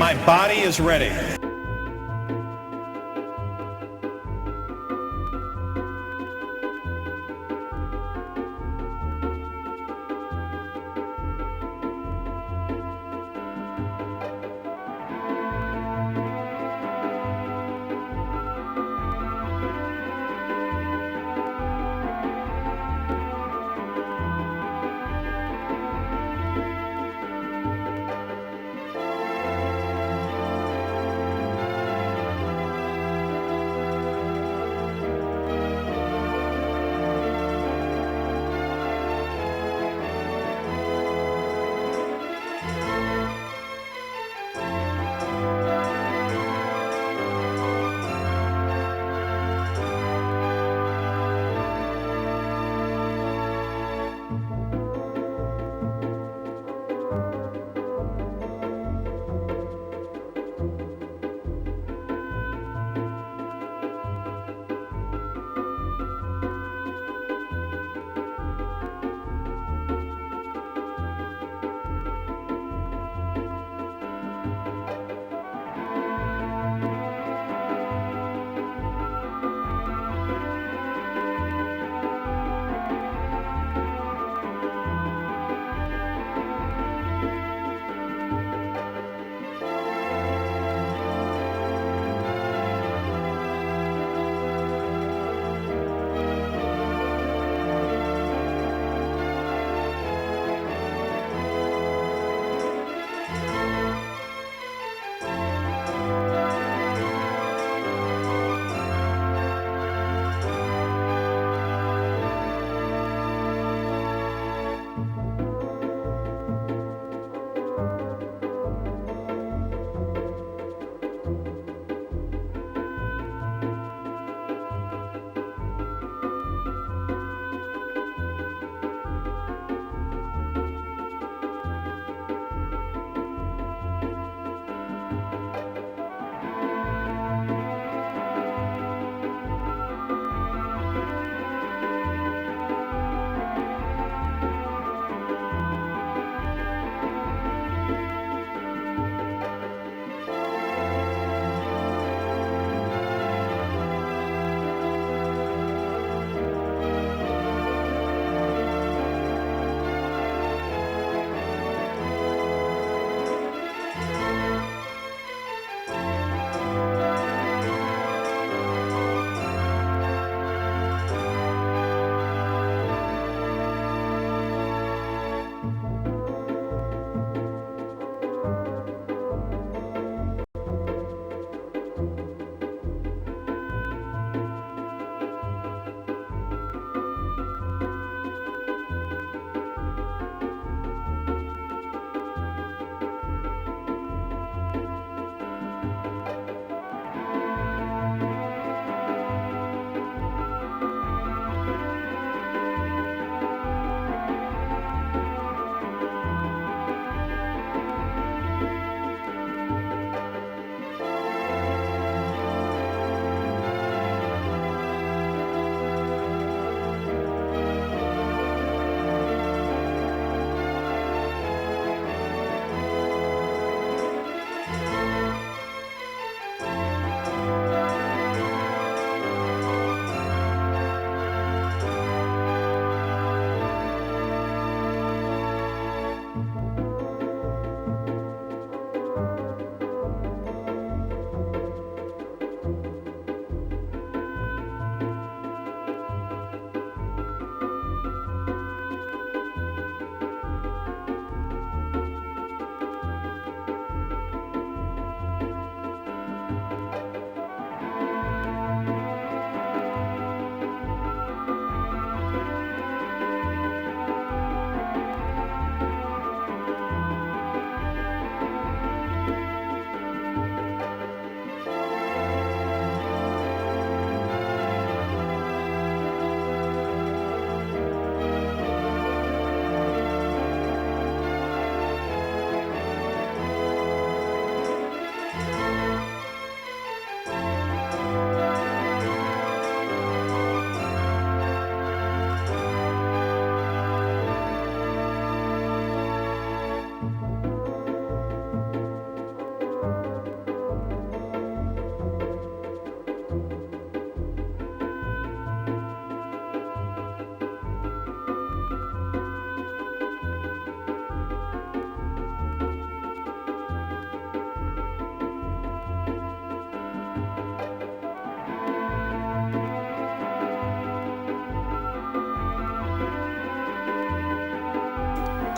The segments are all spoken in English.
My body is ready.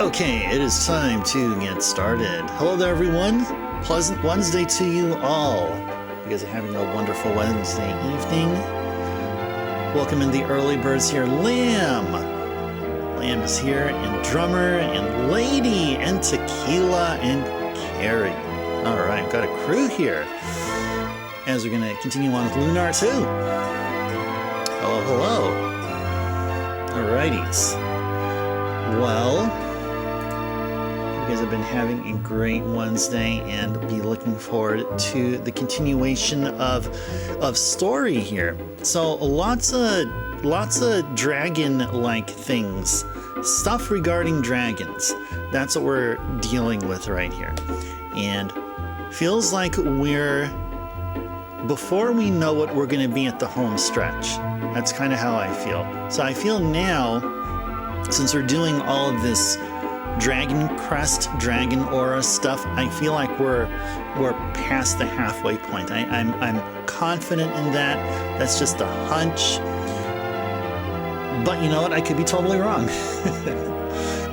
Okay, it is time to get started. Hello there, everyone. Pleasant Wednesday to you all. You guys are having a wonderful Wednesday evening. Welcome in the early birds here. Lamb is here, and Drummer, and Lady, and Tequila, and Carrie. All right, we've got a crew here. As we're going to continue on with Lunar II. Hello, hello. Alrighties. Well, you guys have been having a great Wednesday and be looking forward to the continuation of story here. So lots of dragon-like things, stuff regarding dragons. That's what we're dealing with right here, and feels like before we know what we're going to be at the home stretch. That's kind of how I feel. So I feel now, since we're doing all of this Dragon Crest, Dragon Aura stuff, I feel like we're past the halfway point. I'm confident in that. That's just a hunch. But you know what? I could be totally wrong.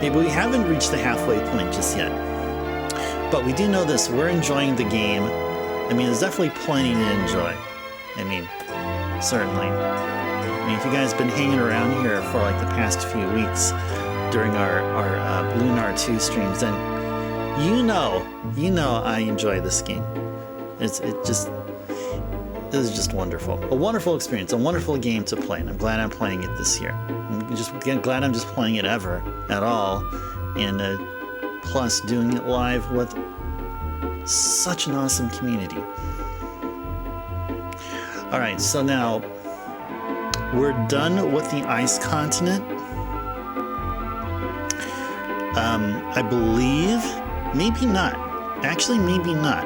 Maybe we haven't reached the halfway point just yet. But we do know this. We're enjoying the game. I mean, there's definitely plenty to enjoy. I mean, certainly. I mean, if you guys have been hanging around here for like the past few weeks during our Lunar II streams, then you know I enjoy this game. It is just wonderful. A wonderful experience, a wonderful game to play, and I'm glad I'm playing it this year. I'm just glad I'm just playing it ever at all, and plus doing it live with such an awesome community. All right, so now we're done with the ice continent. I believe, maybe not. Actually, maybe not.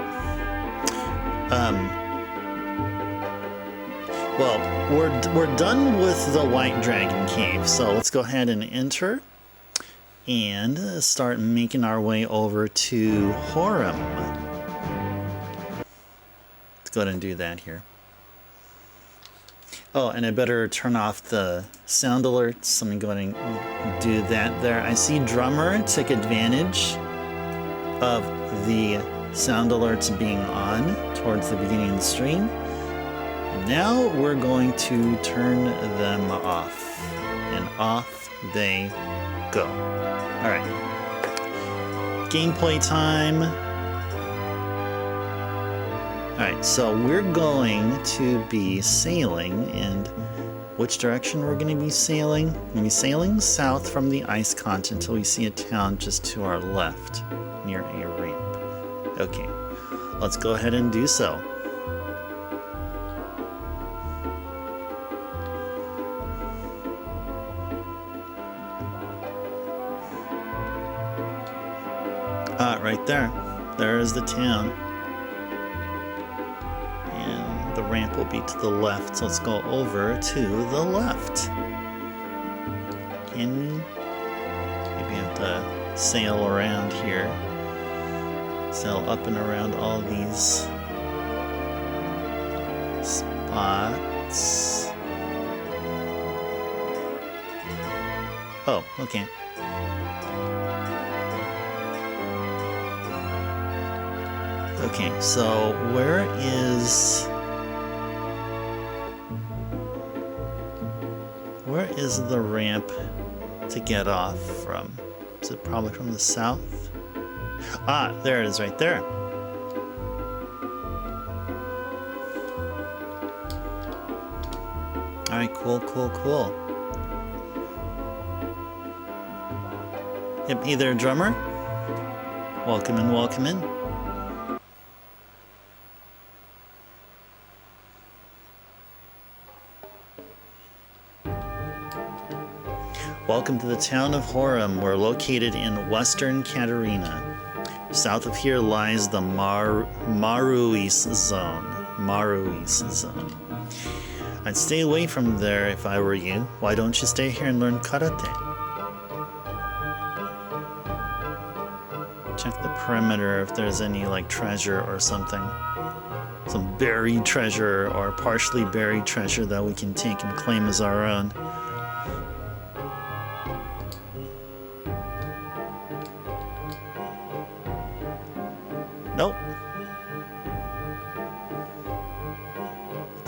Well, we're done with the White Dragon Cave, so let's go ahead and enter and start making our way over to Horum. Let's go ahead and do that here. Oh, and I better turn off the sound alerts. Let me go ahead and do that there. I see Drummer took advantage of the sound alerts being on towards the beginning of the stream. And now we're going to turn them off. And off they go. All right. Gameplay time. Alright, so we're going to be sailing, and which direction we're going to be sailing? We're going to be sailing south from the ice continent until we see a town just to our left, near a ramp. Okay, let's go ahead and do so. Ah, right there. There is the town. The ramp will be to the left, so let's go over to the left. Can we? Maybe have to sail around here. Sail up and around all these spots. Oh, okay. Okay, so where is the ramp to get off from? Is it probably from the south? Ah, there it is right there. Alright, cool. Yep, hey there, Drummer. Welcome in. Welcome to the town of Horum. We're located in western Katarina. South of here lies the Maruis zone. I'd stay away from there if I were you. Why don't you stay here and learn karate? Check the perimeter if there's any like treasure or something. Some buried treasure or partially buried treasure that we can take and claim as our own.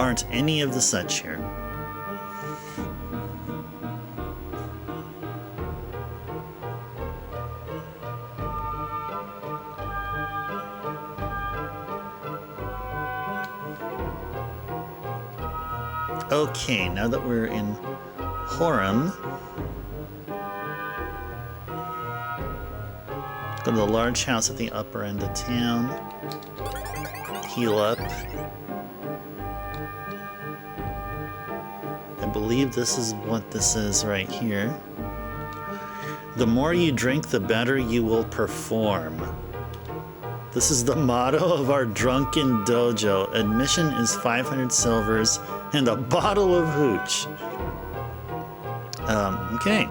aren't any of the such here. Okay, now that we're in Horum, go to the large house at the upper end of town, heal up. I believe this is what this is right here. The more you drink, the better you will perform. This is the motto of our drunken dojo. Admission is 500 silvers and a bottle of hooch. Okay.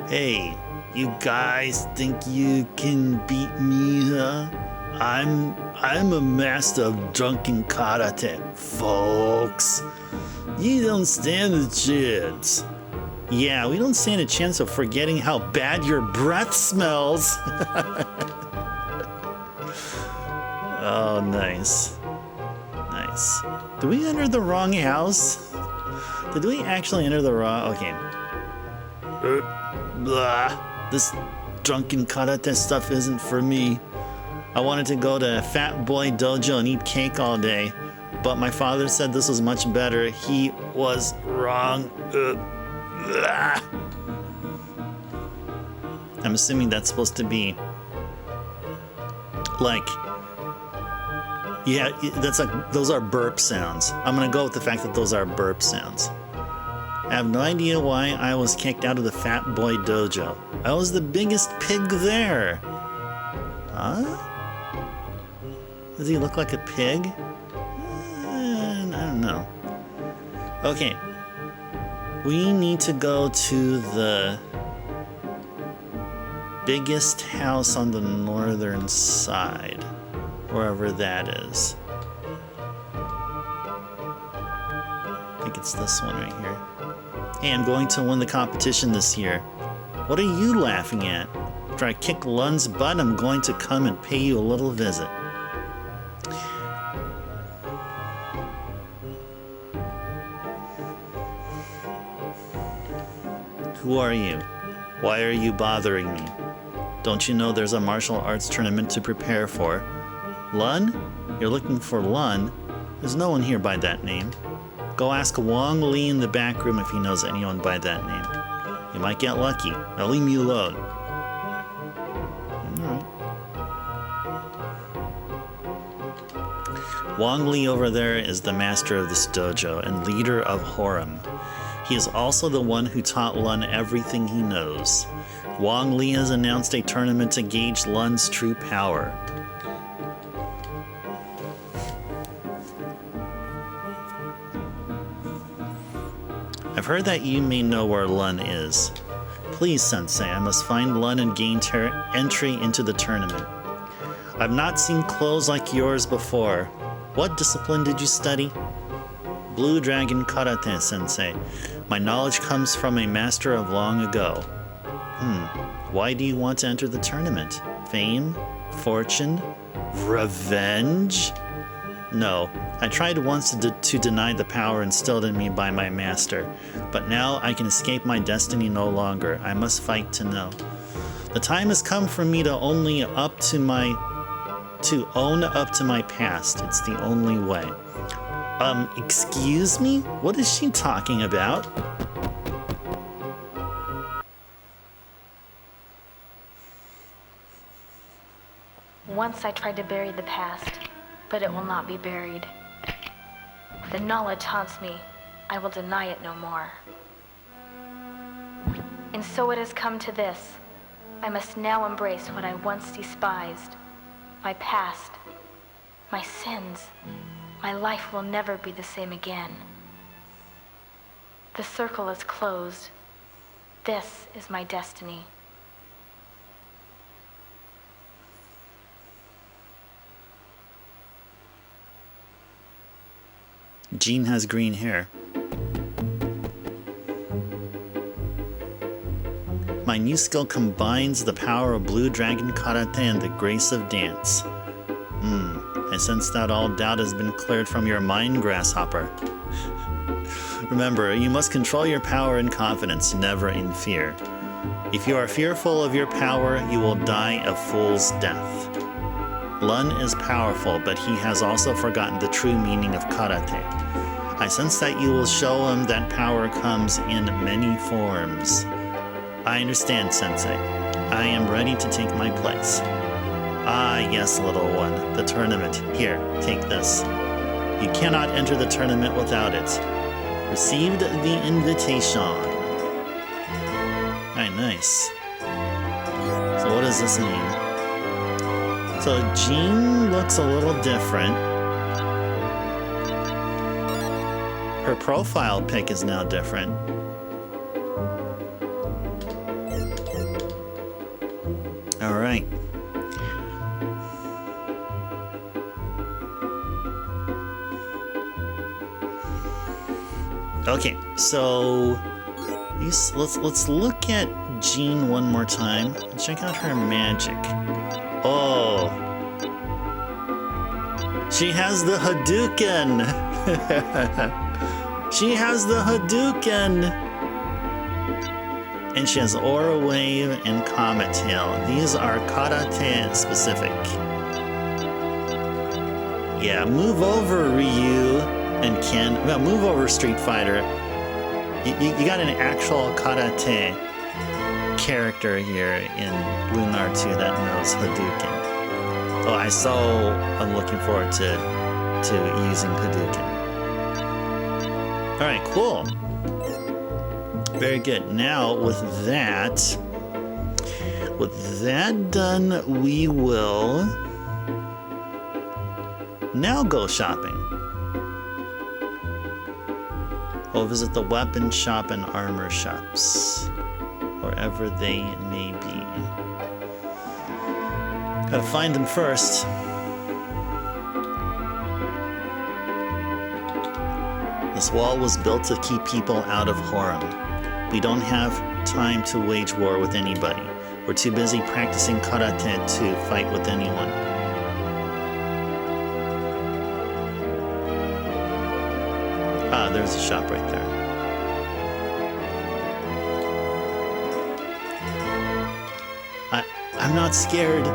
Hey, you guys think you can beat me, huh? I'm a master of drunken karate, folks. You don't stand a chance. Yeah, we don't stand a chance of forgetting how bad your breath smells. Oh, nice. Nice. Did we enter the wrong house? Did we actually enter the wrong... Okay. Blah. This drunken karate stuff isn't for me. I wanted to go to Fat Boy Dojo and eat cake all day, but my father said this was much better. He was wrong. I'm assuming that's supposed to be like, yeah, that's like, those are burp sounds. I'm gonna go with the fact that those are burp sounds. I have no idea why I was kicked out of the Fat Boy Dojo. I was the biggest pig there. Huh? Does he look like a pig? I don't know. Okay. We need to go to the biggest house on the northern side, wherever that is. I think it's this one right here. Hey, I'm going to win the competition this year. What are you laughing at? After I kick Lun's butt, I'm going to come and pay you a little visit. Who are you? Why are you bothering me? Don't you know there's a martial arts tournament to prepare for? Lun? You're looking for Lun? There's no one here by that name. Go ask Wong Li in the back room if he knows anyone by that name. You might get lucky. Now leave me alone. Alright. Wong Li over there is the master of this dojo and leader of Horum. He is also the one who taught Lun everything he knows. Wong Li has announced a tournament to gauge Lun's true power. I've heard that you may know where Lun is. Please, Sensei, I must find Lun and gain entry into the tournament. I've not seen clothes like yours before. What discipline did you study? Blue Dragon Karate, Sensei. My knowledge comes from a master of long ago. Why do you want to enter the tournament? Fame? Fortune? Revenge? No. I tried once to deny the power instilled in me by my master, but now I can escape my destiny no longer. I must fight to know. The time has come for me to own up to my past. It's the only way. Excuse me? What is she talking about? Once I tried to bury the past, but it will not be buried. The knowledge haunts me. I will deny it no more. And so it has come to this. I must now embrace what I once despised. My past, my sins. My life will never be the same again. The circle is closed. This is my destiny. Jean has green hair. My new skill combines the power of Blue Dragon Karate and the grace of dance. I sense that all doubt has been cleared from your mind, Grasshopper. Remember, you must control your power in confidence, never in fear. If you are fearful of your power, you will die a fool's death. Lun is powerful, but he has also forgotten the true meaning of karate. I sense that you will show him that power comes in many forms. I understand, Sensei. I am ready to take my place. Ah, yes, little one, the tournament. Here, take this. You cannot enter the tournament without it. Received the invitation. Alright, nice. So what does this mean? So Jean looks a little different. Her profile pic is now different. Alright. Okay, so let's look at Jean one more time and check out her magic. Oh, she has the Hadouken. She has the Hadouken, and she has Aura Wave and Comet Tail. These are karate specific. Yeah, move over, Ryu. And Ken, well, move over, Street Fighter. You got an actual karate character here in Lunar II that knows Hadouken. Oh, I'm looking forward to using Hadouken. All right, cool. Very good. Now with that done, we will now go shopping. We'll visit the weapon shop and armor shops, wherever they may be. Gotta find them first. This wall was built to keep people out of Horum. We don't have time to wage war with anybody. We're too busy practicing karate to fight with anyone. Ah, there's a shop right there. I'm not scared.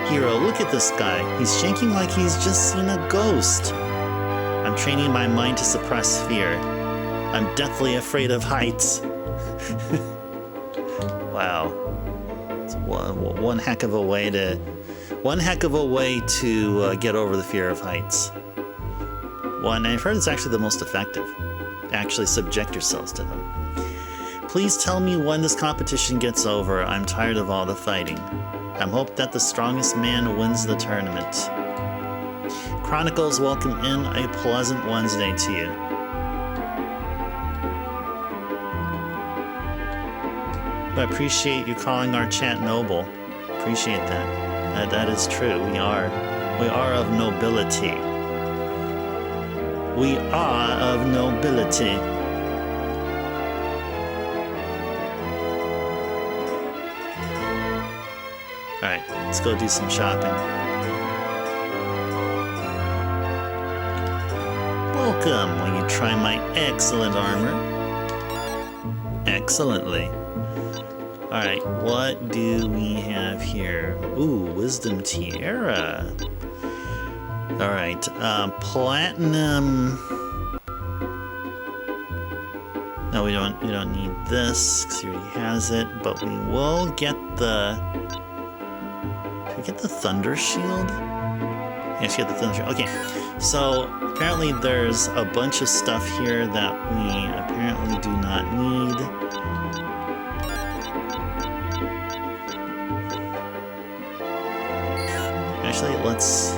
Hero, look at this guy. He's shaking like he's just seen a ghost. I'm training my mind to suppress fear. I'm deathly afraid of heights. Wow. It's one heck of a way to get over the fear of heights. One, I've heard it's actually the most effective. Actually subject yourselves to them. Please tell me when this competition gets over. I'm tired of all the fighting. I'm hoping that the strongest man wins the tournament. Chronicles welcome in a pleasant Wednesday to you. I appreciate you calling our chat noble. Appreciate that. That is true. We are of nobility. We are of nobility. Alright, let's go do some shopping. Welcome. Will you try my excellent armor? Excellently. Alright, what do we have here? Ooh, Wisdom Tiara. Alright, Platinum. No, we don't need this, because he already has it, but we will get the... Did we get the Thunder Shield? Yes, we get the Thunder Shield. Okay, so apparently there's a bunch of stuff here that we apparently do not need. Actually, let's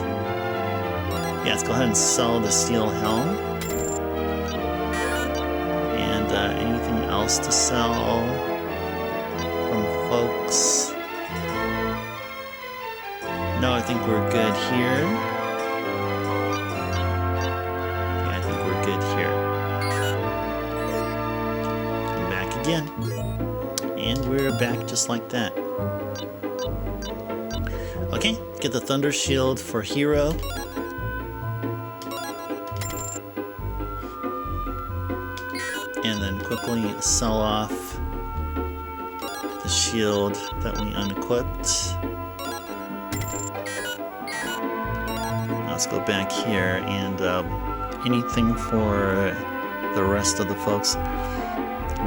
go ahead and sell the steel helm. And anything else to sell from folks? No, I think we're good here. Yeah, I think we're good here. Come back again. And we're back just like that. Okay, get the Thunder Shield for Hero. And then quickly sell off the shield that we unequipped. Now let's go back here and anything for the rest of the folks.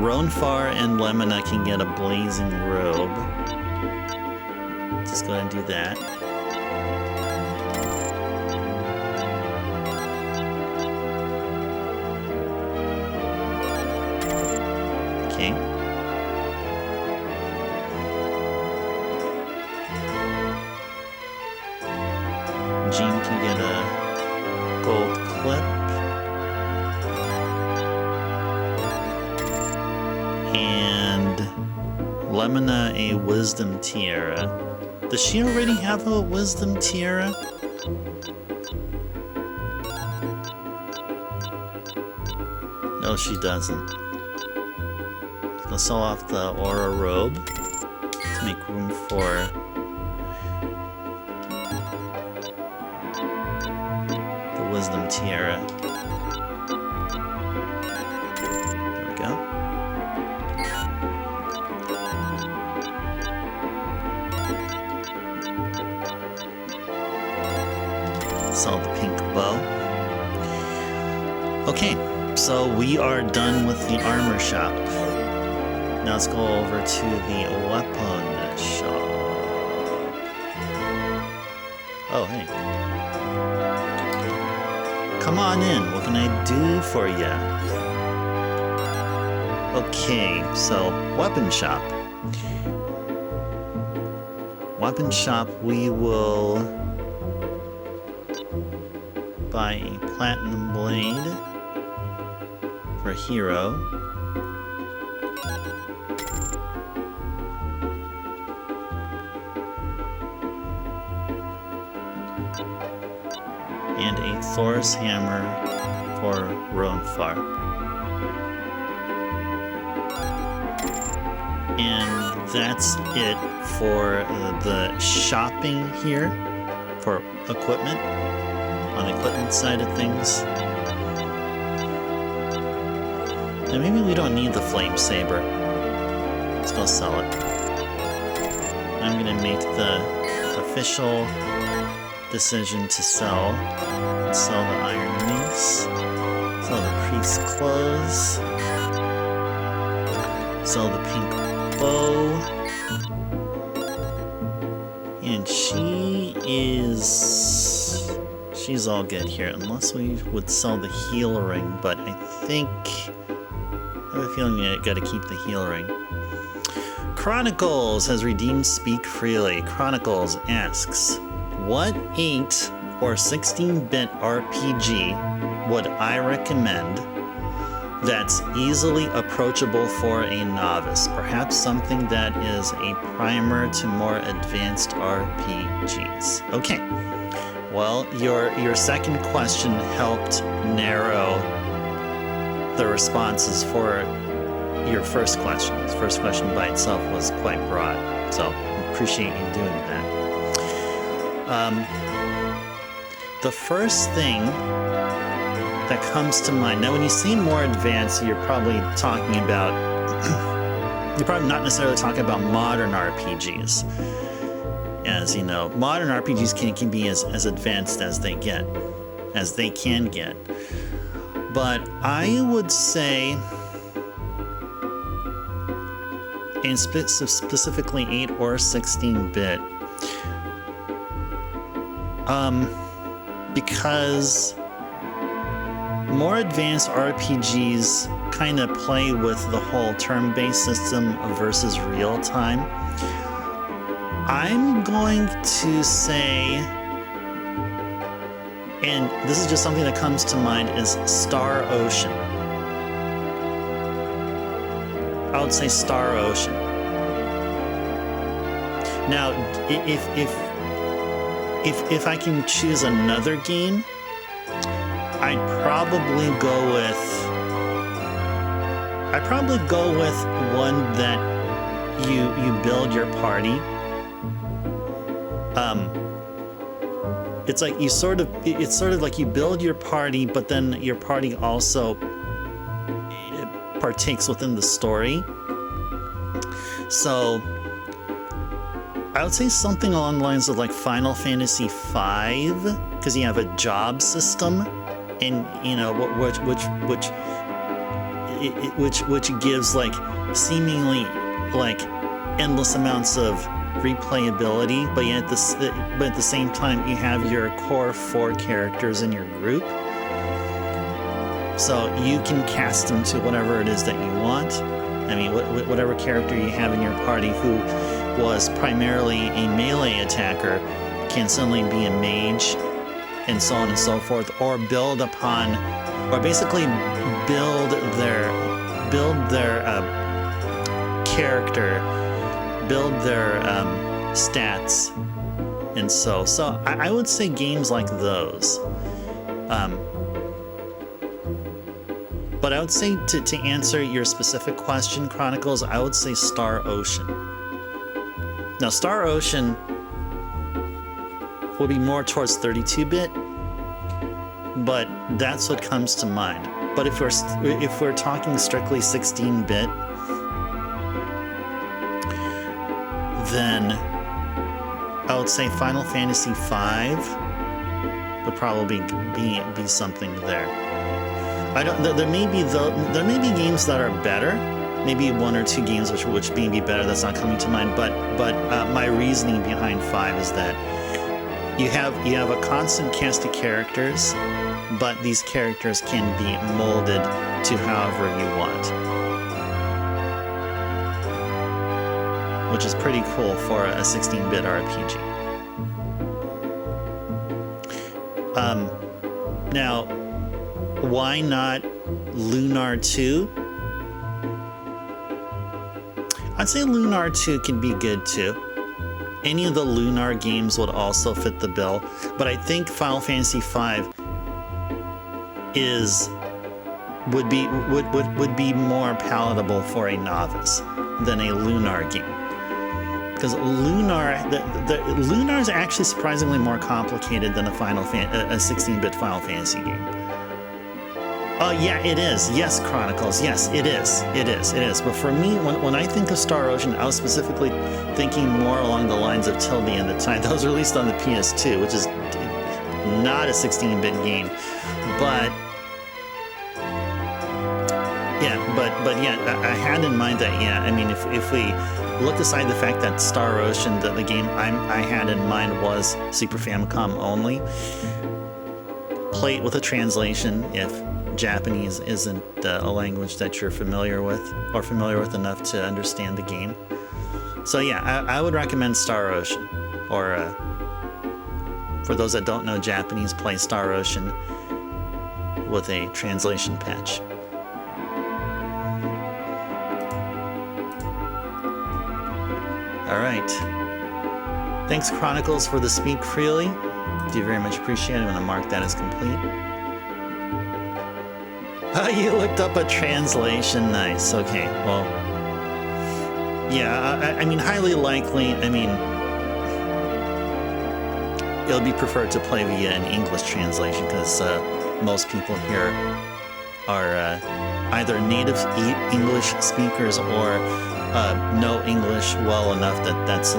Ronfar and Lemina can get a blazing robe. Just go ahead and do that. Okay. Jean can get a gold clip. And Lemina a wisdom tiara. Does she already have a wisdom tiara? No, she doesn't. I'll sell off the aura robe to make room for the wisdom tiara. There we go. Sell the pink bow. Okay, so we are done with the armor shop. Now let's go over to the weapon shop. Oh, hey. Come on in. What can I do for you? Okay, so weapon shop. Weapon shop, we will buy a platinum blade for Hero. And a Thor's hammer for Ronfar. And that's it for the shopping here for equipment, on the equipment side of things. And maybe we don't need the flame saber. Let's go sell it. I'm gonna make the official decision to sell the iron mace, sell the priest's clothes, sell the pink bow, and she's all good here, unless we would sell the heal ring, but I have a feeling I gotta keep the heal ring. Chronicles has redeemed Speak Freely. Chronicles asks, what 8 or 16-bit RPG would I recommend that's easily approachable for a novice? Perhaps something that is a primer to more advanced RPGs. Okay. Well, your second question helped narrow the responses for your first question. The first question by itself was quite broad, so I appreciate you doing that. The first thing that comes to mind, now when you say more advanced, you're probably talking about, you're probably not necessarily talking about modern RPGs. As you know, modern RPGs can be as advanced as they can get. But I would say, and specifically 8 or 16-bit, because more advanced RPGs kind of play with the whole turn-based system versus real-time. I'm going to say, and this is just something that comes to mind, is Star Ocean. I would say Star Ocean. Now, if I can choose another game, I'd probably go with one that you build your party, it's like it's sort of like you build your party, but then your party also partakes within the story. So I would say something along the lines of like Final Fantasy V, because you have a job system, and you know which gives like seemingly like endless amounts of replayability, but yet at the same time you have your core 4 characters in your group, so you can cast them to whatever it is that you want. I mean, whatever character you have in your party who was primarily a melee attacker can suddenly be a mage, and so on and so forth, or build upon, or basically build their character, build their stats, and so I would say games like those. But I would say to answer your specific question, Chronicles, I would say Star Ocean. Now, Star Ocean will be more towards 32-bit, but that's what comes to mind. But if we're talking strictly 16-bit, then I would say Final Fantasy V would probably be something there. There may be games that are better, maybe 1 or 2 games which may be better. That's not coming to mind. But my reasoning behind 5 is that you have a constant cast of characters, but these characters can be molded to however you want, which is pretty cool for a 16-bit RPG. Now, why not Lunar II? I'd say Lunar 2 can be good too. Any of the Lunar games would also fit the bill, but I think Final Fantasy V would be more palatable for a novice than a Lunar game. Because Lunar is actually surprisingly more complicated than a 16-bit Final Fantasy game. Oh yeah, it is. Yes, Chronicles. Yes, it is. It is. But for me, when I think of Star Ocean, I was specifically thinking more along the lines of Till the End of Time. That was released on the PS2, which is not a 16-bit game. But I had in mind that, I mean, if we look aside the fact that Star Ocean, the game I had in mind was Super Famicom only, play it with a translation if Japanese isn't a language that you're familiar with, or familiar with enough to understand the game. So yeah, I would recommend Star Ocean, or for those that don't know Japanese, play Star Ocean with a translation patch. Alright. Thanks, Chronicles, for the Speak Freely. Do very much appreciate it. I'm going to mark that as complete. You looked up a translation. Nice. Okay, well... yeah, I mean, highly likely, I mean... it'll be preferred to play via an English translation, because most people here are either native English speakers or know English well enough that that's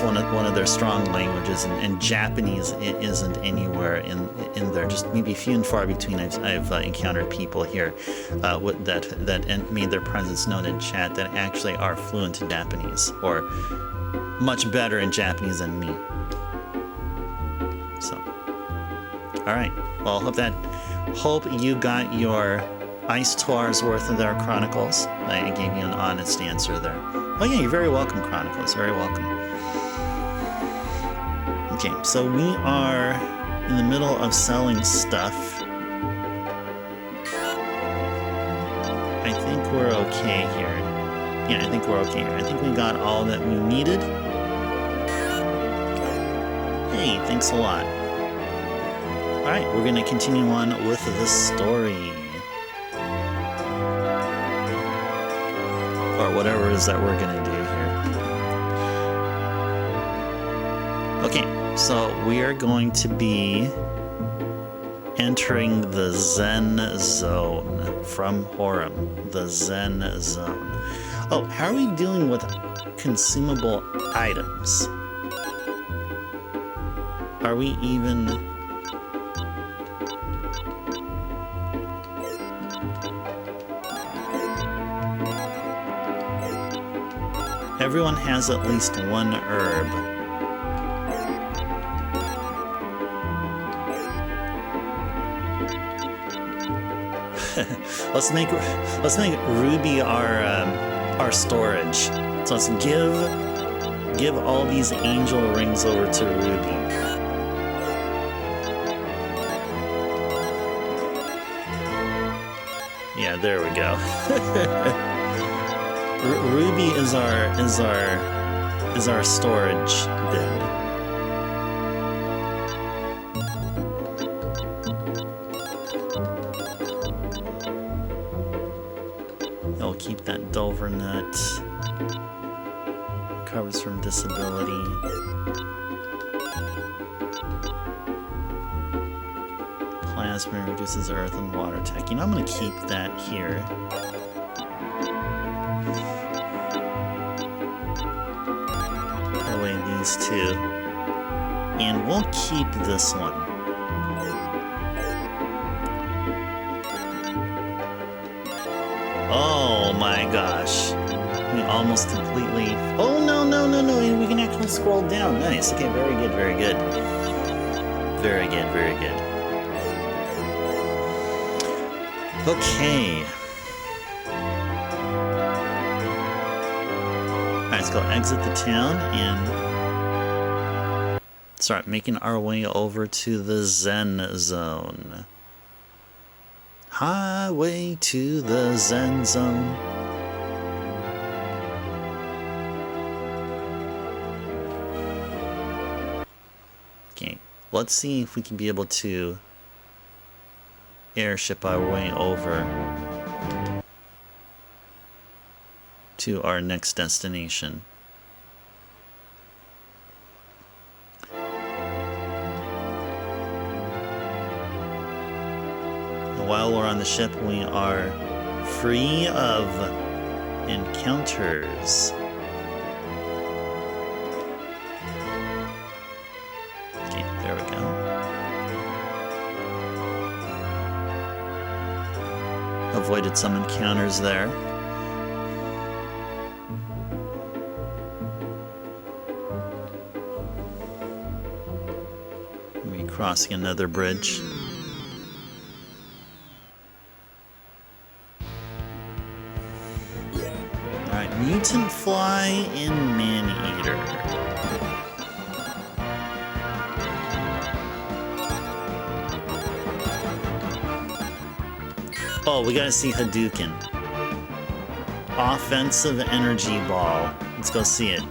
one of their strong languages, and Japanese isn't anywhere in there. Just maybe few and far between. I've encountered people here that made their presence known in chat that actually are fluent in Japanese, or much better in Japanese than me. So, all right. Well, hope you got your Ice Tours worth of their Chronicles. I gave you an honest answer there. Oh yeah, you're very welcome, Chronicles. Very welcome. Okay, so we are in the middle of selling stuff. I think we're okay here. Yeah, I think we're okay here. I think we got all that we needed. Hey, thanks a lot. Alright, we're going to continue on with the story. or whatever it is that we're gonna do here. Okay, so we are going to be entering the Zen Zone from Horum, the Zen Zone. Oh, how are we doing with consumable items? Are we even... Everyone has at least one herb. let's make Ruby our storage. So let's give all these angel rings over to Ruby. Yeah, there we go. Ruby is our storage bin. I'll keep that Dover nut. Recovers from disability. Plasma reduces earth and water attack. You know, I'm gonna keep that here. Away these two. And we'll keep this one. Oh my gosh. We almost completely... Oh, no. We can actually scroll down. Nice. Okay, very good. Very good. Okay. Alright, let's go exit the town and start making our way over to the Zen Zone. Highway to the Zen Zone. Okay, let's see if we can be able to airship our way over to our next destination. While we're on the ship, we are free of encounters. Okay, there we go. Avoided some encounters there. We're crossing another bridge. Mutant Fly and Man-Eater. Oh, we gotta see Hadouken. Offensive Energy Ball. Let's go see it.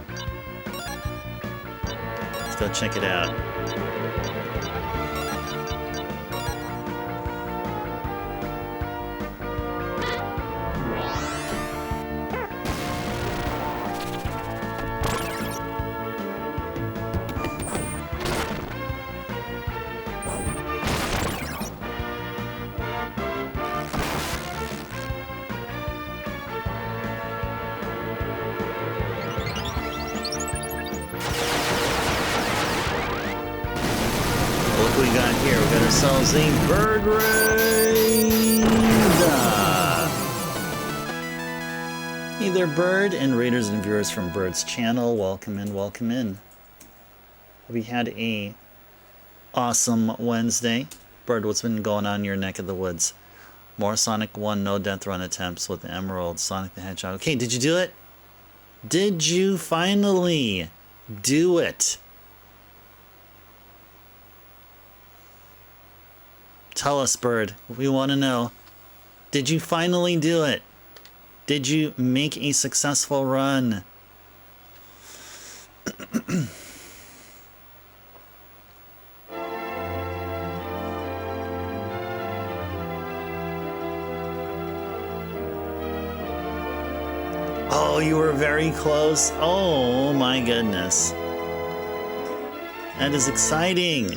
Let's go check it out. We got here. We got ourselves a bird raid. Hey there, Bird, and raiders and viewers from Bird's channel. Welcome in, welcome in. We had a awesome Wednesday. Bird, what's been going on in your neck of the woods? More Sonic 1 no death run attempts with Emerald, Sonic the Hedgehog. Okay, did you do it? Did you finally do it? Tell us, Bird. We want to know. Did you finally do it? Did you make a successful run? Oh, you were very close. Oh my goodness. That is exciting.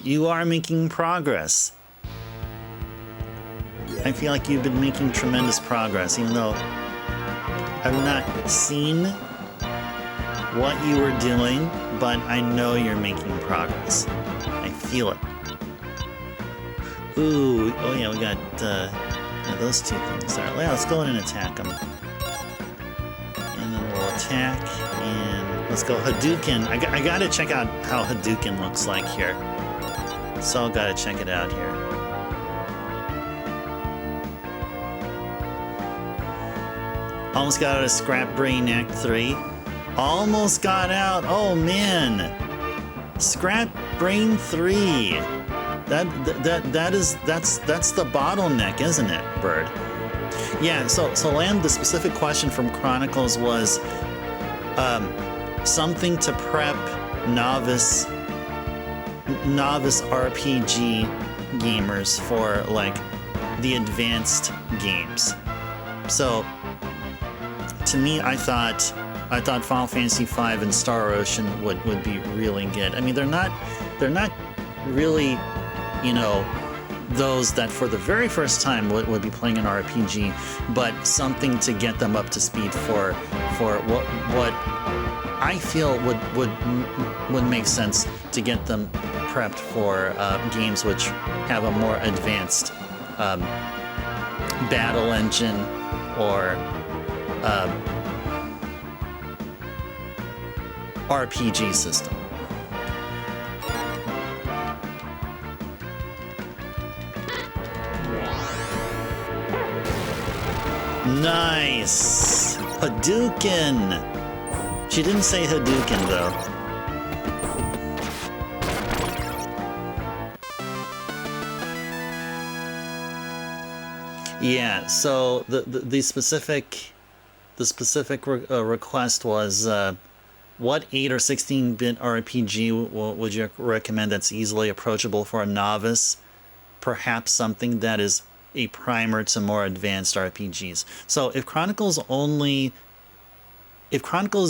You are making progress. I feel like you've been making tremendous progress, even though I've not seen what you were doing, but I know you're making progress. I feel it. Ooh, oh yeah, we got those two things there. Yeah, let's go in and attack them. And then we'll attack, and let's go Hadouken. I gotta check out how Hadouken looks like here. So gotta check it out here. Almost got out of Scrap Brain Act 3. Almost got out. Oh man, Scrap Brain 3. That's the bottleneck, isn't it, Bird? Yeah. So Lamb, the specific question from Chronicles was something to prep novice RPG gamers for like the advanced games. So to me, I thought Final Fantasy V and Star Ocean would be really good. I mean, they're not really, you know, those that for the very first time would be playing an RPG, but something to get them up to speed for what I feel would make sense to get them prepped for games which have a more advanced battle engine or RPG system. Nice! Hadouken! She didn't say Hadouken, though. Yeah, so the specific request was what 8 or 16-bit RPG would you recommend that's easily approachable for a novice? Perhaps something that is a primer to more advanced RPGs. So if Chronicles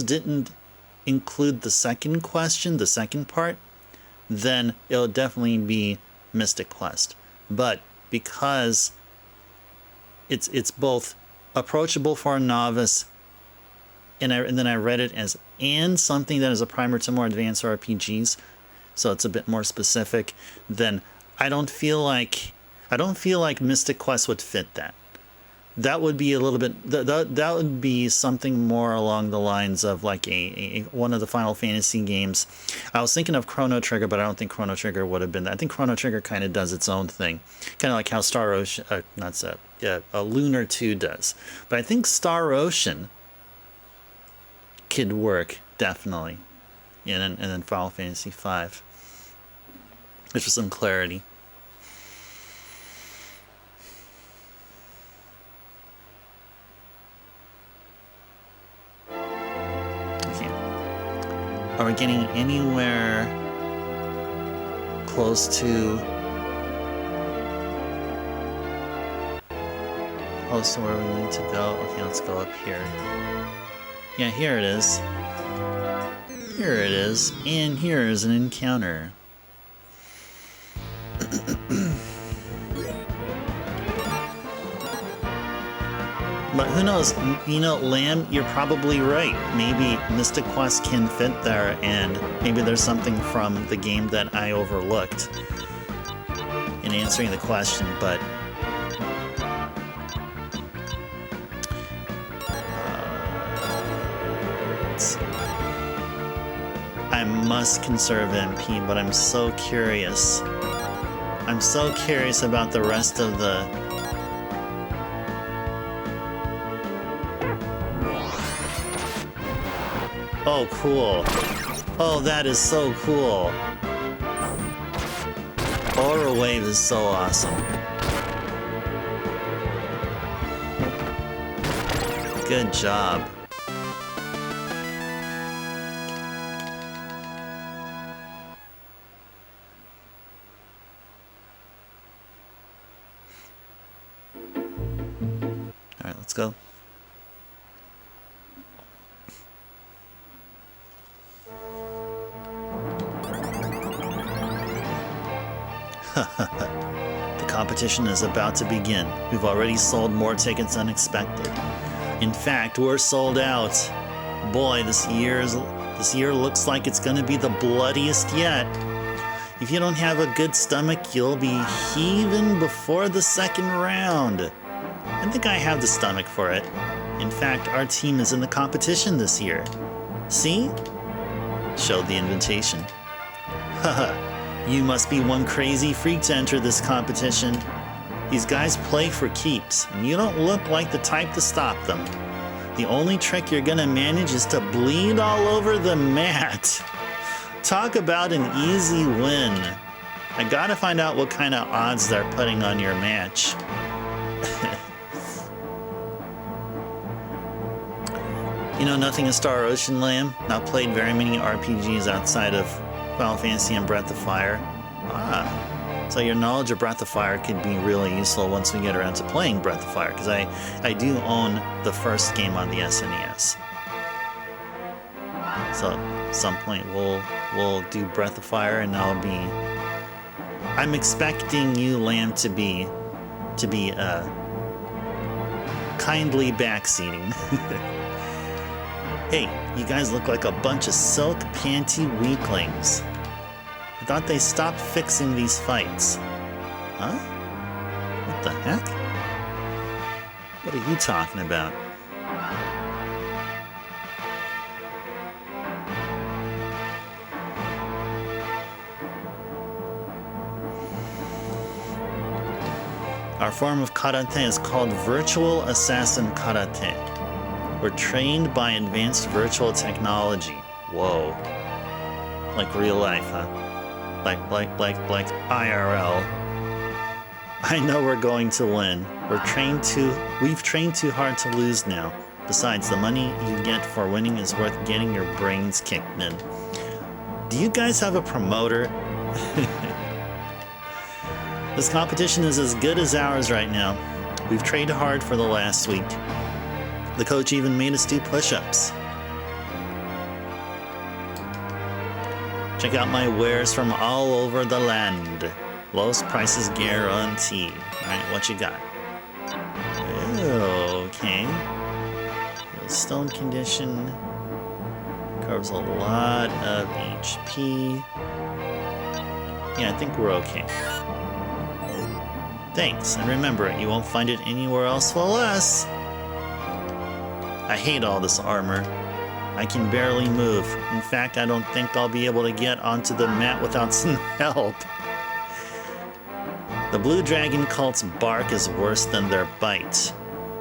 didn't include the second question, the second part, then it'll definitely be Mystic Quest. But because it's both approachable for a novice, and then I read it as and something that is a primer to more advanced RPGs, so it's a bit more specific, then I don't feel like Mystic Quest would fit that. That would be a little bit that would be something more along the lines of like a one of the Final Fantasy games. I was thinking of Chrono Trigger, but I don't think Chrono Trigger would have been that. I think Chrono Trigger kind of does its own thing, kind of like how Star Ocean, Lunar II does. But I think Star Ocean could work definitely, and then Final Fantasy V, just for some clarity. Are we getting anywhere close to where we need to go? Okay, let's go up here. Yeah, here it is. Here it is. And here is an encounter. But who knows? You know, Lamb, you're probably right. Maybe Mystic Quest can fit there, and maybe there's something from the game that I overlooked in answering the question, but let's see. I must conserve MP, but I'm so curious. I'm so curious about the rest of the... Oh, cool. Oh, that is so cool. Aura Wave is so awesome. Good job. Alright, let's go. The competition is about to begin. We've already sold more tickets than expected. In fact, we're sold out. Boy, this year looks like it's going to be the bloodiest yet. If you don't have a good stomach, you'll be heaving before the second round. I think I have the stomach for it. In fact, our team is in the competition this year. See? Showed the invitation. Haha, you must be one crazy freak to enter this competition. These guys play for keeps, and you don't look like the type to stop them. The only trick you're gonna manage is to bleed all over the mat. Talk about an easy win. I gotta find out what kind of odds they're putting on your match. You know nothing of Star Ocean, Lamb? Not played very many RPGs outside of Final Fantasy and Breath of Fire. Ah, so your knowledge of Breath of Fire could be really useful once we get around to playing Breath of Fire, because I do own the first game on the SNES. So at some point we'll do Breath of Fire, and I'm expecting you, Lamb, to be kindly backseating. Hey, you guys look like a bunch of silk panty weaklings. I thought they stopped fixing these fights. Huh? What the heck? What are you talking about? Our form of karate is called Virtual Assassin Karate. We're trained by advanced virtual technology. Whoa. Like real life, huh? Like IRL. I know we're going to win. We've trained too hard to lose now. Besides, the money you get for winning is worth getting your brains kicked in. Do you guys have a promoter? This competition is as good as ours right now. We've trained hard for the last week. The coach even made us do push-ups. Check out my wares from all over the land. Lowest prices guaranteed. Alright, what you got? Okay. Stone condition. Covers a lot of HP. Yeah, I think we're okay. Thanks, and remember, you won't find it anywhere else for less. I hate all this armor. I can barely move. In fact, I don't think I'll be able to get onto the mat without some help. The Blue Dragon cult's bark is worse than their bite.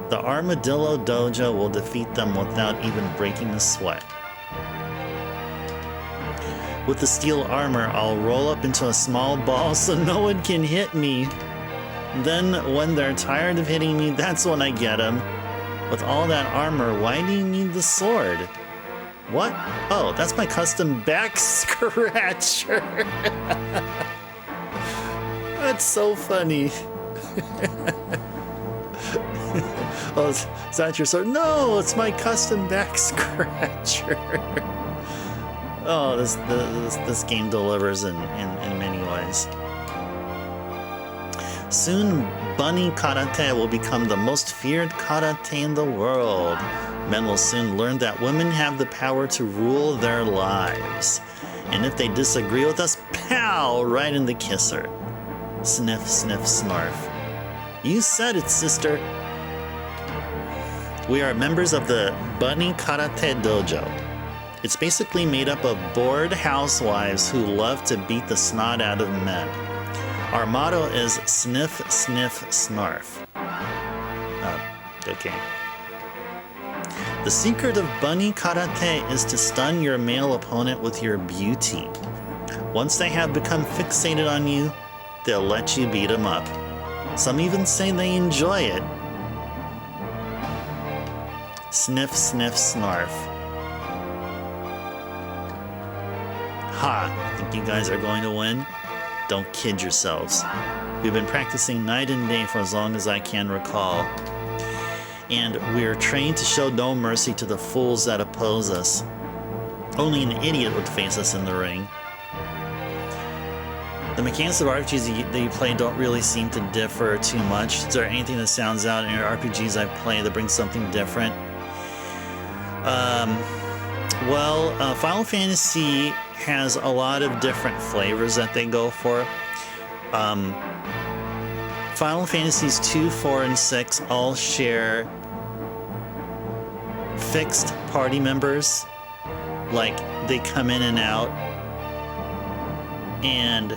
The Armadillo Dojo will defeat them without even breaking a sweat. With the steel armor, I'll roll up into a small ball so no one can hit me. Then, when they're tired of hitting me, that's when I get them. With all that armor, why do you need the sword? What? Oh, that's my custom back scratcher. That's so funny. Oh, is that your sword? No, it's my custom back scratcher. Oh, this game delivers in many ways. Soon, bunny karate will become the most feared karate in the world. Men will soon learn that women have the power to rule their lives. And if they disagree with us, pow, right in the kisser. Sniff, sniff, snarf. You said it, sister. We are members of the Bunny Karate Dojo. It's basically made up of bored housewives who love to beat the snot out of men. Our motto is sniff, sniff, snarf. Okay. The secret of bunny karate is to stun your male opponent with your beauty. Once they have become fixated on you, they'll let you beat them up. Some even say they enjoy it. Sniff, sniff, snarf. Ha! Think you guys are going to win? Don't kid yourselves. We've been practicing night and day for as long as I can recall. And we're trained to show no mercy to the fools that oppose us. Only an idiot would face us in the ring. The mechanics of RPGs that you play don't really seem to differ too much. Is there anything that sounds out in your RPGs I've played that brings something different? Final Fantasy has a lot of different flavors that they go for. Final Fantasies 2, 4, and 6 all share fixed party members. Like, they come in and out. And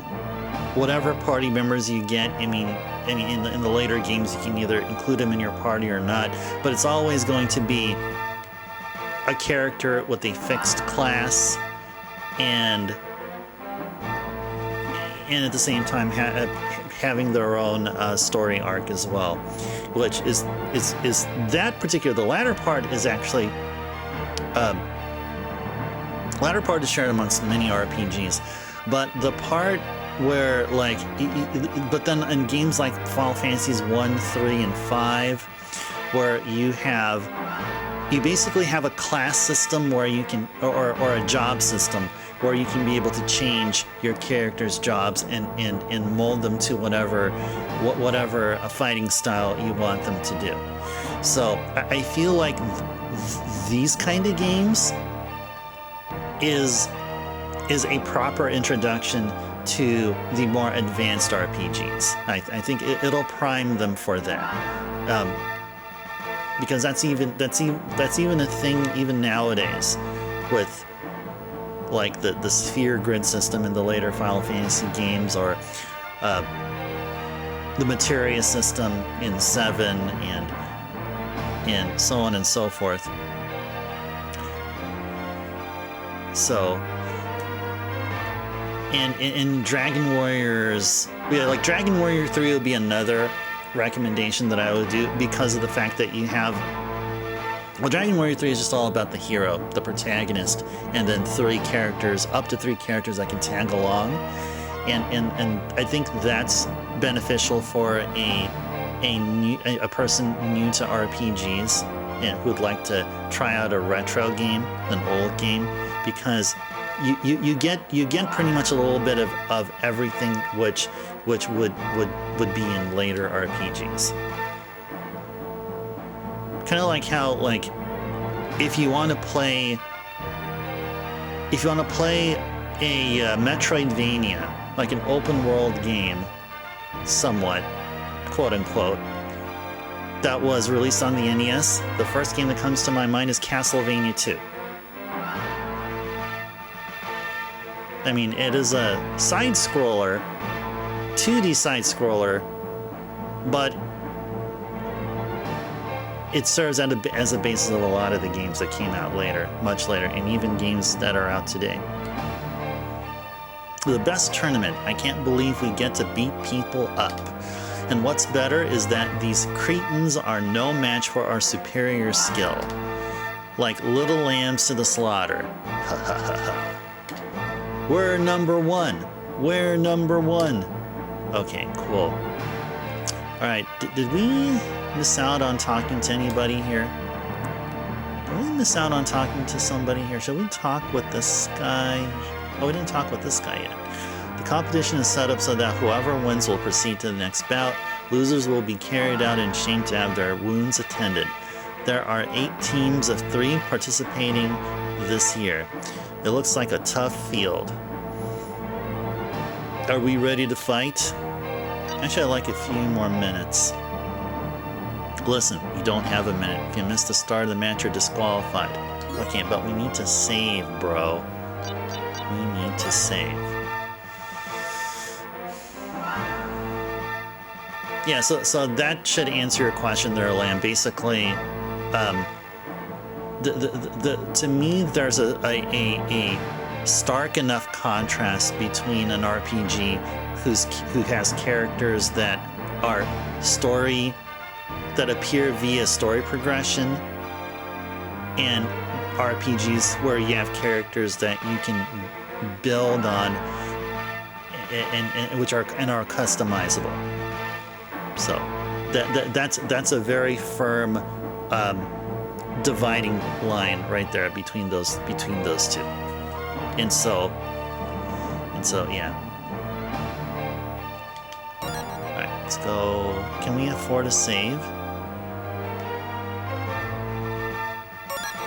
whatever party members you get, I mean in the later games you can either include them in your party or not, but it's always going to be a character with a fixed class and at the same time having their own story arc as well, which is that particular, the latter part is actually shared amongst many RPGs, but the part where, like, but then in games like Final Fantasies 1, 3, and 5, where you basically have a class system where you can, or a job system where you can be able to change your character's jobs and mold them to whatever a fighting style you want them to do. So I feel like these kind of games is a proper introduction to the more advanced RPGs. I think it'll prime them for that, because that's even a thing even nowadays, with like the sphere grid system in the later Final Fantasy games, or the materia system in 7, and so on and so forth. So. And in Dragon Warriors, like Dragon Warrior 3 would be another recommendation that I would do, because of the fact that you have, well, Dragon Warrior 3 is just all about the hero, the protagonist, and then up to three characters that can tag along, and I think that's beneficial for a person new to RPGs and who'd like to try out a retro game, an old game, because you get pretty much a little bit of everything which would be in later RPGs. Kind of like how, like, if you want to play a Metroidvania, like an open world game, somewhat, quote unquote, that was released on the NES, the first game that comes to my mind is Castlevania 2. I mean, it is a side-scroller, 2D side-scroller, but it serves as a basis of a lot of the games that came out later, much later, and even games that are out today. The best tournament. I can't believe we get to beat people up. And what's better is that these cretins are no match for our superior skill. Like little lambs to the slaughter. Ha ha ha ha. We're number one. We're number one. Okay, cool. Alright, did we miss out on talking to anybody here? Did we miss out on talking to somebody here? Should we talk with this guy? Oh, we didn't talk with this guy yet. The competition is set up so that whoever wins will proceed to the next bout. Losers will be carried out in shame to have their wounds attended. There are 8 teams of 3 participating this year. It looks like a tough field. Are we ready to fight? Actually, I'd like a few more minutes. Listen, you don't have a minute. If you miss the start of the match, you're disqualified. Okay, but we need to save, bro. We need to save. Yeah, so that should answer your question there, Lamb. Basically, to me, there's a stark enough contrast between an RPG who has characters that are that appear via story progression, and RPGs where you have characters that you can build on and which are customizable. So that's a very firm dividing line right there between those two. And so yeah. go... Can we afford a save?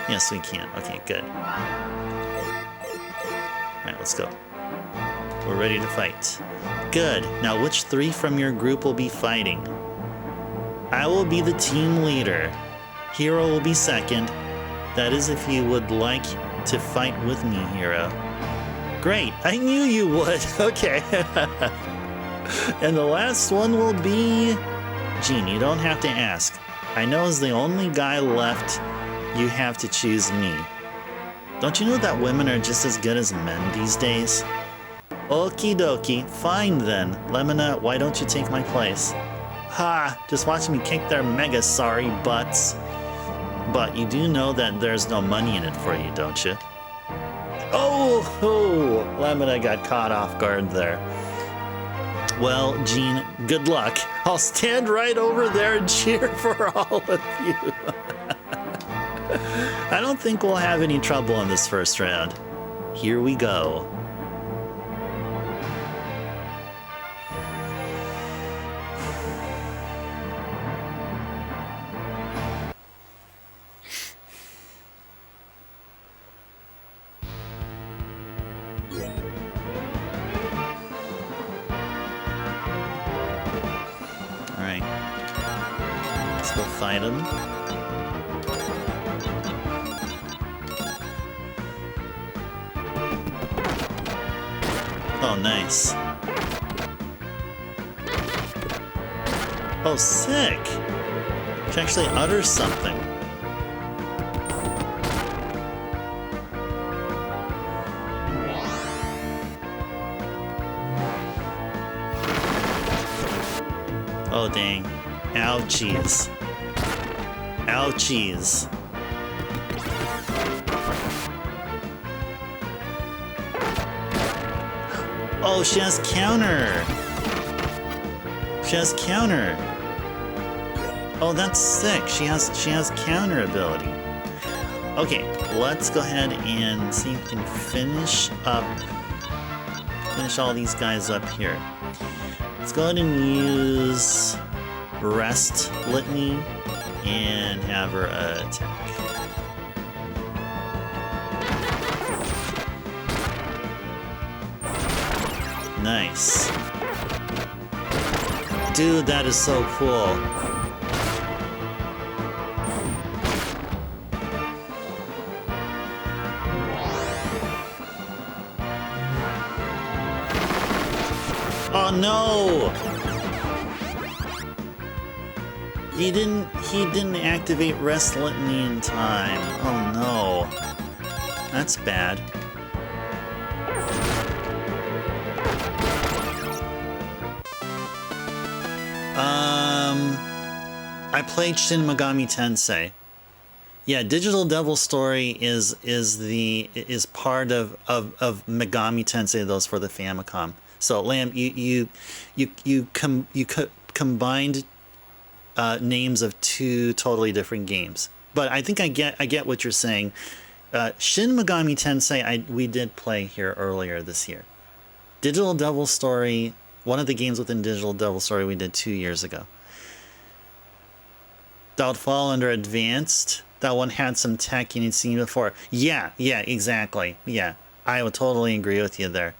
Yes, we can. Okay, good. Alright, let's go. We're ready to fight. Good. Now, which 3 from your group will be fighting? I will be the team leader. Hero will be second. That is if you would like to fight with me, Hero. Great. I knew you would. Okay. And the last one will be... Gene, you don't have to ask. I know as the only guy left, you have to choose me. Don't you know that women are just as good as men these days? Okie dokie. Fine then. Lemona, why don't you take my place? Ha! Just watching me kick their mega sorry butts. But you do know that there's no money in it for you, don't you? Oh! Lemona got caught off guard there. Well, Gene, good luck. I'll stand right over there and cheer for all of you. I don't think we'll have any trouble in this first round. Here we go. Alright. Let's go fight him. Oh, nice. Oh, sick! She actually utters something. Oh, dang. Ouchies. Ouchies. Oh, she has counter. She has counter. Oh, that's sick. She has counter ability. Okay, let's go ahead and see if we can finish all these guys up here. Let's go ahead and use Rest Litany and have her attack. Nice. Dude, that is so cool. Oh no! He didn't activate Rest Litany in time. Oh no. That's bad. I played Shin Megami Tensei. Yeah, Digital Devil Story is part of Megami Tensei, those for the Famicom. So Lamb, you combined names of 2 totally different games. But I think I get what you're saying. Shin Megami Tensei we did play here earlier this year. Digital Devil Story, one of the games within Digital Devil Story we did 2 years ago. That would fall under Advanced. That one had some tech you need seen before. Yeah, exactly. Yeah, I would totally agree with you there.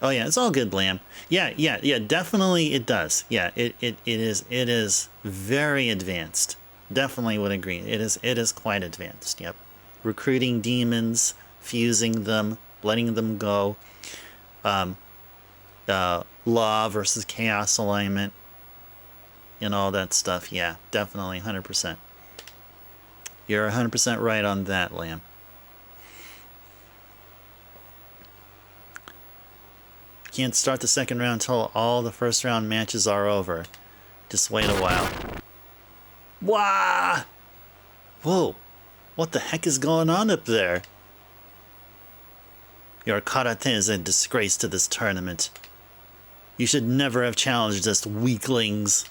Oh yeah, it's all good, Lamb. Yeah, definitely it does. Yeah, it is very advanced. Definitely would agree. It is quite advanced. Yep. Recruiting demons, fusing them, letting them go. Law versus chaos alignment. And all that stuff. Yeah, definitely 100%. You're 100% right on that, Lamb. Can't start the second round until all the first round matches are over. Just wait a while. Wah! Whoa! What the heck is going on up there? Your karate is a disgrace to this tournament. You should never have challenged us, weaklings.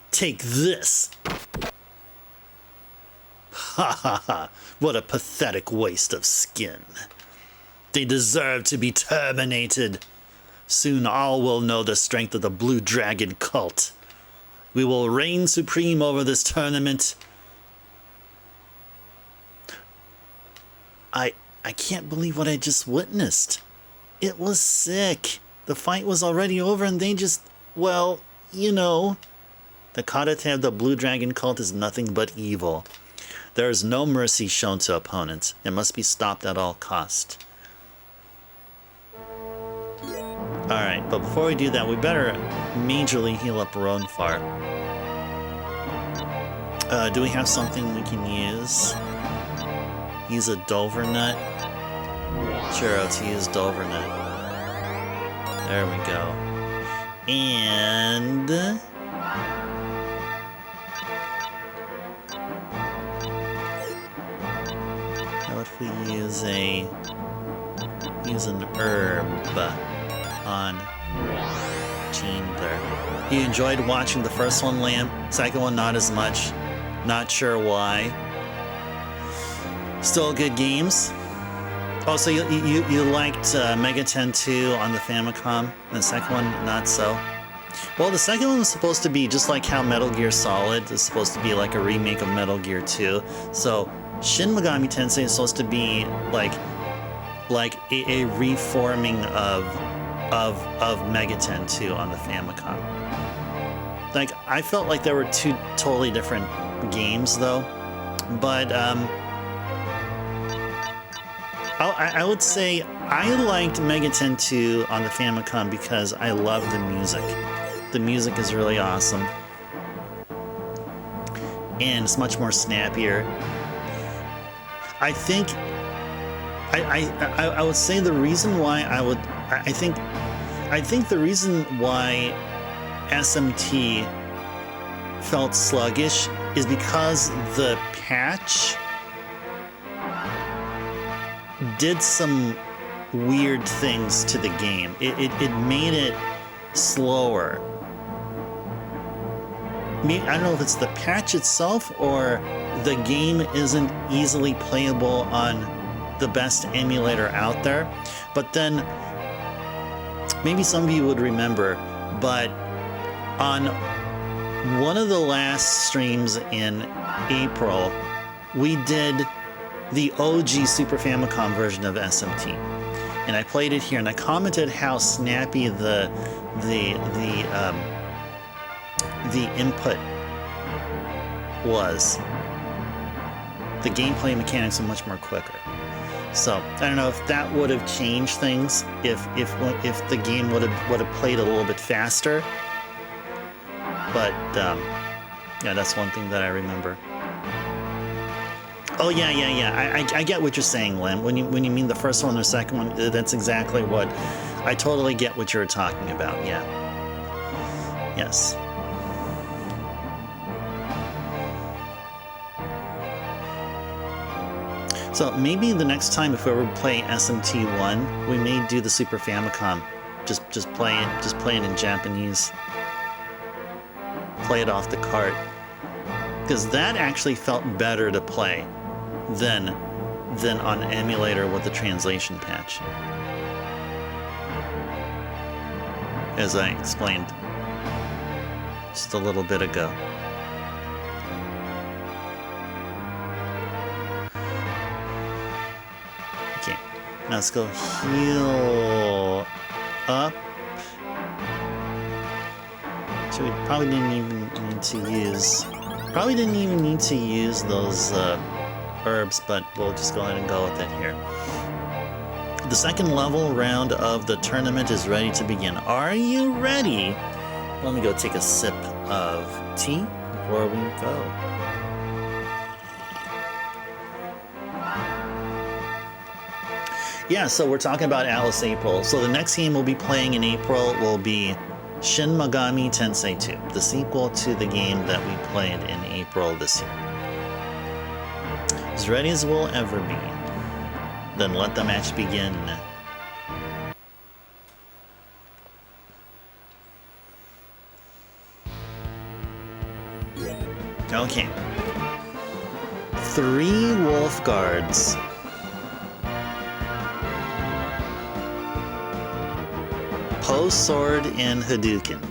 Take this! Ha ha ha! What a pathetic waste of skin. They deserve to be terminated. Soon all will know the strength of the Blue Dragon cult. We will reign supreme over this tournament. I can't believe what I just witnessed. It was sick. The fight was already over and they just, well, you know. The karate of the Blue Dragon cult is nothing but evil. There is no mercy shown to opponents. It must be stopped at all cost. Alright, but before we do that, we better majorly heal up Ronfar. Do we have something we can use? Use a Dover Nut? Sure, let's use Dover Nut. There we go. And... how if we use an herb on Gene there. You enjoyed watching the first one, Lamb? Second one, not as much. Not sure why. Still good games. Oh, so you liked Mega 10-2 on the Famicom, and the second one not so? Well, the second one was supposed to be just like how Metal Gear Solid is supposed to be like a remake of Metal Gear 2. So Shin Megami Tensei is supposed to be like a reforming of Mega 10-2 on the Famicom. Like, I felt like there were two totally different games though, but I would say I liked Mega 10-2 on the Famicom because I love the music. The music is really awesome. And it's much more snappier. I think I would say the reason why I think the reason why SMT felt sluggish is because the patch did some weird things to the game. It made it slower. I don't know if it's the patch itself or the game isn't easily playable on the best emulator out there. But then, maybe some of you would remember, but on one of the last streams in April, we did the OG Super Famicom version of SMT, and I played it here, and I commented how snappy the input was. The gameplay mechanics are much more quicker. So I don't know if that would have changed things if the game would have played a little bit faster. But yeah, that's one thing that I remember. Oh yeah. I get what you're saying, Len. When you mean the first one or the second one, that's exactly what. I totally get what you're talking about. Yeah. Yes. So maybe the next time, if we ever play SMT1, we may do the Super Famicom. Just play it in Japanese. Play it off the cart, because that actually felt better to play than on emulator with the translation patch, as I explained just a little bit ago. Okay, now let's go heal up. So we probably didn't even need to use those herbs, but we'll just go ahead and go with it here. The second level round of the tournament is ready to begin. Are you ready? Let me go take a sip of tea before we go. Yeah, so we're talking about Alice April. So the next game we'll be playing in April will be Shin Megami Tensei 2, the sequel to the game that we played in April this year. As ready as we'll ever be. Then let the match begin. Okay. 3 wolf guards. Poe Sword and Hadouken.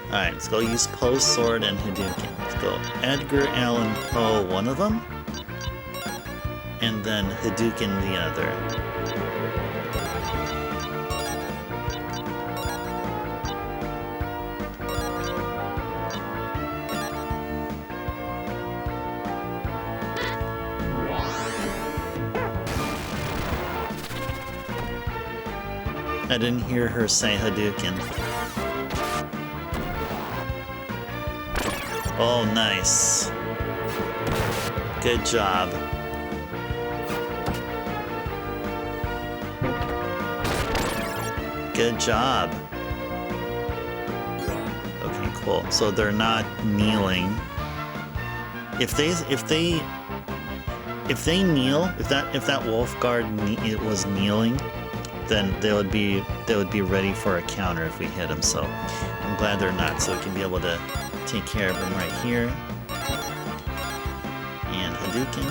Alright, let's go use Poe Sword and Hadouken. Let's go Edgar Allan Poe, one of them. And then Hadouken, the other. I didn't hear her say Hadouken. Oh, nice. Good job. Good job. Okay, cool. So they're not kneeling. If they kneel, if that wolf guard was kneeling, then they would be ready for a counter if we hit them. So I'm glad they're not, so we can be able to take care of them right here. And Hadouken.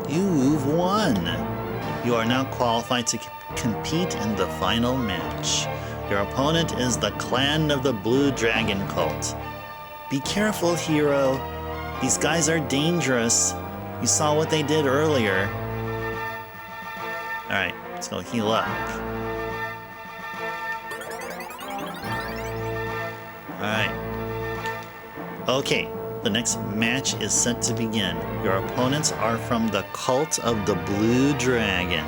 You've won! You are now qualified to compete in the final match. Your opponent is the clan of the Blue Dragon Cult. Be careful, hero. These guys are dangerous. You saw what they did earlier. Alright, let's go heal up. Alright. Okay. The next match is set to begin. Your opponents are from the Cult of the Blue Dragon.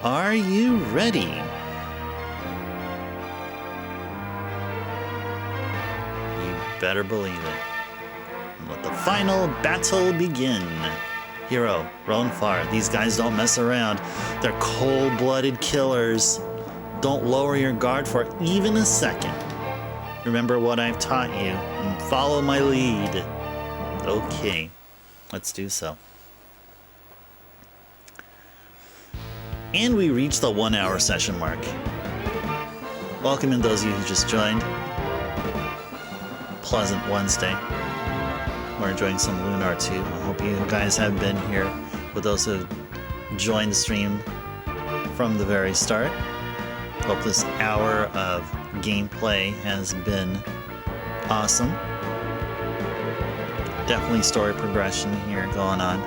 Are you ready? You better believe it. Let the final battle begin. Hero, Ronfar, these guys don't mess around. They're cold-blooded killers. Don't lower your guard for even a second. Remember what I've taught you, and follow my lead. Okay, let's do so. And we reached the 1 hour session mark. Welcome in those of you who just joined. Pleasant Wednesday. We're enjoying some Lunar II. I hope you guys have been here with those who joined the stream from the very start. Hope this hour of gameplay has been awesome. Definitely story progression here going on.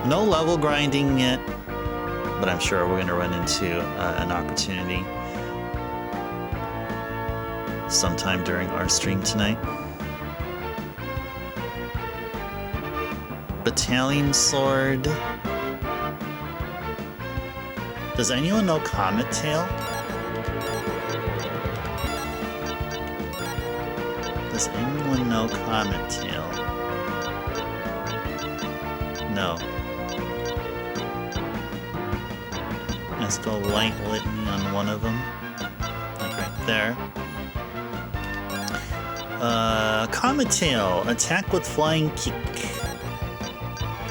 No level grinding yet, but I'm sure we're going to run into an opportunity sometime during our stream tonight. Battalion Sword. Does anyone know Comet Tail? Does anyone know Comet Tail? No. Let's go light litany on one of them. Like right there. Comet Tail. Attack with flying kick.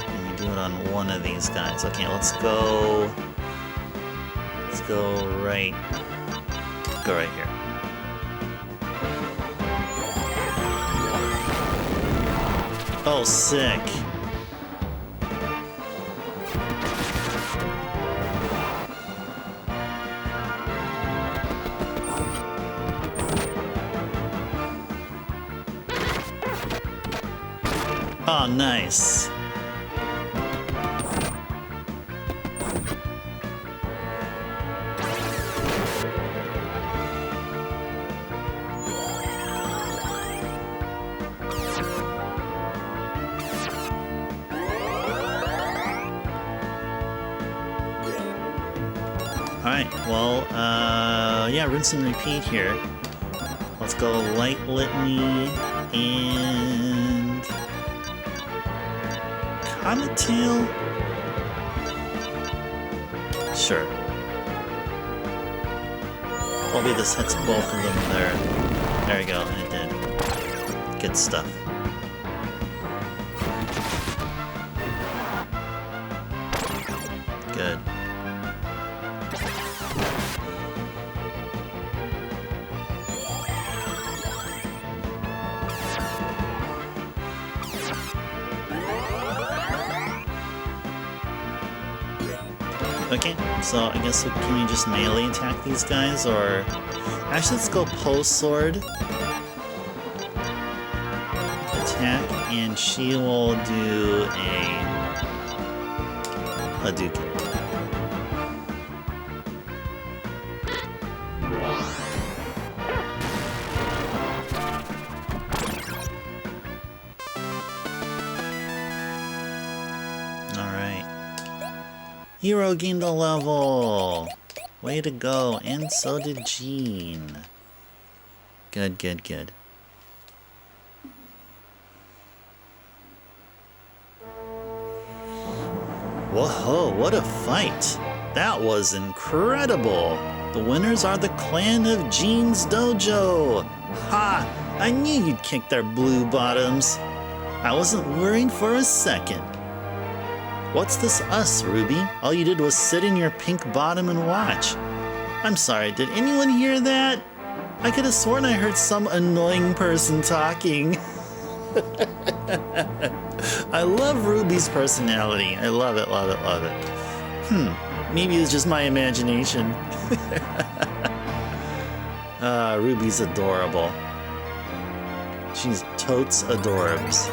And we do it on one of these guys. Okay, let's go. Let's go right. Go right here. Oh, sick. Oh, nice. Alright, well, yeah, rinse and repeat here. Let's go light litany and Comet Tail? Sure. Hopefully this hits both of them there. There we go, and it did. Good stuff. Good. Okay, so I guess can we just melee attack these guys, or... Actually, let's go post sword. Attack, and she will do a Hadouken. Hero gained a level! Way to go, and so did Jean. Good, good, good. Whoa, what a fight! That was incredible! The winners are the clan of Jean's Dojo! Ha! I knew you'd kick their blue bottoms! I wasn't worried for a second. What's this us, Ruby? All you did was sit in your pink bottom and watch. I'm sorry, did anyone hear that? I could have sworn I heard some annoying person talking. I love Ruby's personality. I love it, love it, love it. Maybe it's just my imagination. Ruby's adorable. She's totes adorbs.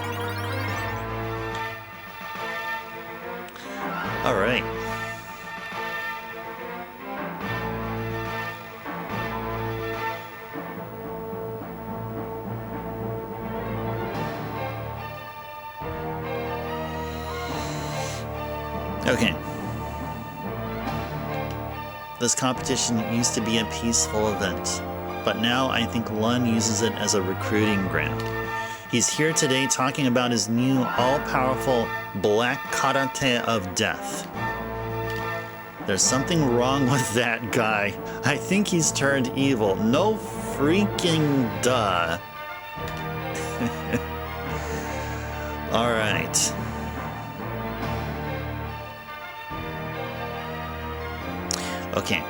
All right. Okay. This competition used to be a peaceful event, but now I think Lun uses it as a recruiting ground. He's here today talking about his new all-powerful Black Karate of Death. There's something wrong with that guy. I think he's turned evil. No freaking duh. All right. Okay.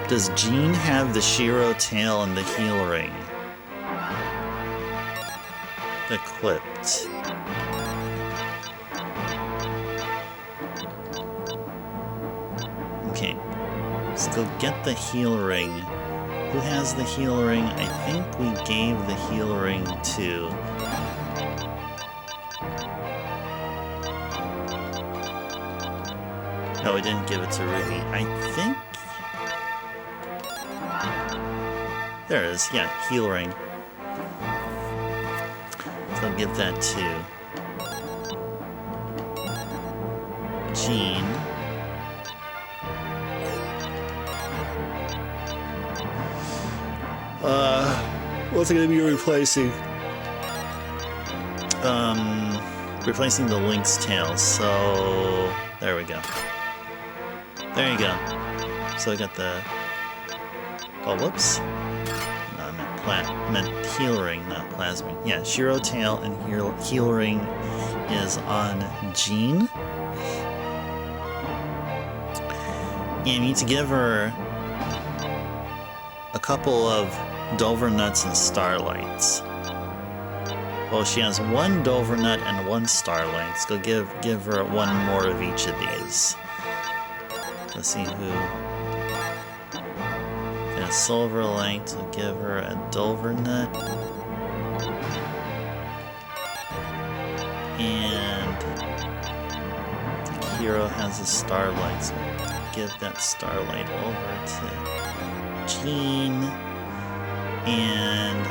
Does Jean have the Shiro tail and the heel ring? Equipped. Okay, let's go get the heel ring. Who has the heel ring? I think we gave the heel ring to... No, we didn't give it to Ruby. I think... There it is, yeah, heel ring. So I'll give that to Jean. What's it gonna be replacing? Replacing the Link's tail, so there we go. There you go. So I got the... Oh, whoops. I meant heel ring, not plasma. Yeah, Shiro tail and heel ring is on Jean. And you need to give her a couple of Dover nuts and starlights. Well, she has one Dover nut and one starlight. Let's go give her one more of each of these. Let's see who. A silver light, so give her a Dover nut. And Hero has a starlight, so give that starlight over to Jean. And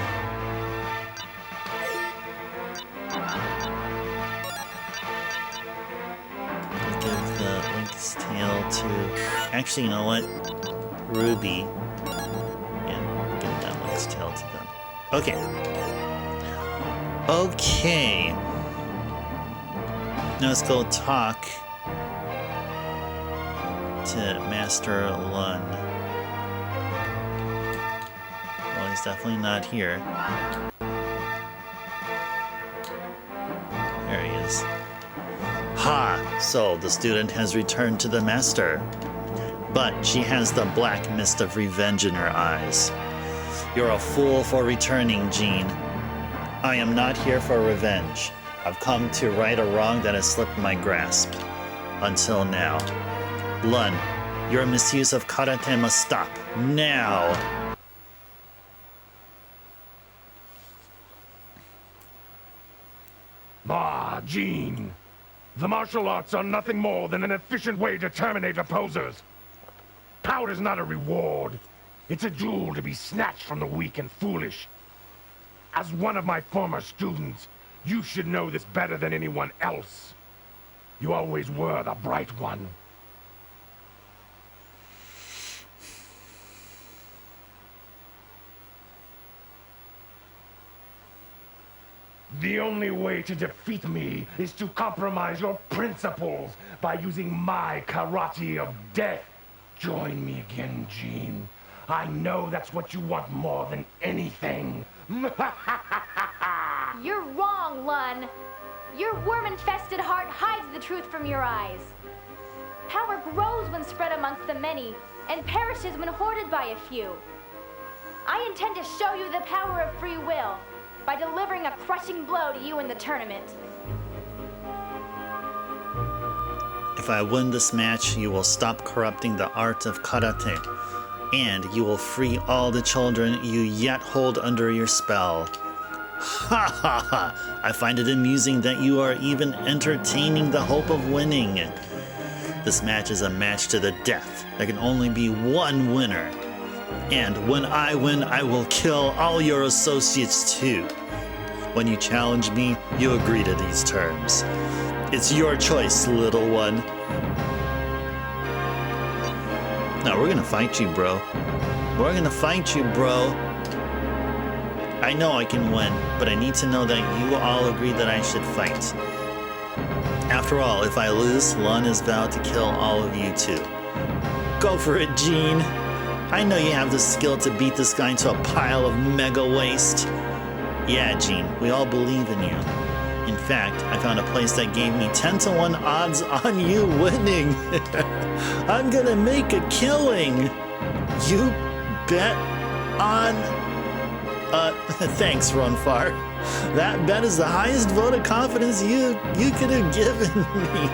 we'll give the Link's tail to... Actually, you know what? Ruby. Tail to them. Okay. Okay. Now let's go talk to Master Lun. he's definitely not here. There he is. Ha! So the student has returned to the master. But she has the black mist of revenge in her eyes. You're a fool for returning, Jean. I am not here for revenge. I've come to right a wrong that has slipped my grasp. Until now. Lun, your misuse of karate must stop. Now! Ah, Jean. The martial arts are nothing more than an efficient way to terminate opposers. Power is not a reward. It's a jewel to be snatched from the weak and foolish. As one of my former students, you should know this better than anyone else. You always were the bright one. The only way to defeat me is to compromise your principles by using my karate of death. Join me again, Jean. I know that's what you want more than anything. You're wrong, Lun. Your worm-infested heart hides the truth from your eyes. Power grows when spread amongst the many, and perishes when hoarded by a few. I intend to show you the power of free will by delivering a crushing blow to you in the tournament. If I win this match, you will stop corrupting the art of karate, and you will free all the children you yet hold under your spell. Ha ha ha! I find it amusing that you are even entertaining the hope of winning. This match is a match to the death. There can only be one winner. And when I win, I will kill all your associates too. When you challenge me, you agree to these terms. It's your choice, little one. No, we're gonna fight you, bro. We're gonna fight you, bro. I know I can win, but I need to know that you all agree that I should fight. After all, if I lose, Lun is vowed to kill all of you too. Go for it, Jean. I know you have the skill to beat this guy into a pile of mega waste. Yeah, Jean, we all believe in you. In fact, I found a place that gave me 10-to-1 odds on you winning. I'm gonna make a killing. You bet on... thanks, Ronfar. That bet is the highest vote of confidence you could have given me.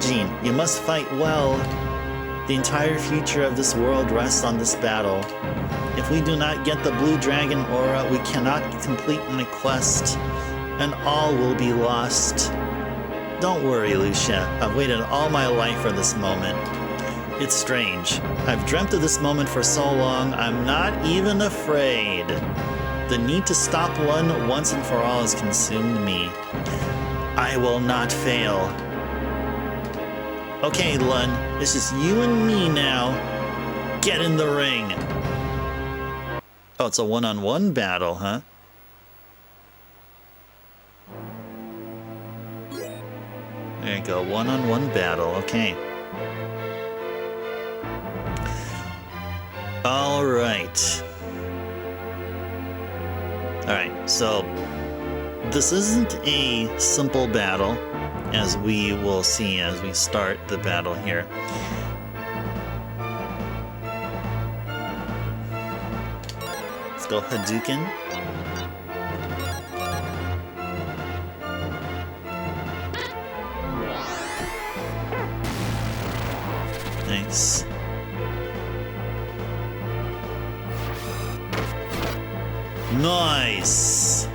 Jean, you must fight well. The entire future of this world rests on this battle. If we do not get the Blue Dragon Aura, we cannot complete my quest, and all will be lost. Don't worry, Lucia. I've waited all my life for this moment. It's strange. I've dreamt of this moment for so long, I'm not even afraid. The need to stop Lun once and for all has consumed me. I will not fail. Okay, Lun, it's just you and me now. Get in the ring. Oh, it's a one-on-one battle, huh? There you go, one-on-one battle, okay. Alright. Alright, so this isn't a simple battle, as we will see as we start the battle here. Let's go Hadouken. Nice. Nice!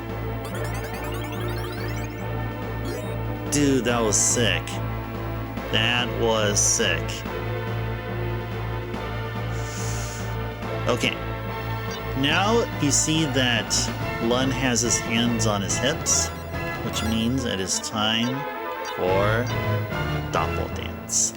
Dude, that was sick. That was sick. Okay. Now you see that Lun has his hands on his hips, which means it is time for Doppel Dance.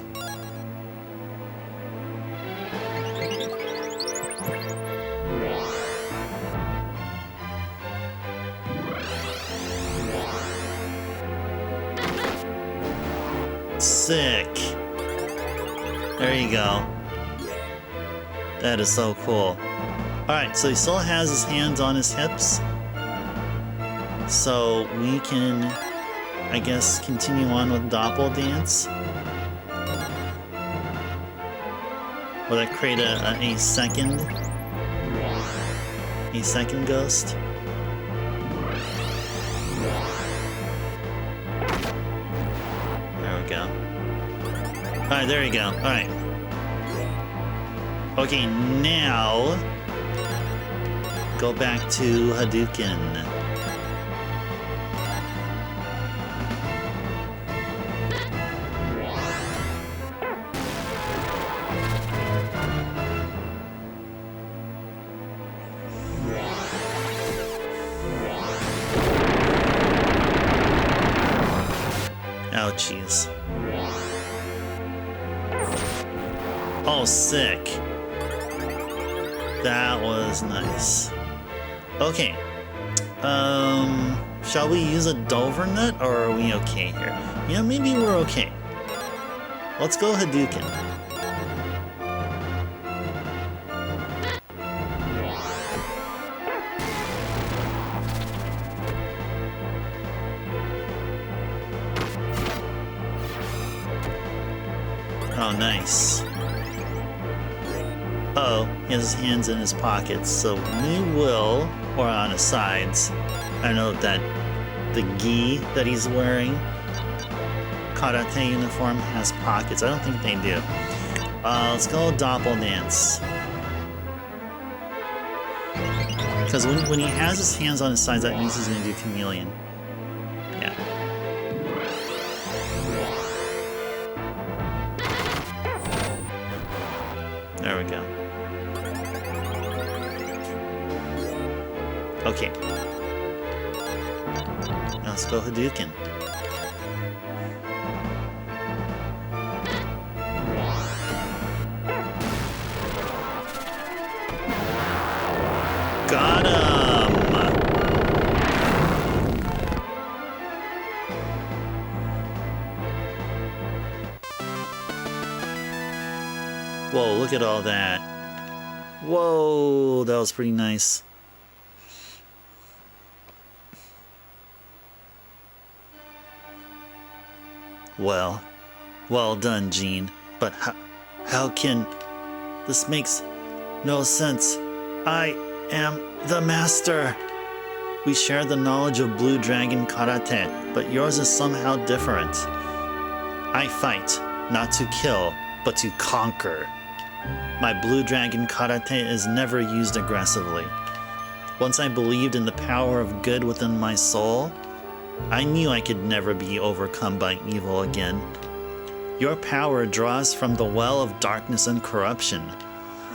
Sick. There you go. That is so cool. Alright, so he still has his hands on his hips. So we can, I guess, continue on with Doppel Dance. Will that create a second ghost? There we go. Alright, there you go. Alright. Okay, now go back to Hadouken. Ouchies. Oh, sick. That was nice. Okay. Shall we use a Dover Nut, or are we okay here? Yeah, maybe we're okay. Let's go Hadouken. Oh, nice. Uh-oh, he has his hands in his pockets, so we will, or on his sides. I know that the gi that he's wearing, karate uniform, has pockets. I don't think they do. Let's go Doppel Dance. Because when he has his hands on his sides, that means he's going to do Chameleon. Yeah. There we go. Okay. Now let's go Hadouken. Got him! Whoa, look at all that. Whoa, that was pretty nice. Well done, Gene. But how can... This makes no sense. I am the master. We share the knowledge of Blue Dragon Karate, but yours is somehow different. I fight, not to kill, but to conquer. My Blue Dragon Karate is never used aggressively. Once I believed in the power of good within my soul, I knew I could never be overcome by evil again. Your power draws from the well of darkness and corruption.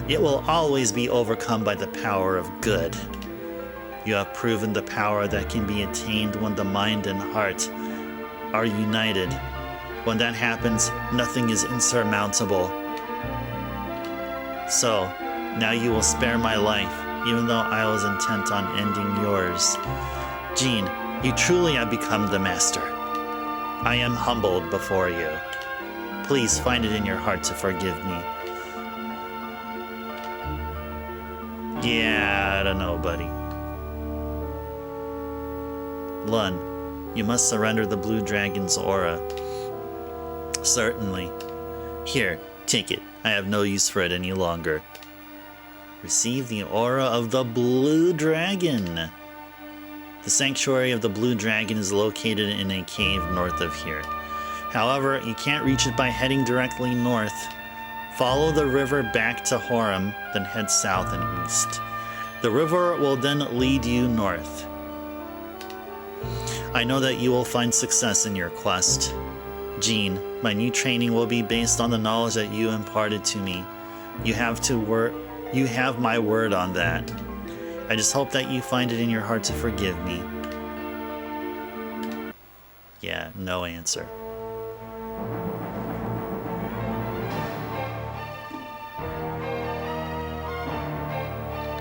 It will always be overcome by the power of good. You have proven the power that can be attained when the mind and heart are united. When that happens, nothing is insurmountable. So, now you will spare my life, even though I was intent on ending yours. Gene, you truly have become the master. I am humbled before you. Please find it in your heart to forgive me. Yeah, I don't know, buddy. Lun, you must surrender the Blue Dragon's aura. Certainly. Here, take it. I have no use for it any longer. Receive the aura of the Blue Dragon. The sanctuary of the Blue Dragon is located in a cave north of here. However, you can't reach it by heading directly north. Follow the river back to Horam, then head south and east. The river will then lead you north. I know that you will find success in your quest. Gene, my new training will be based on the knowledge that you imparted to me. You have my word on that. I just hope that you find it in your heart to forgive me. Yeah, no answer.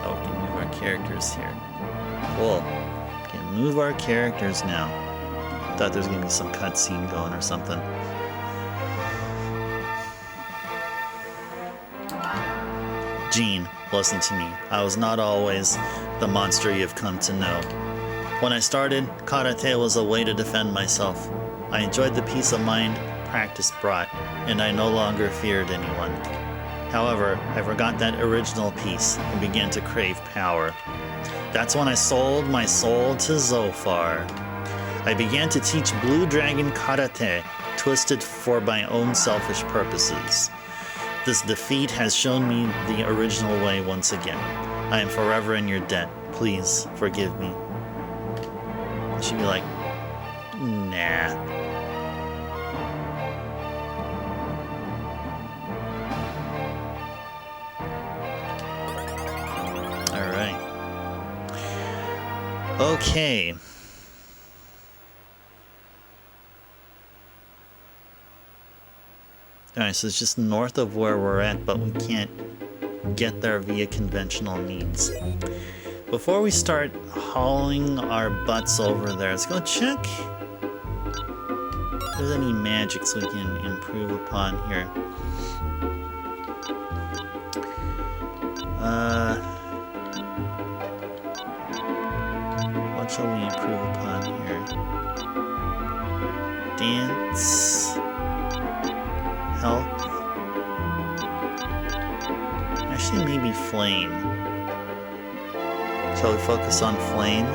Oh, we can move our characters here. Cool. We can move our characters now. Thought there was gonna be some cutscene going or something. Gene, listen to me. I was not always the monster you've come to know. When I started, karate was a way to defend myself. I enjoyed the peace of mind practice brought, and I no longer feared anyone. However, I forgot that original peace and began to crave power. That's when I sold my soul to Zophar. I began to teach Blue Dragon Karate, twisted for my own selfish purposes. This defeat has shown me the original way once again. I am forever in your debt. Please forgive me. She'd be like, nah. All right. Okay. Alright, so it's just north of where we're at, but we can't get there via conventional means. Before we start hauling our butts over there, let's go check if there's any magics we can improve upon here. What shall we improve upon here? Dance. Health. Actually, maybe flame. Shall we focus on flame?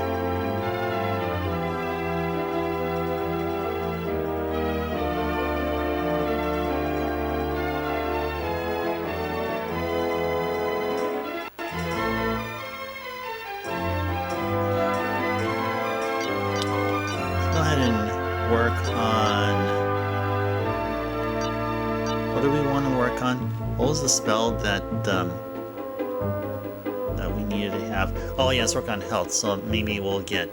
Let's go ahead and work on... What do we want to work on? What was the spell that that we needed to have? Oh yeah, let's work on health. So maybe we'll get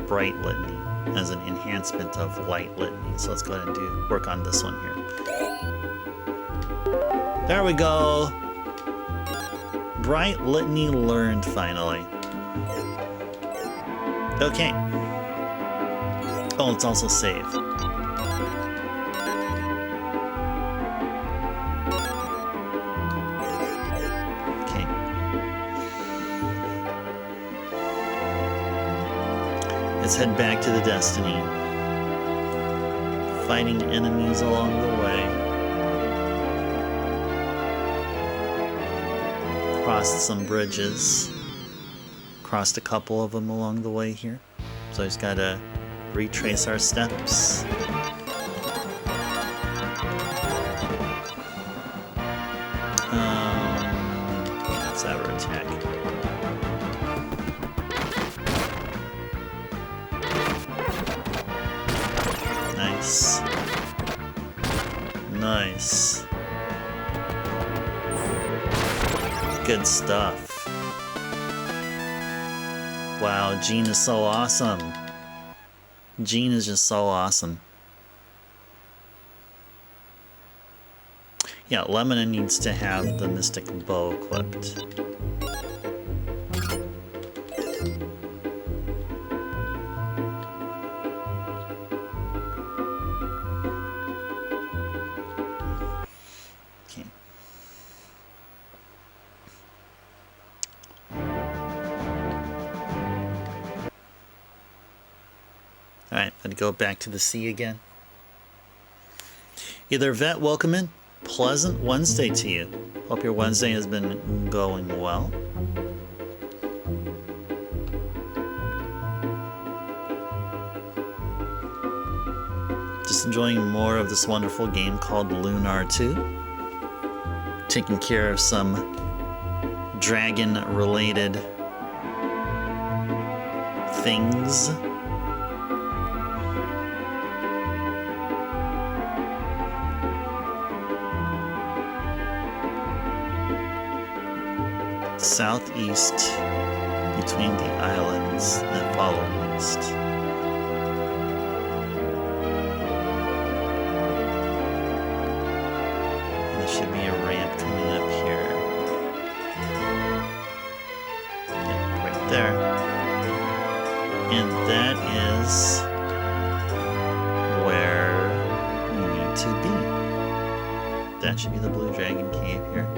Bright Litany as an enhancement of Light Litany. So let's go ahead and work on this one here. There we go. Bright Litany learned finally. Okay. Oh, let's also save. Let's head back to the Destiny. Fighting enemies along the way. Crossed some bridges. Crossed a couple of them along the way here. So I just gotta retrace our steps. Let's have her attack. Nice. Nice. Good stuff. Wow, Gene is so awesome. Gene is just so awesome. Yeah, Lemona needs to have the Mystic Bow equipped. Alright, gonna go back to the sea again. Either Vet, welcome in. Pleasant Wednesday to you. Hope your Wednesday has been going well. Just enjoying more of this wonderful game called Lunar II. Taking care of some dragon-related things. Southeast between the islands that follow east. And there should be a ramp coming up here. Yep, right there. And that is where we need to be. That should be the Blue Dragon Cave here.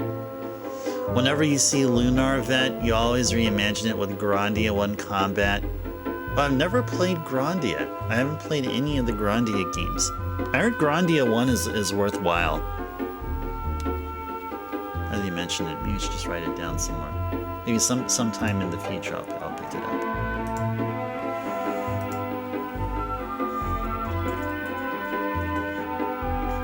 Whenever you see Lunar Vet, you always reimagine it with Grandia 1 combat. But I've never played Grandia. I haven't played any of the Grandia games. I heard Grandia 1 is worthwhile. Now that you mention it, maybe you should just write it down somewhere. Maybe sometime in the future I'll pick it up.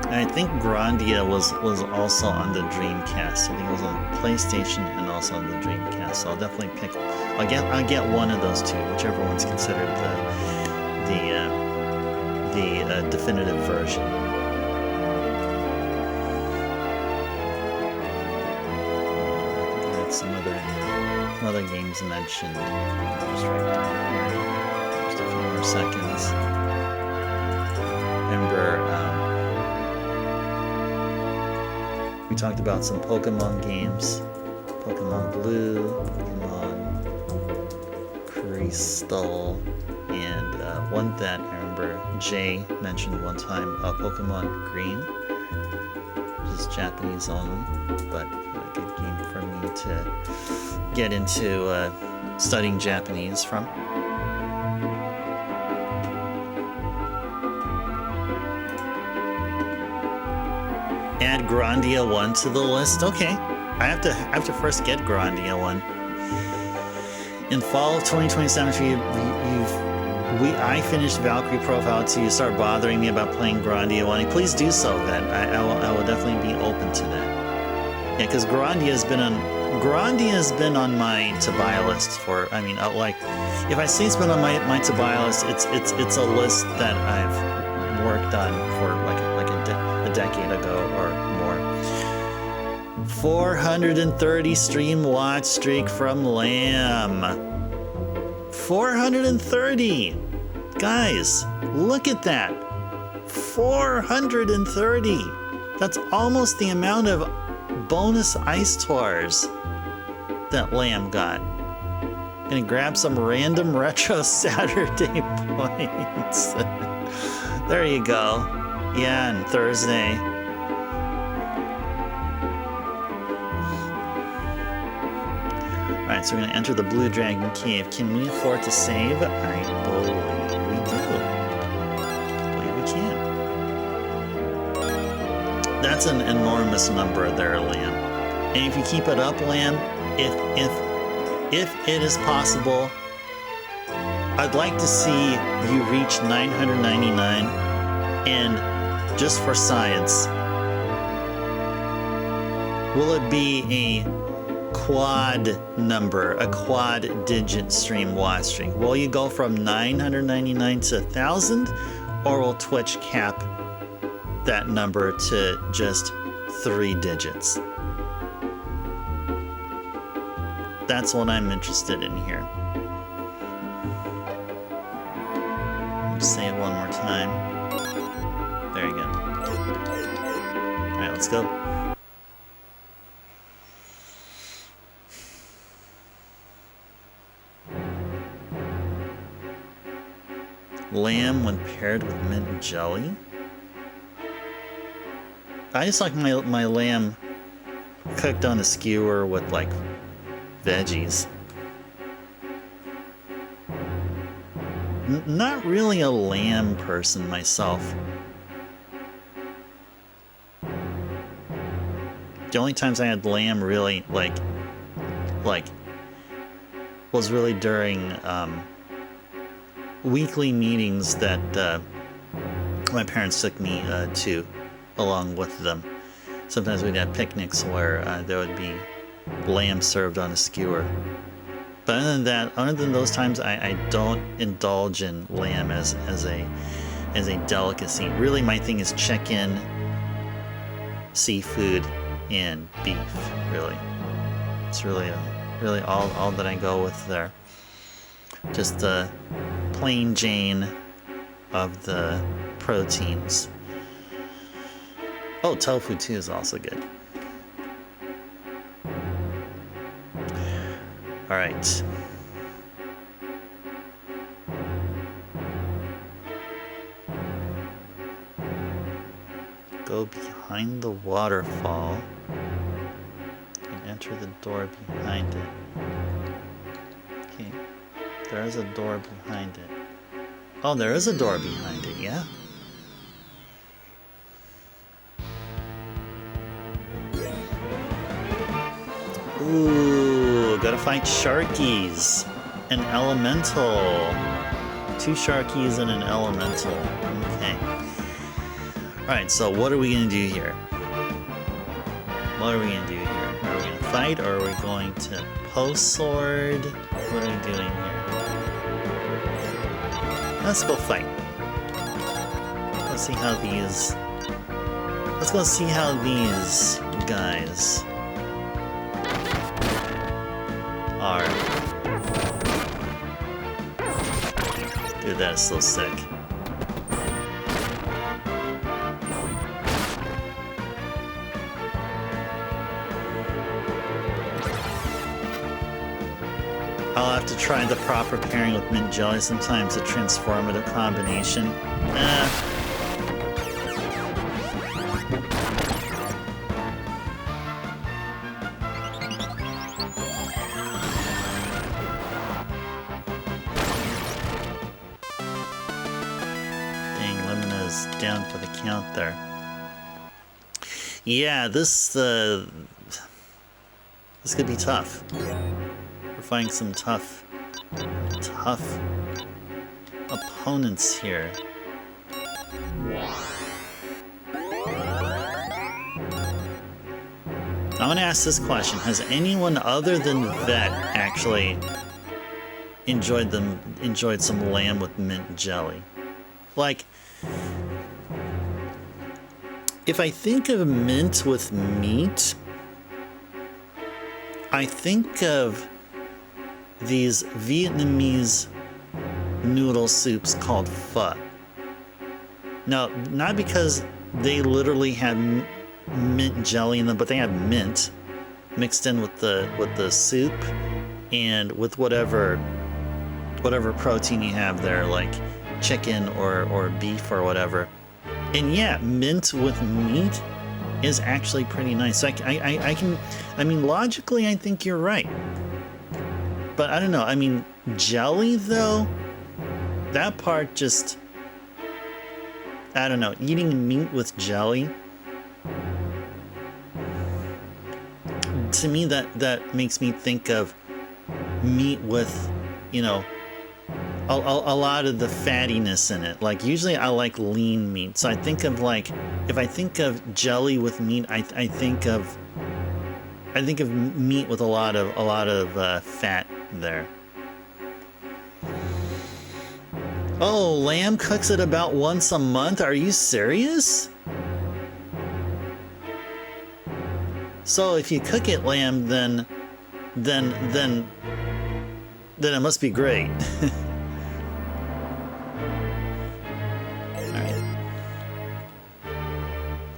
And I think Grandia was also on the Dreamcast. I think it was on PlayStation and also on the Dreamcast. So I'll definitely pick. I'll get one of those two, whichever one's considered the definitive version. Some other games mentioned. Just right down here. Just a few more seconds. Remember, we talked about some Pokemon games. Pokemon Blue, Pokemon Crystal, and one that I remember Jay mentioned one time, Pokemon Green, which is Japanese only, but a good game for me to get into studying Japanese from. Add Grandia 1 to the list. Okay, I have to first get Grandia 1. In fall of 2027, I finished Valkyrie Profile 2. You start bothering me about playing Grandia 1. Please do so. Then I will definitely be open to that. Yeah, because Grandia has been on my to buy list for. I mean, like, if I say it's been on my to buy list, it's a list that I've worked on for like a decade ago or more. 430 stream watch streak from Lamb. 430! Guys, look at that. 430! That's almost the amount of bonus ice tours that Lamb got. Gonna grab some random retro Saturday points. There you go. Yeah, and Thursday. Alright, so we're going to enter the Blue Dragon Cave. Can we afford to save? I believe we do. I believe we can. That's an enormous number there, Lamb. And if you keep it up, Lamb, if it is possible, I'd like to see you reach 999 and just for science, will it be a quad number, a quad digit stream watch streak? Will you go from 999 to 1,000, or will Twitch cap that number to just 3 digits? That's what I'm interested in here. Just say it one more time. There you go. Alright, let's go. Lamb when paired with mint and jelly. I just like my lamb cooked on a skewer with like veggies. Not really a lamb person myself. The only times I had lamb really like was really during weekly meetings that my parents took me to along with them. Sometimes we'd have picnics where there would be lamb served on a skewer. But other than that, other than those times, I don't indulge in lamb as a delicacy. Really, my thing is chicken, seafood, and beef. Really, it's really all that I go with there. Just the plain Jane of the proteins. Oh, tofu too is also good. All right. Go behind the waterfall and enter the door behind it. Okay. There is a door behind it. Oh, there is a door behind it, yeah? Ooh, gotta fight Sharkies. An elemental. 2 Sharkies and an elemental. Okay. Alright, so what are we gonna do here? What are we gonna do here? Are we gonna fight or are we going to post sword? What are we doing here? Let's go fight. Let's see how these... Let's go see how these guys are. Dude, that is so sick. I'll have to try the proper pairing with mint jelly sometimes, a transformative combination. Dang, Lemona's down for the count there. Yeah, this could be tough. Find some tough opponents here. I want to ask this question: has anyone other than Vet actually enjoyed some lamb with mint jelly? Like, if I think of mint with meat, I think of these Vietnamese noodle soups called pho. Now, not because they literally had mint jelly in them, but they had mint mixed in with the soup and with whatever protein you have there, like chicken or beef or whatever. And yeah, mint with meat is actually pretty nice. I mean, logically, I think you're right. But I don't know, I mean, jelly though, that part just, I don't know, eating meat with jelly, to me that makes me think of meat with, you know, a lot of the fattiness in it. Like usually I like lean meat, so I think of like, if I think of jelly with meat, I think of meat with a lot of fat there. Oh, lamb cooks it about once a month? Are you serious? So if you cook it lamb, then it must be great. All right.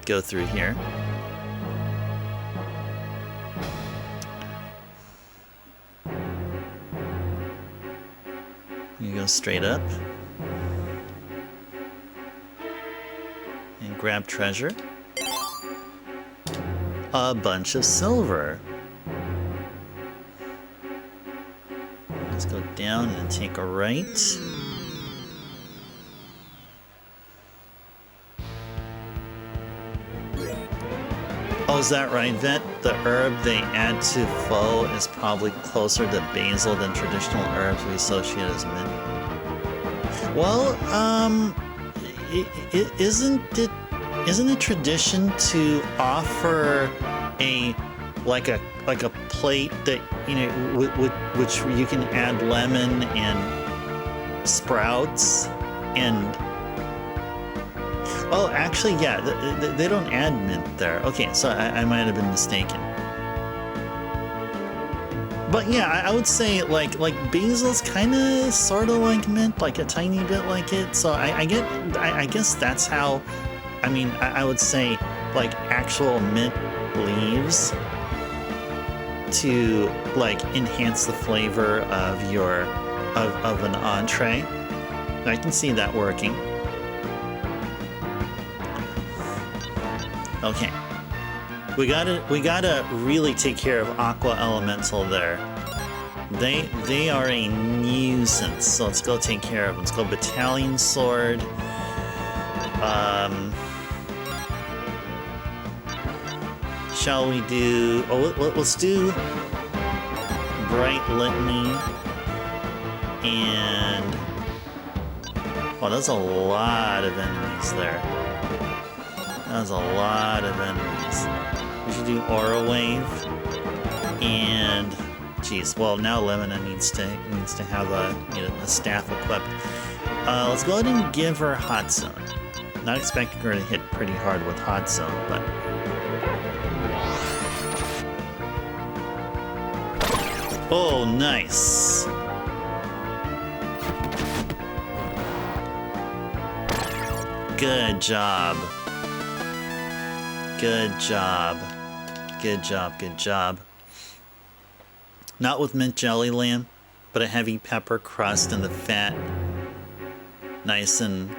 Go through here. You go straight up and grab treasure. A bunch of silver. Let's go down and take a right. Oh, is that right, Vet? The herb they add to pho is probably closer to basil than traditional herbs we associate as mint. Well, isn't it tradition to offer a plate that, you know, which you can add lemon and sprouts and... Oh, actually, yeah, they don't add mint there. Okay, so I might have been mistaken. But yeah, I would say like basil's kind of sort of like mint, like a tiny bit like it. So I guess that's how. I mean, I would say like actual mint leaves to like enhance the flavor of your of an entree. I can see that working. We gotta really take care of Aqua Elemental there. They are a nuisance, so let's go take care of them. Let's go Battalion Sword. Shall we do... Oh, let's do Bright Litany. And... Oh, that's a lot of enemies there. That's a lot of enemies. We should do Aura Wave. And... Geez, well, now Lemona needs to have a staff equipped. Let's go ahead and give her Hot Zone. Not expecting her to hit pretty hard with Hot Zone, but... Oh, nice! Good job. Good job. Good job, good job. Not with mint jelly lamb, but a heavy pepper crust and the fat nice and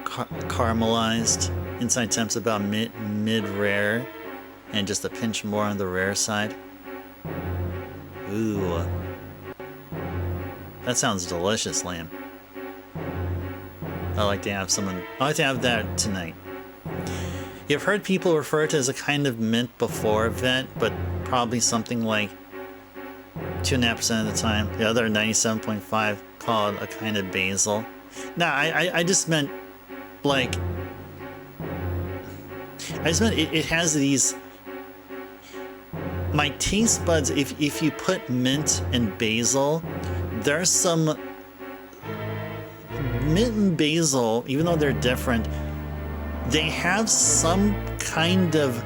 caramelized. Inside temp's about mid-rare and just a pinch more on the rare side. Ooh. That sounds delicious, lamb. I like to have that tonight. You've heard people refer to it as a kind of mint before, Vet, but probably something like 2.5% of the time. The other 97.5 call it a kind of basil. Nah, I just meant like... I just meant it has these... My taste buds, if you put mint and basil, there's some... Mint and basil, even though they're different, they have some kind of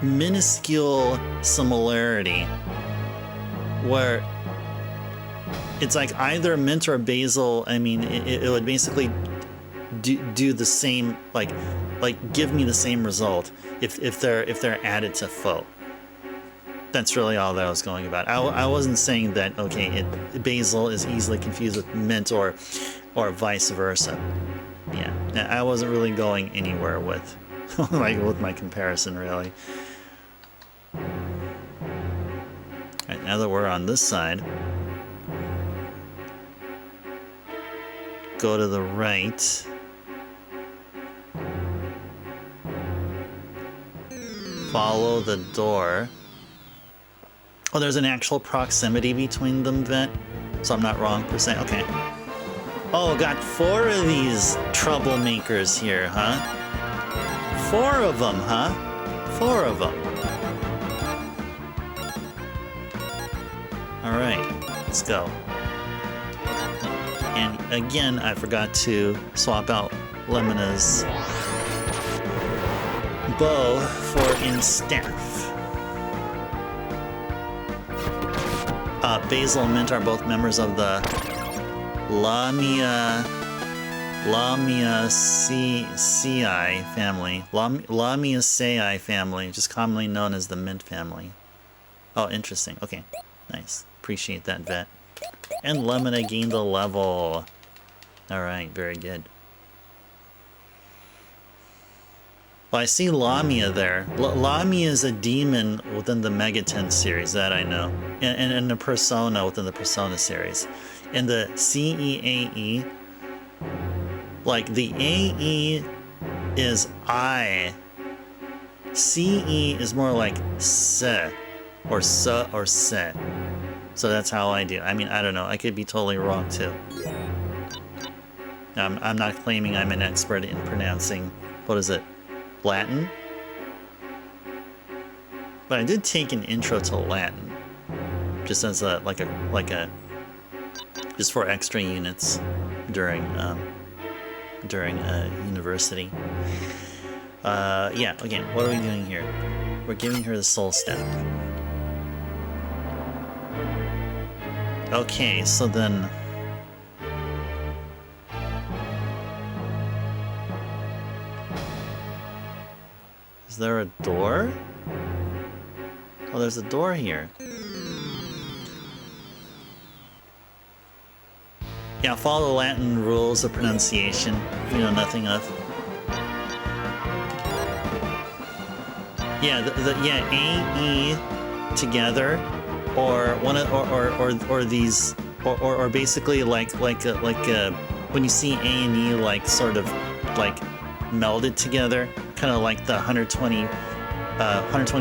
minuscule similarity where it's like either mint or basil. I mean, it would basically do the same, like give me the same result if they're added to pho. That's really all that I was going about. I wasn't saying that, okay, basil is easily confused with mint or vice versa. Yeah, I wasn't really going anywhere with with my comparison, really. Alright, now that we're on this side, go to the right. Follow the door. Oh, there's an actual proximity between them, Vet? So I'm not wrong per se? Okay. Oh, got 4 of these troublemakers here, huh? 4 of them, huh? 4 of them. Alright, let's go. And again, I forgot to swap out Lemona's bow for in staff. Basil and Mint are both members of the Lamiaceae family. Lamiaceae family, just commonly known as the Mint family. Oh, interesting. Okay, nice. Appreciate that, Vet. And Lemona gained a level. Alright, very good. Well, I see Lamia there. Lamia is a demon within the Megaten series, that I know. And a Persona within the Persona series. In the CEAE, like the AE is I. CE is more like se, or se, or se. So that's how I do. I mean, I don't know. I could be totally wrong too. I'm not claiming I'm an expert in pronouncing, what is it, Latin? But I did take an intro to Latin, just as just for extra units during university. Yeah. Again, what are we doing here? We're giving her the soul step. Okay, so then. Is there a door? Oh, there's a door here. Yeah, follow the Latin rules of pronunciation. You know nothing of. Yeah, yeah, A, E together, or one of, or these, or basically like when you see A and E like sort of like melded together, kind of like the 120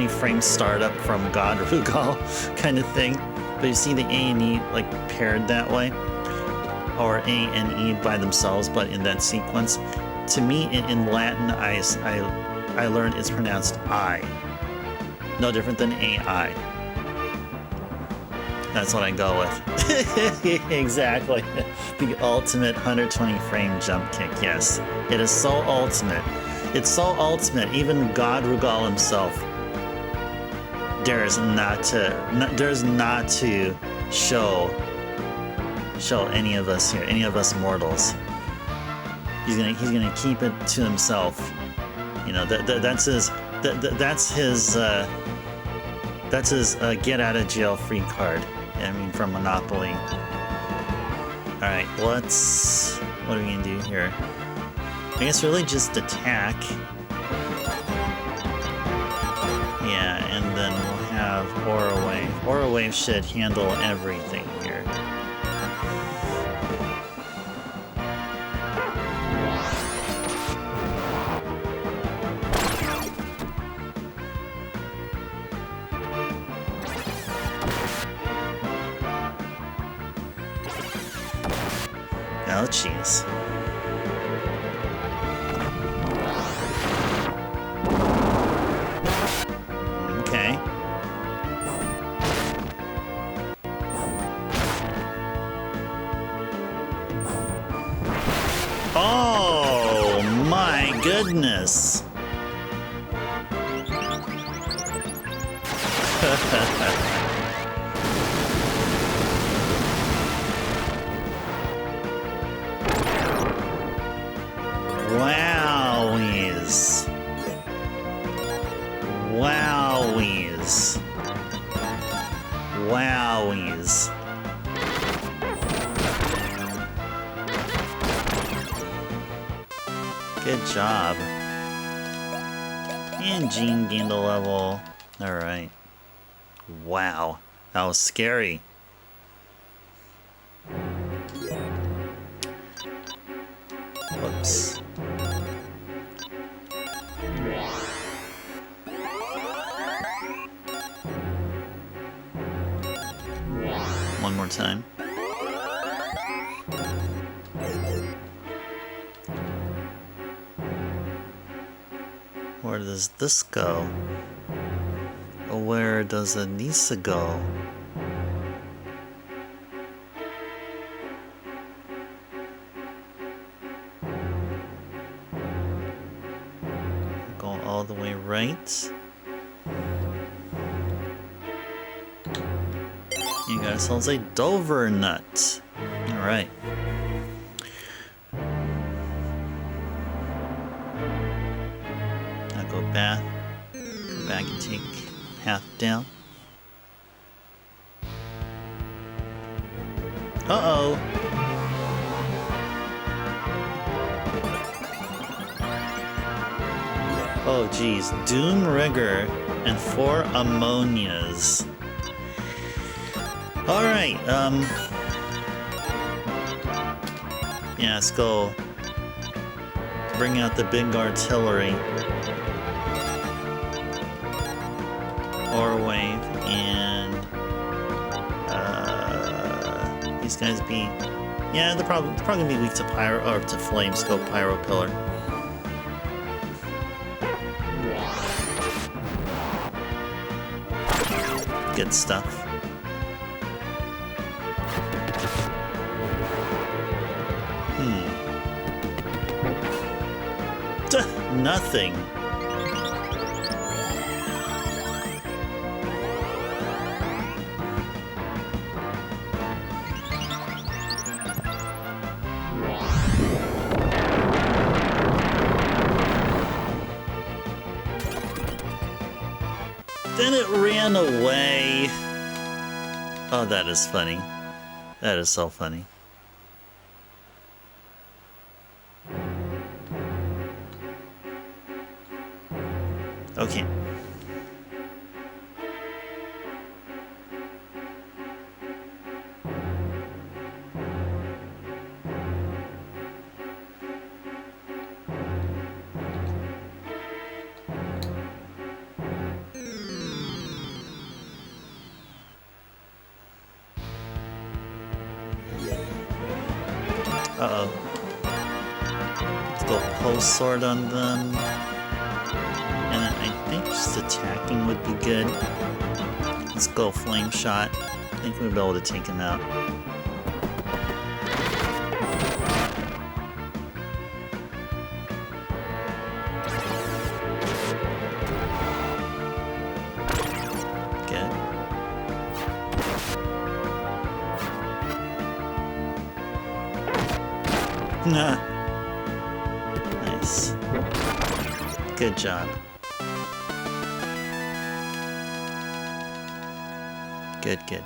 frame startup from God Rugal kind of thing. But you see the A and E like paired that way, or A and E by themselves, but in that sequence. To me, in Latin, I learned it's pronounced I. No different than AI. That's what I go with. Exactly. The ultimate 120 frame jump kick, yes. It is so ultimate. It's so ultimate, even God Rugal himself dares not to show any of us here, any of us mortals. He's gonna keep it to himself. You know, that's his get out of jail free card. I mean, from Monopoly. All right, what are we gonna do here? I guess really just attack. Yeah, and then we'll have Aura Wave. Aura Wave should handle everything here. Oh, jeez. Okay. Oh, my goodness. Wowies. Wowies. Wowies. Good job. And Jean gained a level. Alright. Wow. That was scary. Whoops. One more time. Where does this go? Where does Anissa go? Go all the way right. You got ourselves a Dover nut. Alright. Now go back and take half down. Uh-oh. Oh geez, Doom Rigger and 4 ammonias. Alright, yeah, let's go bring out the big artillery. Aura Wave and these guys be, yeah, they're probably gonna be weak to pyro or to flame scope pyro pillar. Good stuff. Nothing. Then it ran away. Oh, that is funny. That is so funny. Okay. Uh-oh. Let's go post sword on them. And then I think just attacking would be good. Let's go flame shot. I think we'll be able to take him out. Good. Nah. Nice. Good job. Good, good.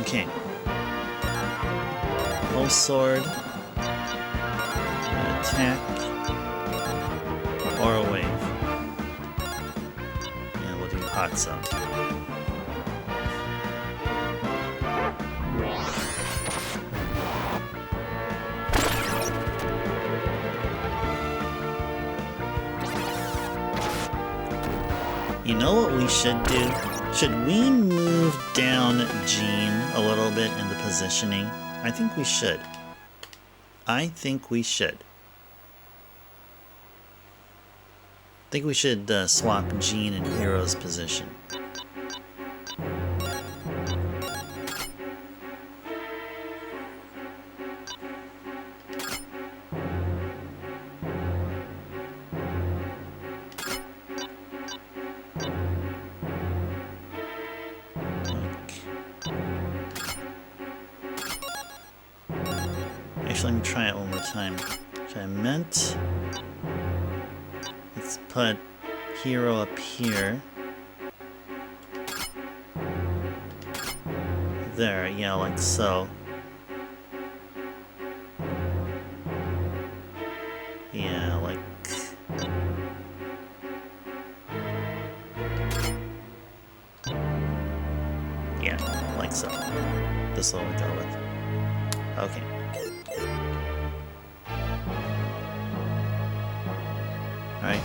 Okay. Whole sword. Attack. Or a wave. And we'll do hot zone. You know what we should do? Should we move down Jean a little bit in the positioning? I think we should. I think we should. I think we should swap Jean and Hero's position. Actually, let me try it one more time. Which I meant. Let's put Hero up here. There, yeah, like so. Yeah, like... yeah, like so. This is what we go with. Okay. Alright.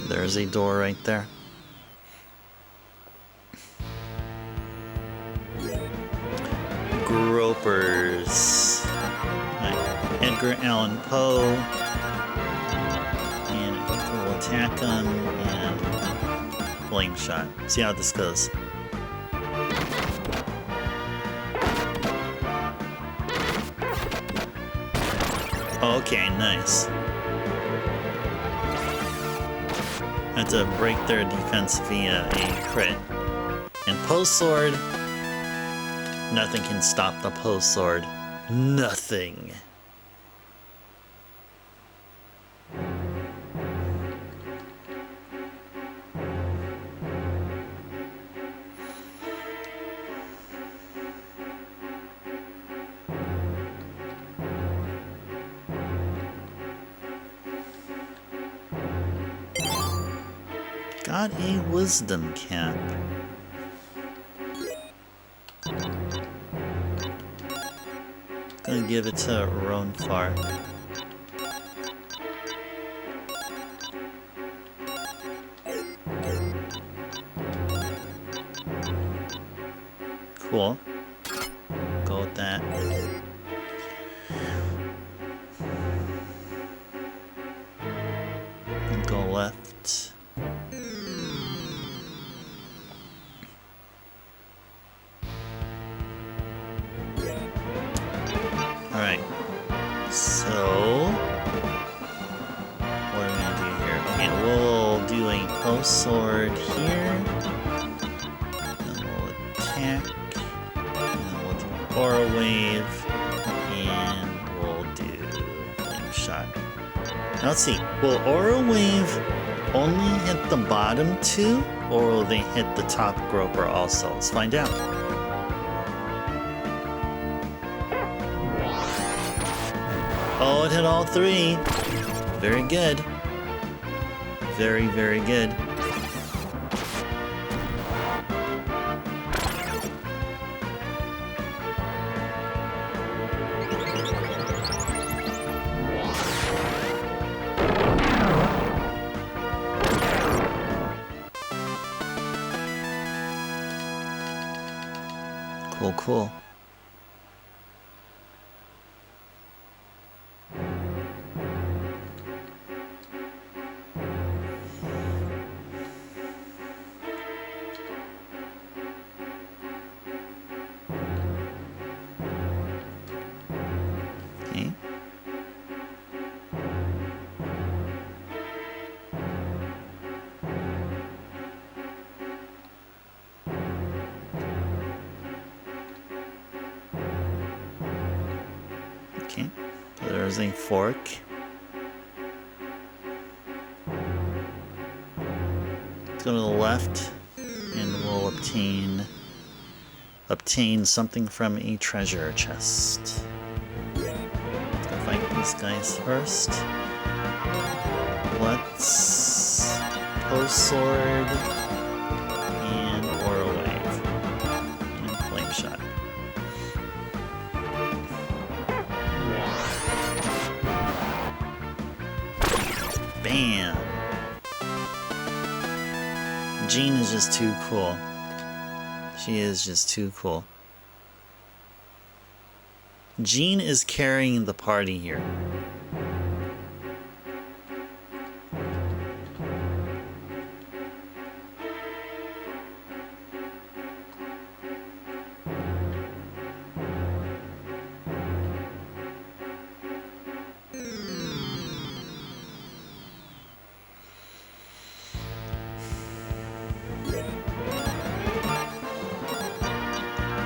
There's a door right there. Gropers. Right. Edgar Allan Poe. And I think we'll attack him and flame shot. See how this goes. Okay, nice. Had to break their defense via a crit. And post sword. Nothing can stop the post sword. Nothing. Got a wisdom cap. Gonna give it to Ronfar. Cool. Go with that. And go left. Alright, so what are we gonna do here? Okay, we'll do a post sword here, and we'll attack, and we'll do aura wave, and we'll do flame shot. Now let's see, will aura wave only hit the bottom two, or will they hit the top groper also? Let's find out. Oh, it hit all three. Very good. Very, very good. Cool, cool. Okay. Okay, so there's a fork. Let's go to the left, and we'll obtain something from a treasure chest. Let's go fight these guys first. Let's post sword and aura wave and flame shot. Bam! Jean is just too cool. She is just too cool. Jean is carrying the party here.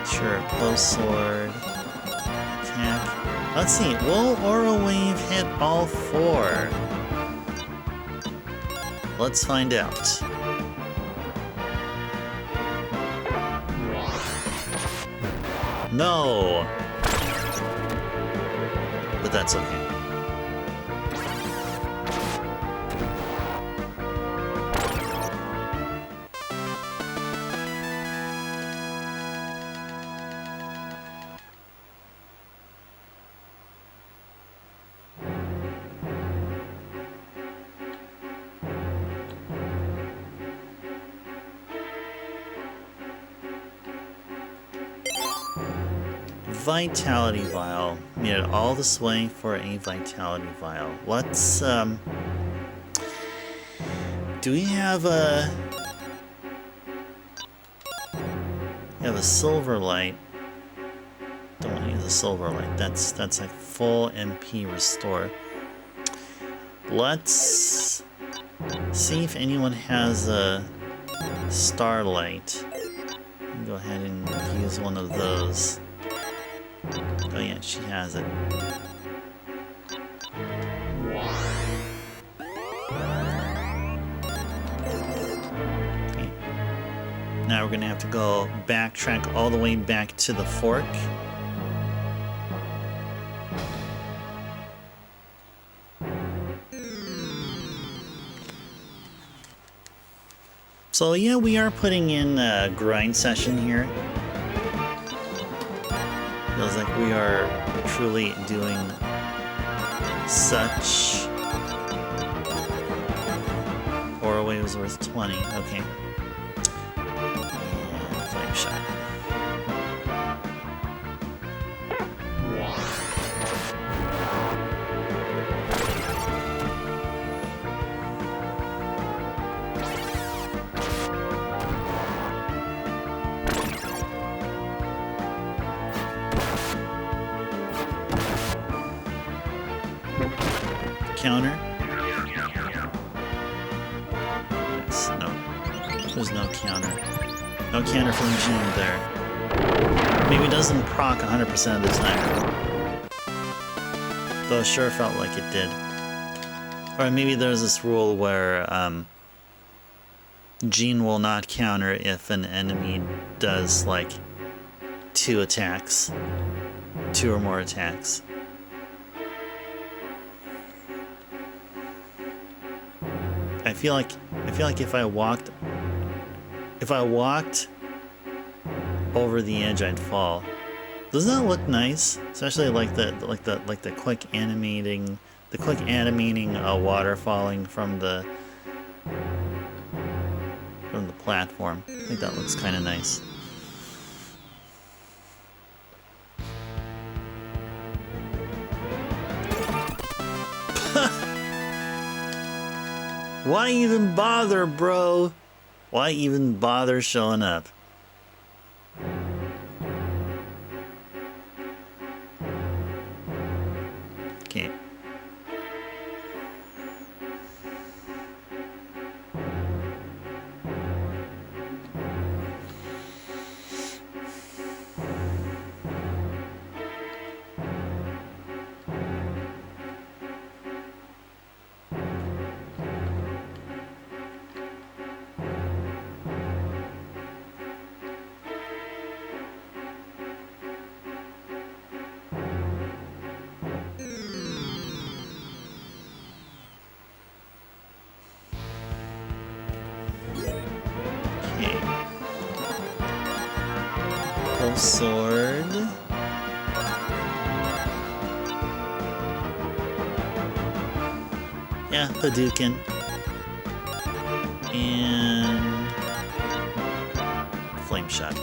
Sure, close sword, attack. Let's see, will Aura Wave hit all four? Let's find out. No! But that's okay. Vitality Vial. Made it all this way for a Vitality Vial. Let's, do we have a... We have a Silver Light. Don't want to use a Silver Light. That's like full MP restore. Let's see if anyone has a Starlight. Go ahead and use one of those. Oh yeah, she has it. Okay. Now we're gonna have to go backtrack all the way back to the fork. So yeah, we are putting in a grind session here. Feels like we are truly doing such. Aura Wave was worth 20. Okay. And flame shot. Counter. Yes, no. There's no counter. No counter from Jean there. Maybe it doesn't proc 100% of the time. Though it sure felt like it did. Or maybe there's this rule where Gene will not counter if an enemy does like 2 attacks, 2 or more attacks. I feel like if I walked over the edge, I'd fall. Doesn't that look nice? Especially like the quick animating water falling from the platform. I think that looks kind of nice. Why even bother, bro? Why even bother showing up? Okay. Sword. Yeah, Hadouken. And Flame Shot.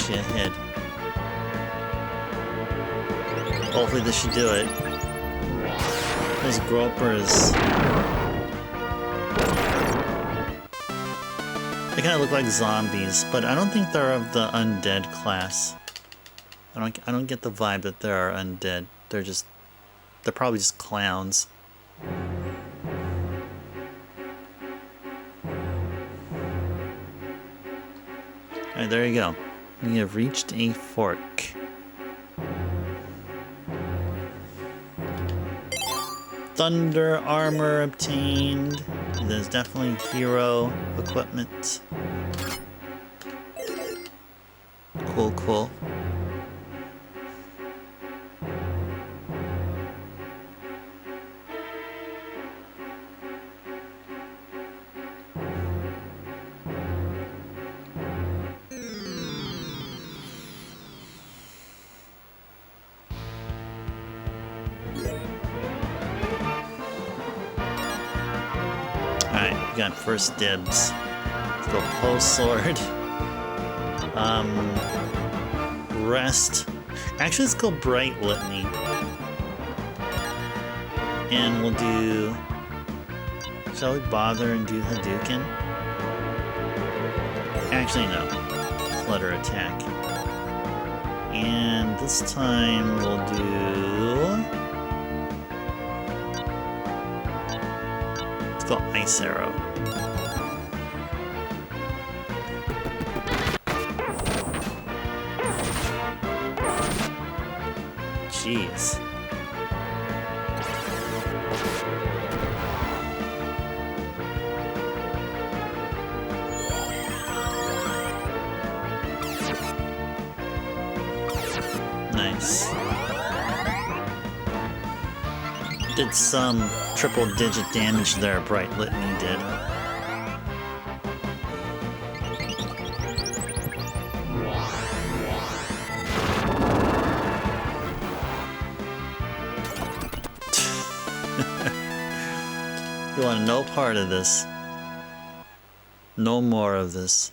Ahead. Hopefully this should do it. Those gropers. They kind of look like zombies, but I don't think they're of the undead class. I don't get the vibe that they are undead. They're probably just clowns. Alright, there you go. We have reached a fork. Thunder armor obtained. There's definitely hero equipment. Cool, cool. Got first dibs. Let's go post sword. Rest. Actually, let's go bright litany. And we'll do. Shall we bother and do Hadouken? Actually, no. Flutter attack. And this time we'll do. Let's go Ice Arrow. Jeez. Nice. Did some triple-digit damage there, Bright Litany did. You want no part of this. No more of this.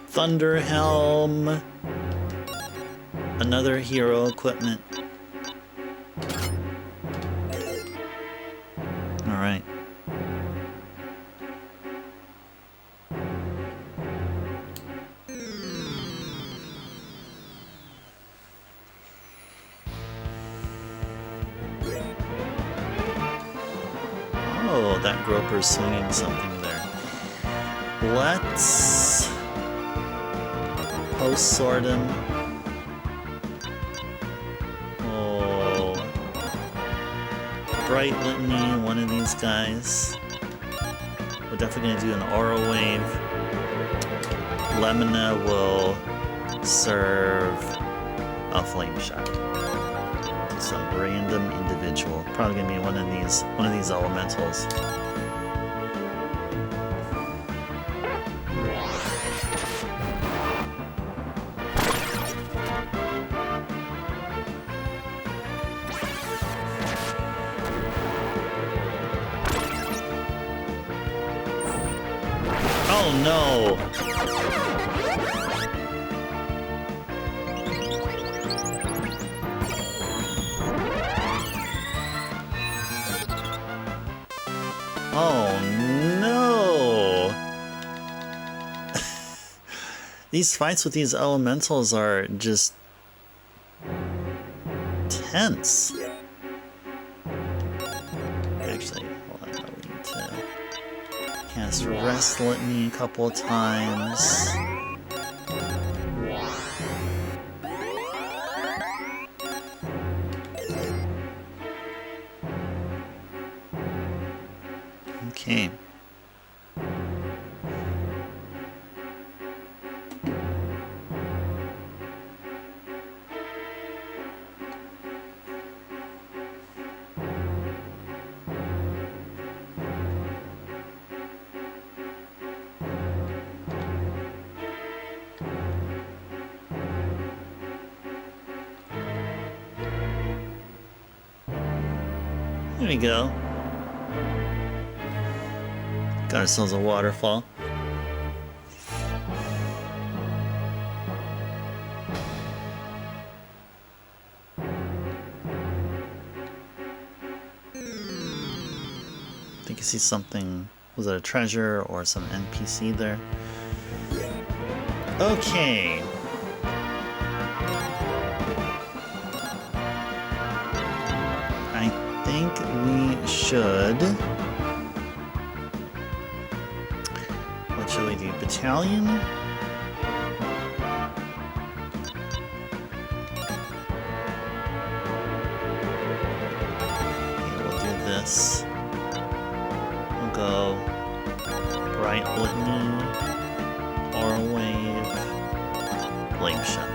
Thunder Helm. Another hero equipment. Oh, that groper's swinging something there. Let's post-sort him. Oh, Bright Litany, one of these guys. We're definitely going to do an aura wave. Lemina will serve a flame shot. Some random individual. Probably going to be one of these elementals. Oh no! Oh no! These fights with these elementals are just tense. Actually, hold on, we need to cast Rest Litany a couple of times. Okay. There we go. Got ourselves a waterfall. I think I see something. Was it a treasure or some NPC there? Okay. I think we should. What should we do? Battalion? Okay, we'll do this. We'll go Bright Litany, Aura Wave, Flame Shot.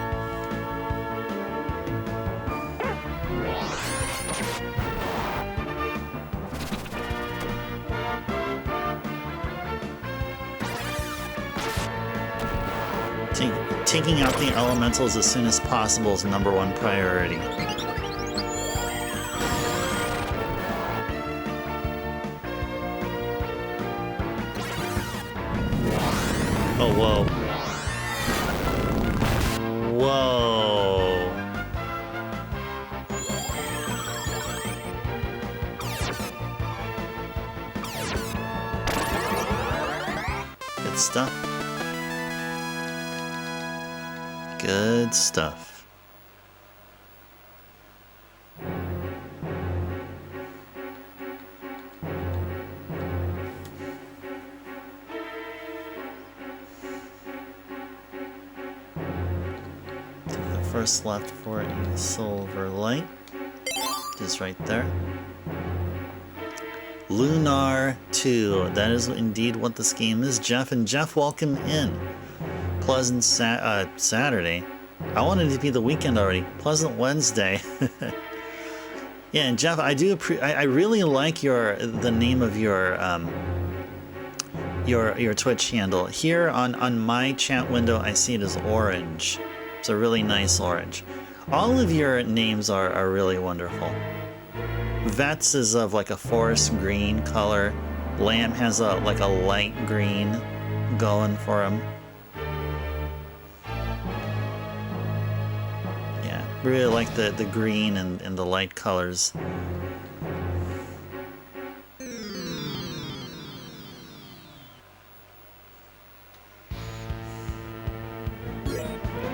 Taking out the elementals as soon as possible is #1 priority. Oh, whoa. Whoa. Good stuff. Good stuff. Take the first left for a silver light. Just right there. Lunar II. That is indeed what this game is, Jeff. And Jeff, welcome in. Pleasant Saturday. I wanted it to be the weekend already. Pleasant Wednesday. Yeah, and Jeff, I really like the name of your Twitch handle. Here on my chat window, I see it as orange. It's a really nice orange. All of your names are really wonderful. Vets is of like a forest green color. Lamb has like a light green going for him. Really like the green and the light colors.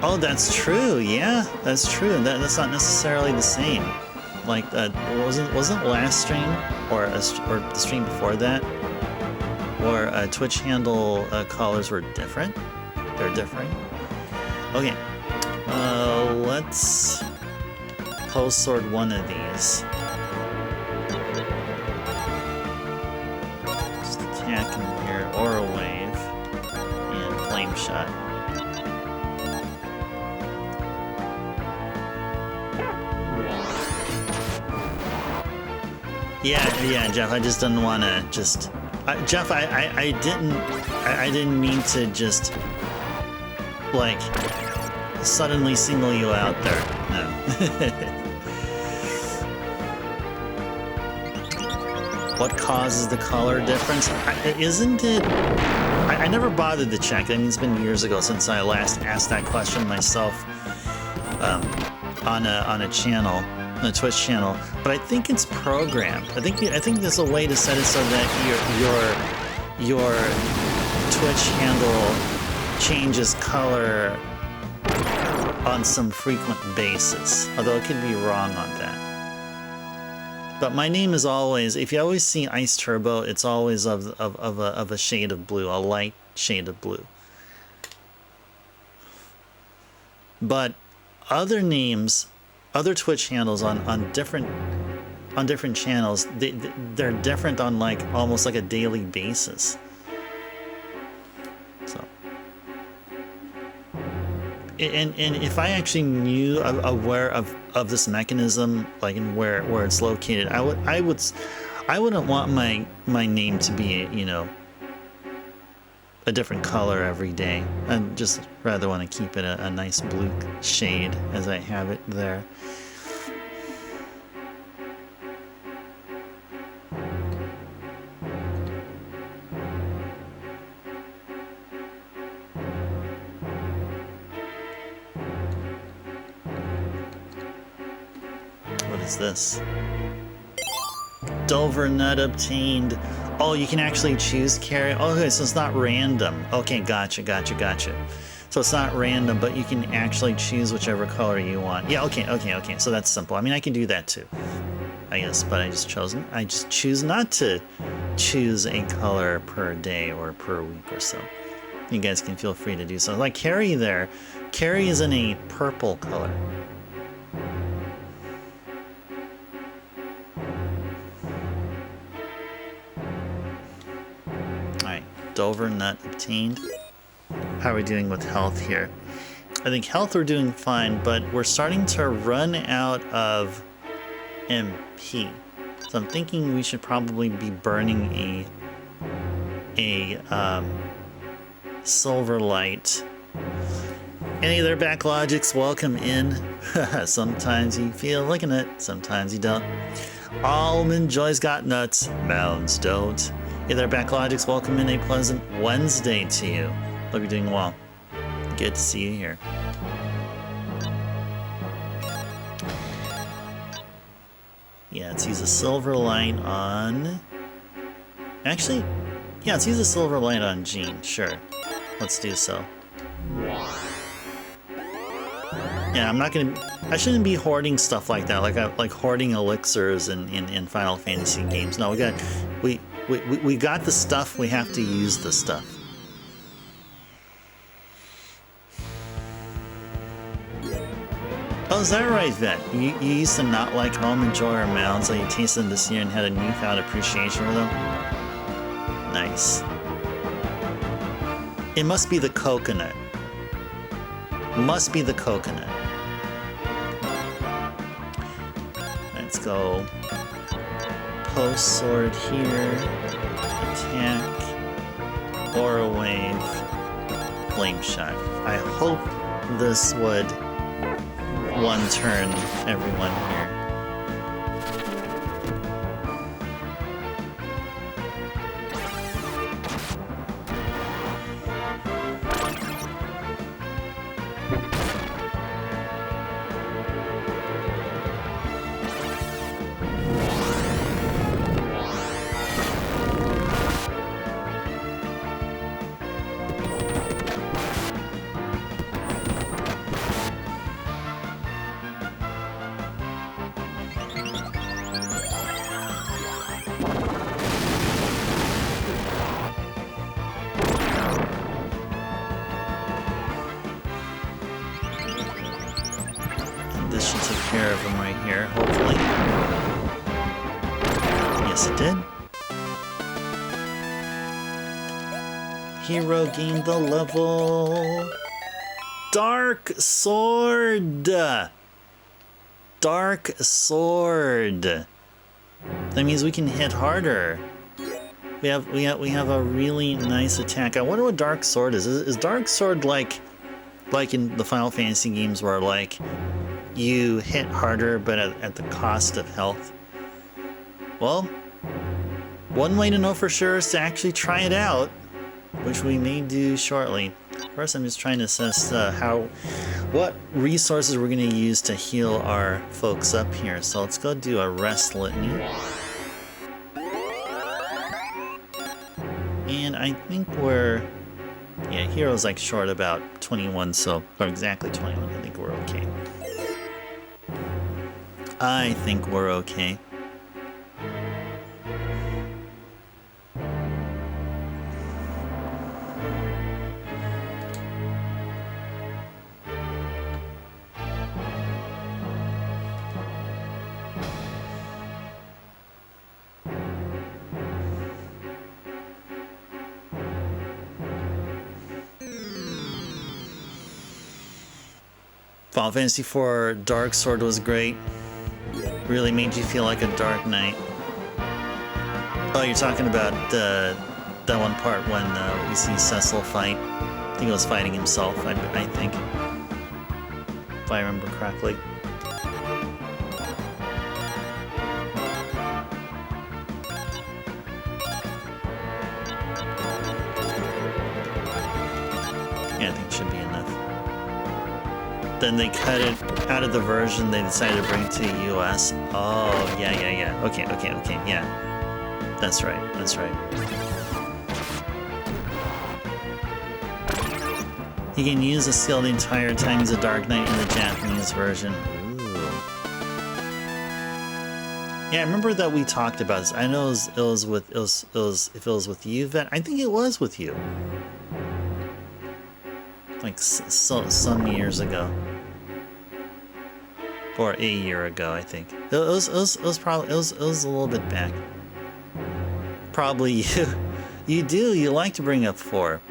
Oh, that's true. Yeah, that's true. That's not necessarily the same. Like, wasn't last stream or the stream before that, where Twitch handle colors were different? They're different. Okay, let's post sword one of these. Just attack him here, aura wave, and flame shot. Yeah, Jeff. I just didn't want to just. Jeff, I didn't mean to just like suddenly single you out there. No. What causes the color difference? Isn't it? I never bothered to check. I mean, it's been years ago since I last asked that question myself on a channel. The Twitch channel, but I think it's programmed. I think there's a way to set it so that your Twitch handle changes color on some frequent basis. Although I could be wrong on that. But my name is always, if you always see Ice Turbo, it's always of a shade of blue, a light shade of blue. But other names. Other Twitch handles on different channels, they're different on like almost like a daily basis. So, and if I actually knew aware of this mechanism, like in where it's located, I wouldn't want my name to be, you know, a different color every day. I'd just rather want to keep it a nice blue shade as I have it there. What is this? Dover nut obtained. Oh, you can actually choose carry. Oh, okay, so it's not random. Okay, gotcha. So it's not random, but you can actually choose whichever color you want. Yeah, okay. So that's simple. I mean, I can do that too, I guess, but I just choose not to choose a color per day or per week or so. You guys can feel free to do so. Like Carrie there, Carrie is in a purple color. Dover nut obtained. How are we doing with health here? I think health we're doing fine, but we're starting to run out of MP. So I'm thinking we should probably be burning a silver light. Any other Backlogics, welcome in. Sometimes you feel like a nut, sometimes you don't. Almond Joy's got nuts, mounds don't. Hey there, Backlogics. Welcome in. A pleasant Wednesday to you. Hope you're doing well. Good to see you here. Yeah, let's use a silver light on... Actually, yeah, let's use a silver light on Jean. Sure. Let's do so. Yeah, I'm not gonna... I shouldn't be hoarding stuff like that, like hoarding elixirs in Final Fantasy games. No, we got the stuff, we have to use the stuff. Oh, is that right, Vet? You used to not like Almond Joy or Mounds, so you tasted them this year and had a newfound appreciation for them? Nice. It must be the coconut. Must be the coconut. Let's go. Post sword here, attack, aura wave, flame shot. I hope this would one turn everyone here. this should take care of him right here, hopefully. Yes, it did. Hero gained the level. Dark Sword! Dark Sword! That means we can hit harder. We have a really nice attack. I wonder what Dark Sword is. Is Dark Sword like in the Final Fantasy games where like you hit harder but at the cost of health? Well, one way to know for sure is to actually try it out, which we may do shortly. First, I'm just trying to assess what resources we're going to use to heal our folks up here. So let's go do a rest litany. And I think yeah, hero's like short about 21, or exactly 21. I think we're okay. I think we're okay. Final Fantasy IV Dark Sword was great. Really made you feel like a Dark Knight. Oh, you're talking about that one part when we see Cecil fight. I think he was fighting himself, I think. If I remember correctly. Yeah, I think it should be enough. Then they cut it out of the version they decided to bring to the US. Oh, yeah. Okay, yeah. That's right. You can use the skill the entire time as a Dark Knight in the Japanese version. Ooh. Yeah, I remember that we talked about this. I know if it was with you, Vet. I think it was with you. Like some years ago. Or a year ago, I think. It was probably a little bit back. Probably you like to bring up 4.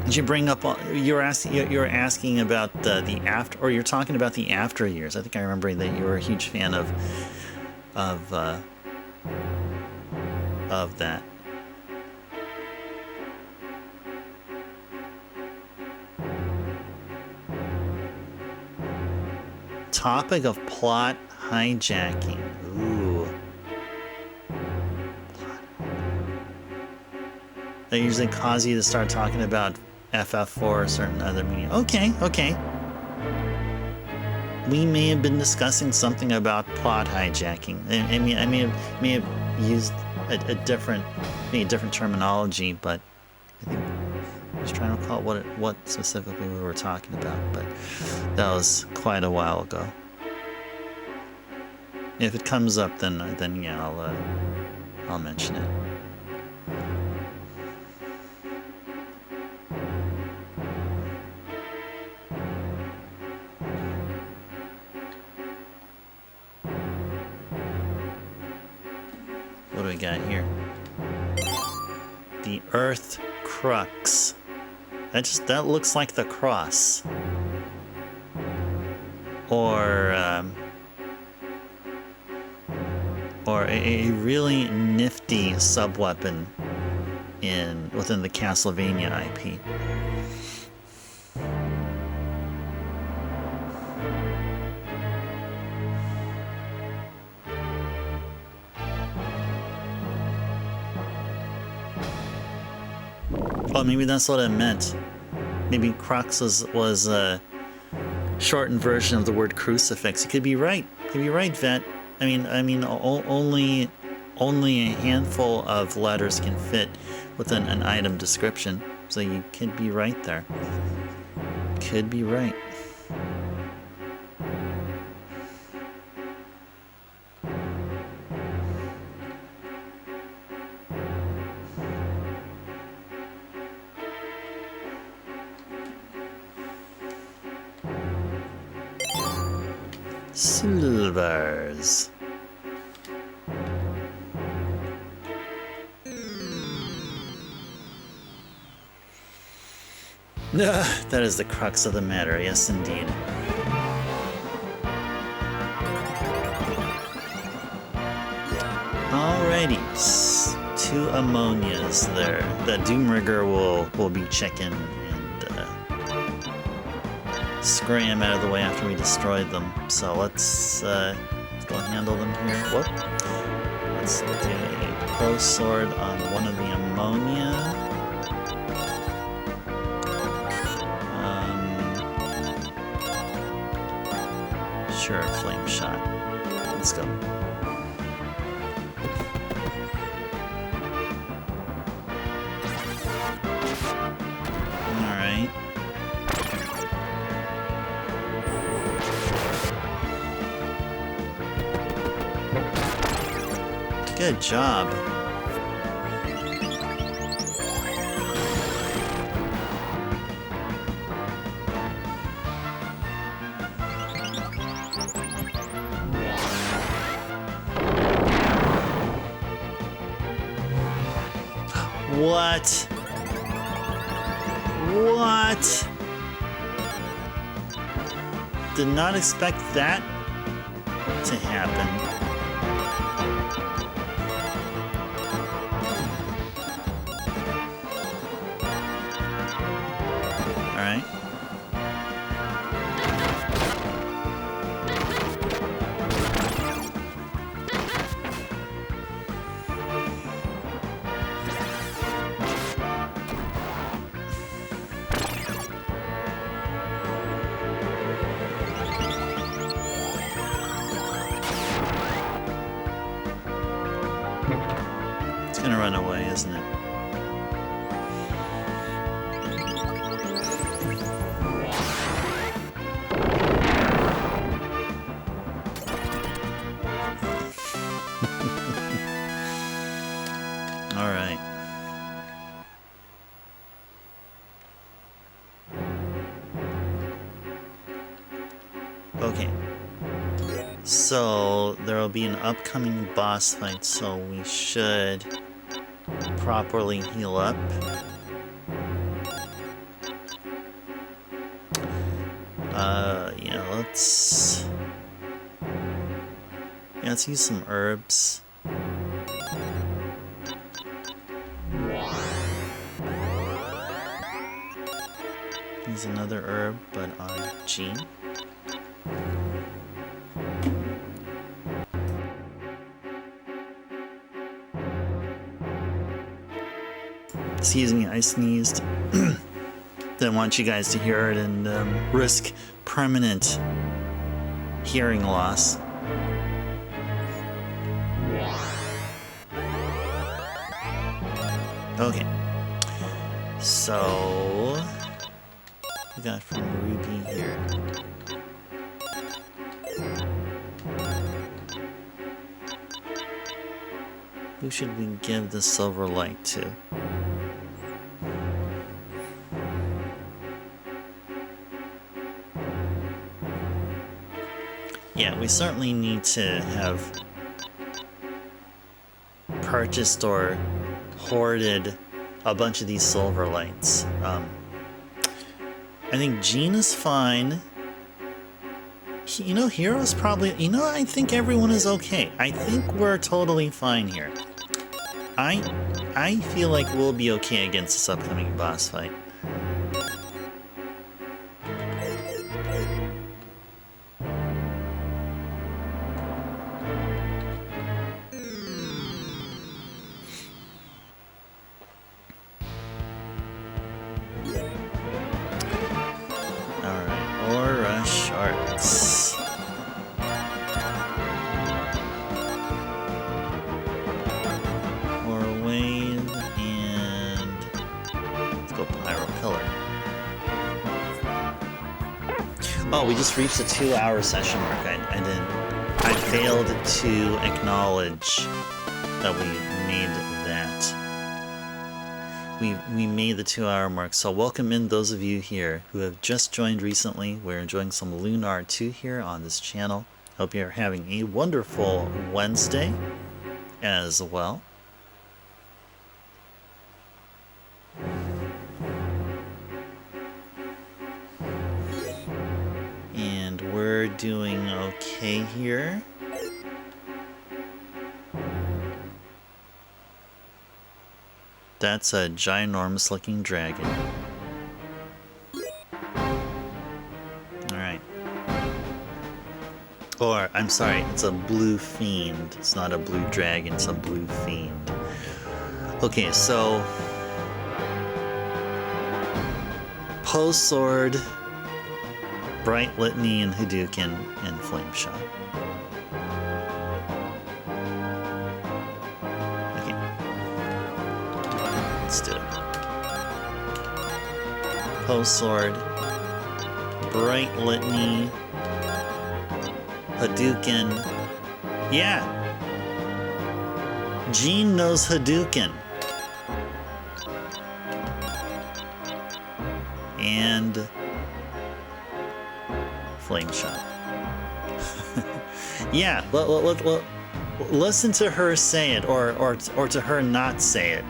Did you bring up? You were asking about the after, or you're talking about the after years. I think I remember that you were a huge fan of that. Topic of plot hijacking. Ooh. That usually cause you to start talking about FF4 or certain other media. Okay. We may have been discussing something about plot hijacking. I may have used a different terminology, but I think I was trying to recall what specifically we were talking about, but that was quite a while ago. If it comes up, then yeah, I'll mention it. What do we got here? The Earth Crux. That looks like the cross. Or a really nifty sub-weapon within the Castlevania IP. Oh, maybe that's what it meant. Maybe Crux was a shortened version of the word crucifix. You could be right. Vet. I mean, only a handful of letters can fit within an item description. So you could be right there. Could be right. Silvers. That is the crux of the matter, yes indeed. Alrighty, 2 ammonias there. The Doomrigger will be checking and scram out of the way after we destroy them. So let's go handle them here. Whoop. Let's do a pro sword on one of the ammonia. Sure, flame shot. Let's go. Alright. Good job. What? What? Did not expect that to happen. All right. It's gonna run away, isn't it? All right. Okay. So there will be an upcoming boss fight, so we should properly heal up. Yeah, let's use some herbs. Use another herb, but on G. Excuse me, I sneezed. Didn't want you guys to hear it and risk permanent hearing loss. Okay. So, we got from Ruby here. Who should we give the silver light to? Yeah, we certainly need to have purchased or hoarded a bunch of these silver lights. I think Jean is fine. You know, Hero's probably... You know, I think everyone is okay. I think we're totally fine here. I feel like we'll be okay against this upcoming boss fight. Oh, we just reached the 2-hour session mark. I failed to acknowledge that we made that. We made the 2-hour mark. So welcome in those of you here who have just joined recently. We're enjoying some Lunar II here on this channel. Hope you're having a wonderful Wednesday as well. And we're doing okay here. That's a ginormous looking dragon. Alright. Or, I'm sorry, it's a blue fiend. It's not a blue dragon, it's a blue fiend. Okay, so... Post Sword, Bright Litany, and Hadouken, and Flame Shot. Okay. Let's do it. Post Sword, Bright Litany, Hadouken. Yeah! Gene knows Hadouken. And Flame Shot. Yeah, listen to her say it, or to her not say it.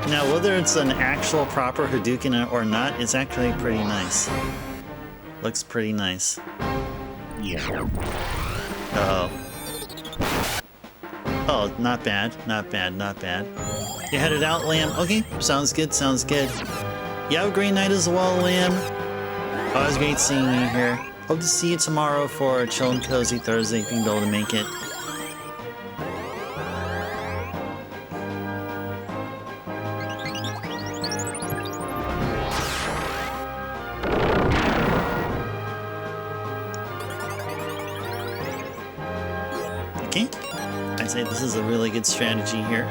Now, whether it's an actual proper Hadouken or not, it's actually pretty nice. Looks pretty nice. Yeah. Uh-oh. Oh, not bad, not bad, not bad. You headed out, Lamb? Okay, sounds good, sounds good. You have a great night as well, Lamb. Always great seeing you here. Hope to see you tomorrow for a chill and cozy Thursday if you can be able to make it. Okay, I'd say this is a really good strategy here.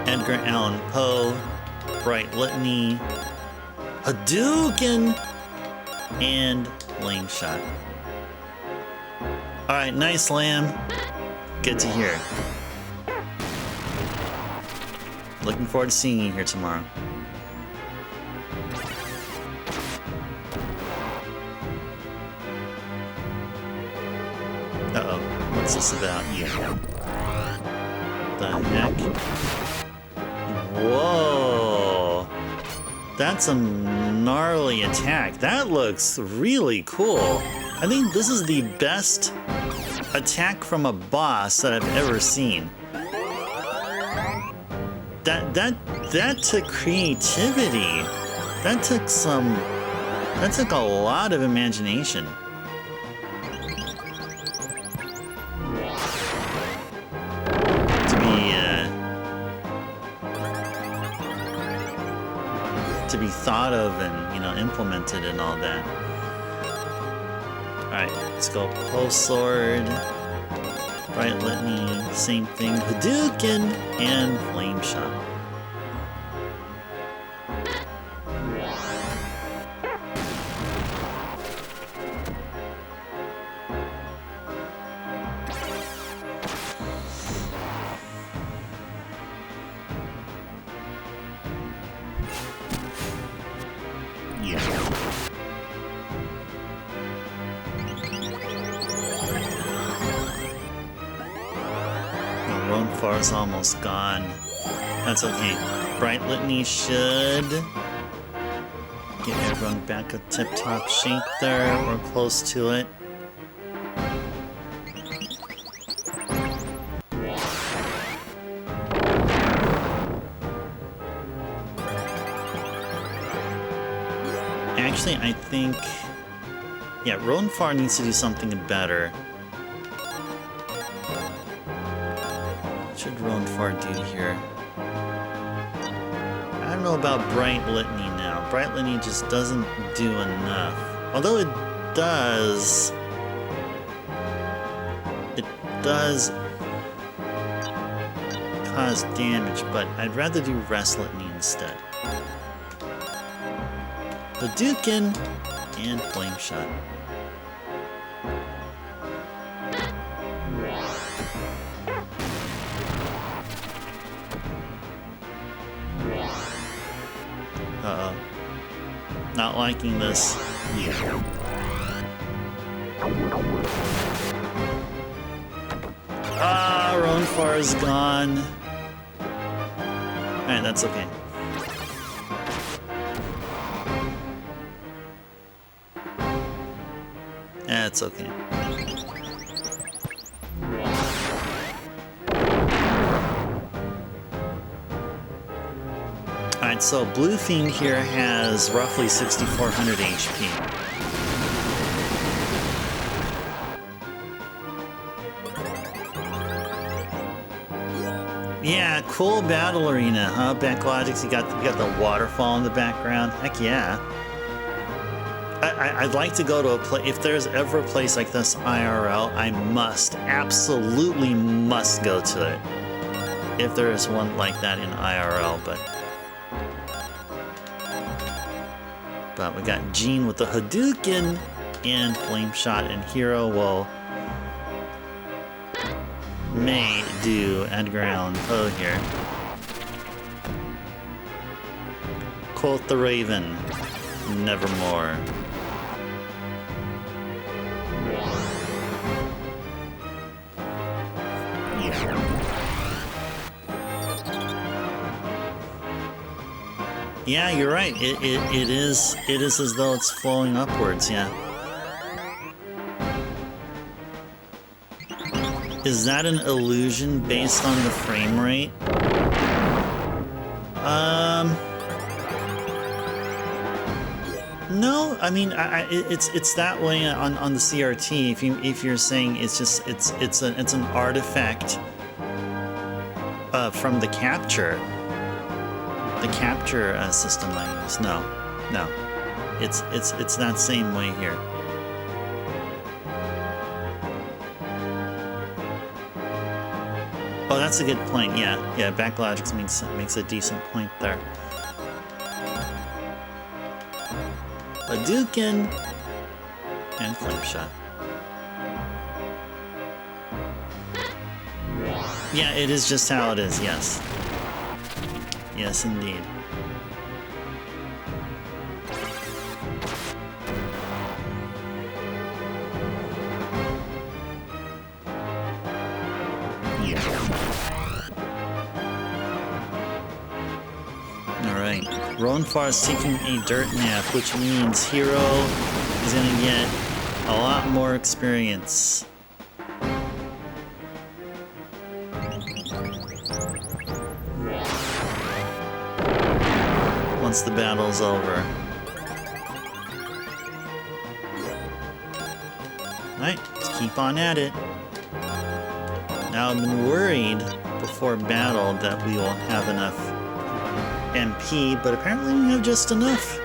Edgar Allan Poe, Bright Litany, Hadouken, and Flame Shot. Alright, nice, Lamb. Good to hear. Looking forward to seeing you here tomorrow. Uh-oh. What's this about? Yeah. The heck? Whoa! That's a gnarly attack. That looks really cool. I think this is the best attack from a boss that I've ever seen. That took creativity. That took a lot of imagination. To be thought of and, you know, implemented and all that. Alright, let's go Post Sword, Bright Litany, same thing, Hadouken, and Flame Shot. Is almost gone. That's okay. Bright Litany should get everyone back at tip-top shape there, or close to it. Actually, I think... yeah, Rodenfar needs to do something better. What should Rodenfar do here? I don't know about Bright Litany now. Bright Litany just doesn't do enough. Although it does cause damage, but I'd rather do Rest Litany instead. Hadouken and Flame Shot. Not liking this. Ah, Ronfar is gone. Alright, that's okay. That's okay. Alright, so Blue Fiend here has roughly 6,400 HP. Yeah, cool battle arena, huh? Backlogix, you got the waterfall in the background. Heck yeah. I'd like to go to a place. If there's ever a place like this IRL, I absolutely must go to it. If there is one like that in IRL, but we got Jean with the Hadouken and Flame Shot, and Hero may do Edgar Allan Poe here. Quoth the Raven, nevermore. Yeah, you're right. It is as though it's flowing upwards, yeah. Is that an illusion based on the frame rate? No, I mean it's that way on the CRT. If you're saying it's an artifact from the capture. The capture system I use. No, it's that same way here. Oh, that's a good point. Yeah, Backlogix makes a decent point there. Hadouken and Flame Shot. Yeah, it is just how it is. Yes. Yes, indeed. Alright. Ronfar is taking a dirt nap, which means Hero is gonna get a lot more experience. Once the battle's over. Alright, let's keep on at it. Now, I've been worried before battle that we will have enough MP, but apparently we have just enough.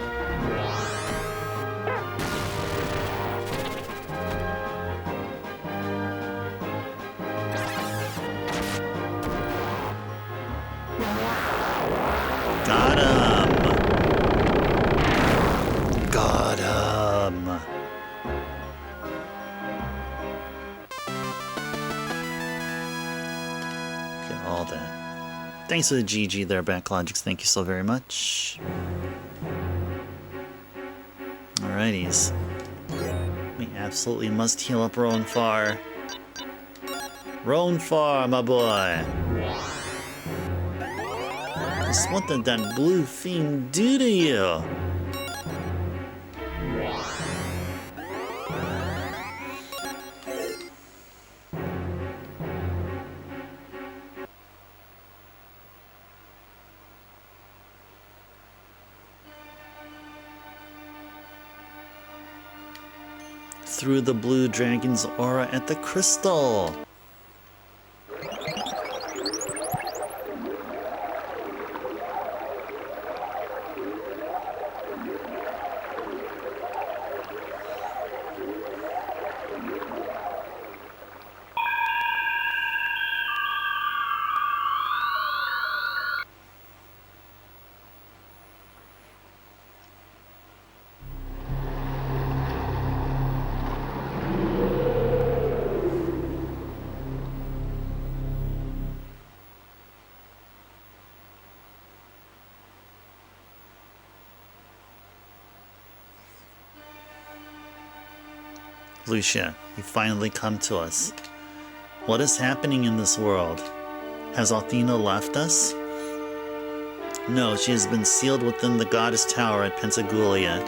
Got him! Got him! Get all that. Thanks for the GG there, Backlogix. Thank you so very much. Alrighties. We absolutely must heal up Ronfar. Ronfar, my boy! What did that Blue Fiend do to you? Through the blue dragon's aura at the crystal. Lucia, you finally come to us. What is happening in this world? Has Althena left us? No, she has been sealed within the goddess tower at Pentagulia.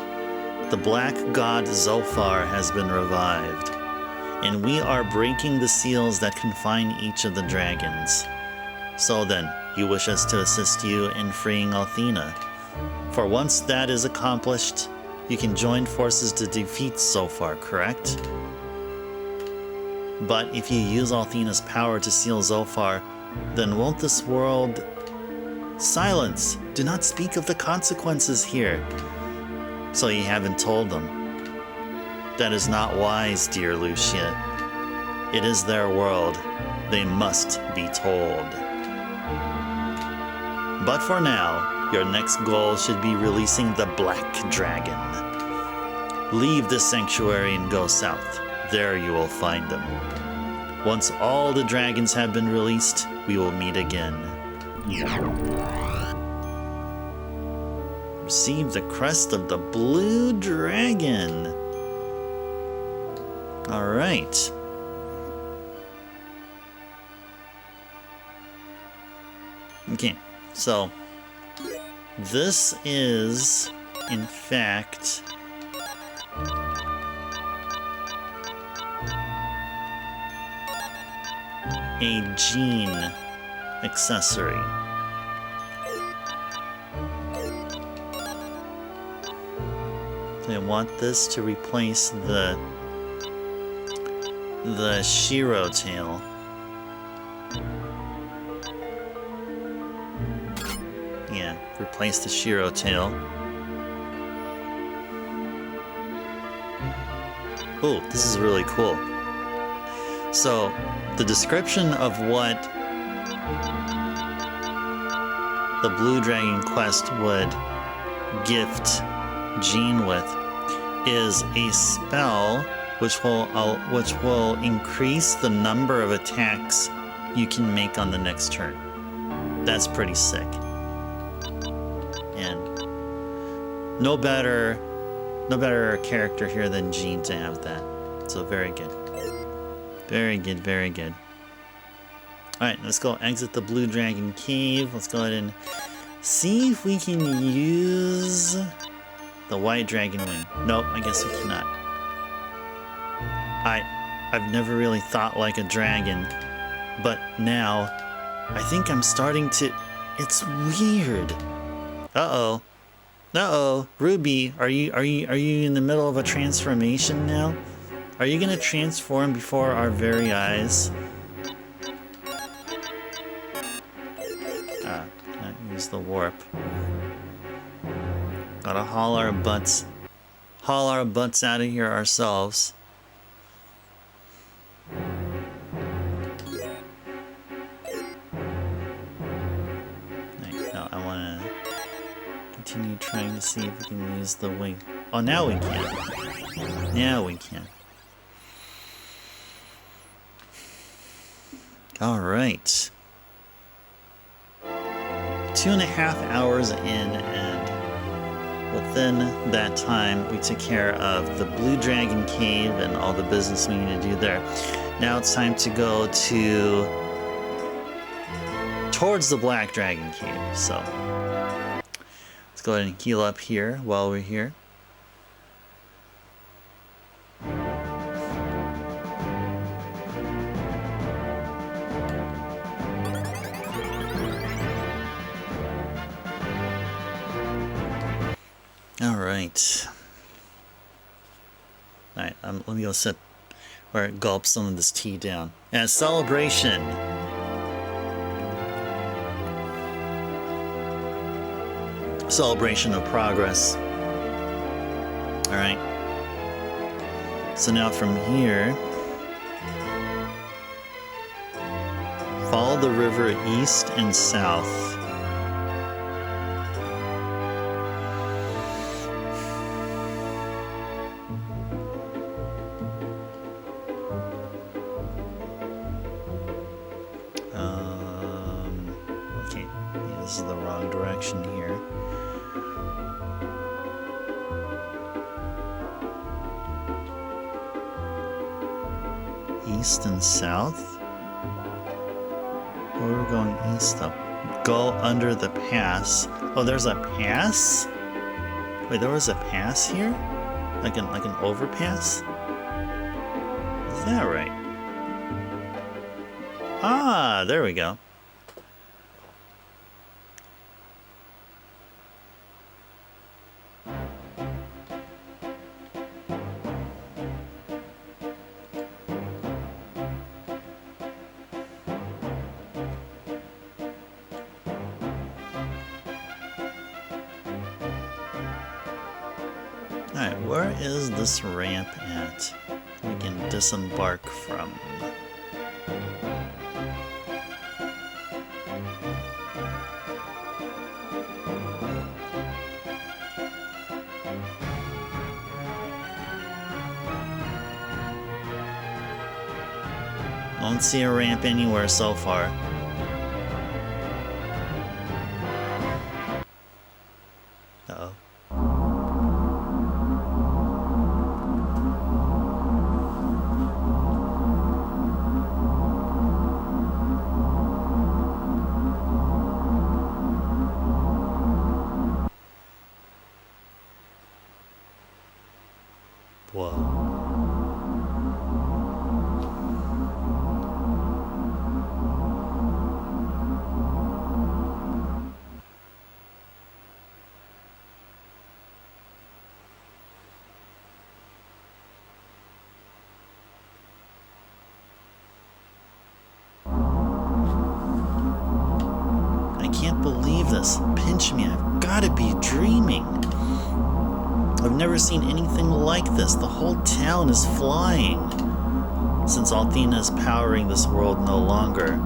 The black god Zophar has been revived, and we are breaking the seals that confine each of the dragons. So then, you wish us to assist you in freeing Althena. For once that is accomplished, you can join forces to defeat Zophar, correct? But if you use Althena's power to seal Zophar, then won't this world... Silence! Do not speak of the consequences here. So you haven't told them. That is not wise, dear Lucia. It is their world. They must be told. But for now, your next goal should be releasing the Black Dragon. Leave the sanctuary and go south. There you will find them. Once all the dragons have been released, we will meet again. Receive the crest of the Blue Dragon. Alright. Okay, so this is, in fact, a gene accessory. I want this to replace the Shiro tail. Yeah, replace the Shiro tail. Oh, this is really cool. So, the description of what the Blue Dragon quest would gift Jean with is a spell which will increase the number of attacks you can make on the next turn. That's pretty sick. And no better character here than Jean to have that. So very good. Very good, very good. Alright, let's go exit the Blue Dragon Cave. Let's go ahead and see if we can use the White Dragon Wing. Nope, I guess we cannot. I've never really thought like a dragon, but now I think I'm starting to... It's weird. Uh-oh. Uh-oh. Ruby, are you in the middle of a transformation now? Are you gonna transform before our very eyes? Can't use the warp. Gotta haul our butts out of here ourselves. No, I wanna continue trying to see if we can use the wing. Oh, now we can. Now we can. Alright. 2.5 hours in, and within that time we took care of the Blue Dragon Cave and all the business we need to do there. Now it's time to go towards the Black Dragon Cave. So let's go ahead and heal up here while we're here. Alright. Alright, let me go sit or gulp some of this tea down. And celebration! Celebration of progress. Alright. So now from here, follow the river east and south. Okay, this is the wrong direction here. east and south? Where are we going east up? Go under the pass. Oh, there's a pass? Wait, there was a pass here? Like an overpass? Is that right? Ah, there we go. Alright, where is this ramp at? We can disembark from. Don't see a ramp anywhere so far. Uh-oh. Whoa. I can't believe this. Pinch me, I've gotta be dreaming. I've never seen anything like this. The whole town is flying. Since Althena is powering this world no longer,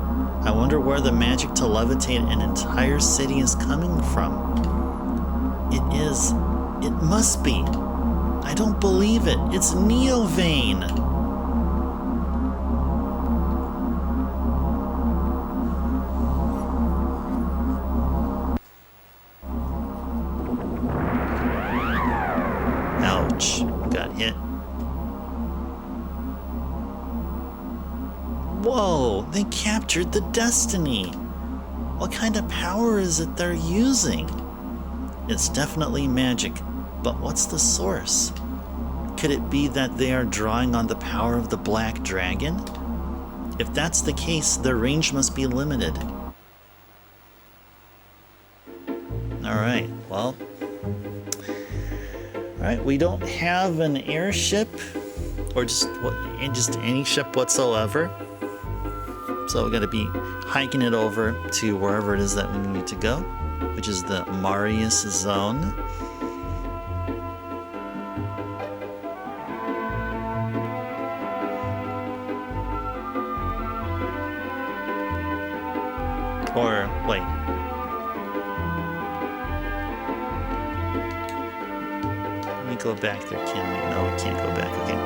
I wonder where the magic to levitate an entire city is coming from. It must be. I don't believe it. It's Neovane. Ouch. Got hit. Whoa, they captured the Destiny. What kind of power is it they're using? It's definitely magic, but what's the source? Could it be that they are drawing on the power of the Black Dragon? If that's the case, their range must be limited. Alright, well. Alright, we don't have an airship, or just any ship whatsoever. So we're going to be hiking it over to wherever it is that we need to go, which is the Marius Zone. Or, wait. Let me go back there, can we? No, we can't go back, okay.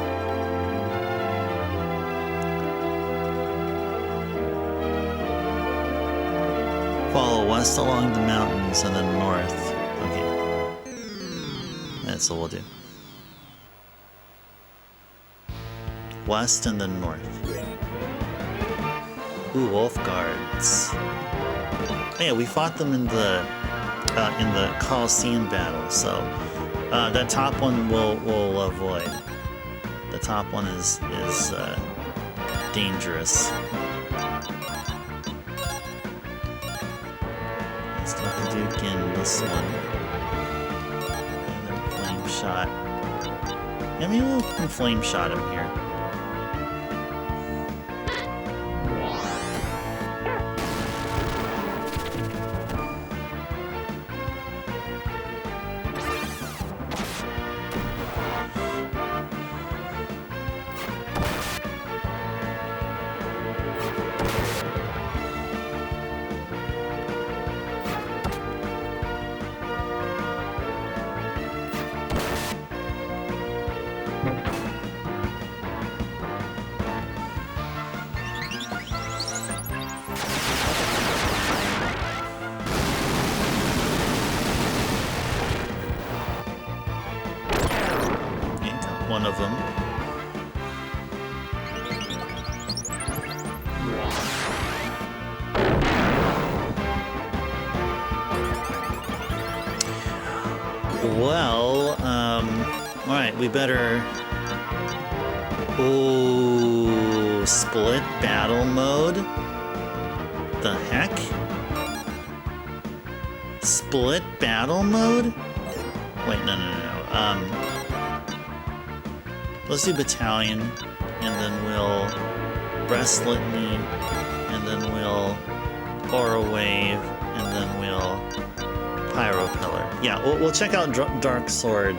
Follow west along the mountains and then north. Okay. That's what we'll do. West and then north. Ooh, wolf guards. Oh yeah, we fought them in the Colosseum battle, so that top one we'll avoid. The top one is dangerous. Let's not the Duke in this one. And then flame shot. Yeah, maybe we'll flame shot him here. One of them. Well, alright, we better... Ooh, split battle mode? The heck? Split battle mode? Wait, no. Let's do battalion, and then we'll rest litany, and then we'll aura wave, and then we'll pyro pillar. Yeah, we'll check out Dark Sword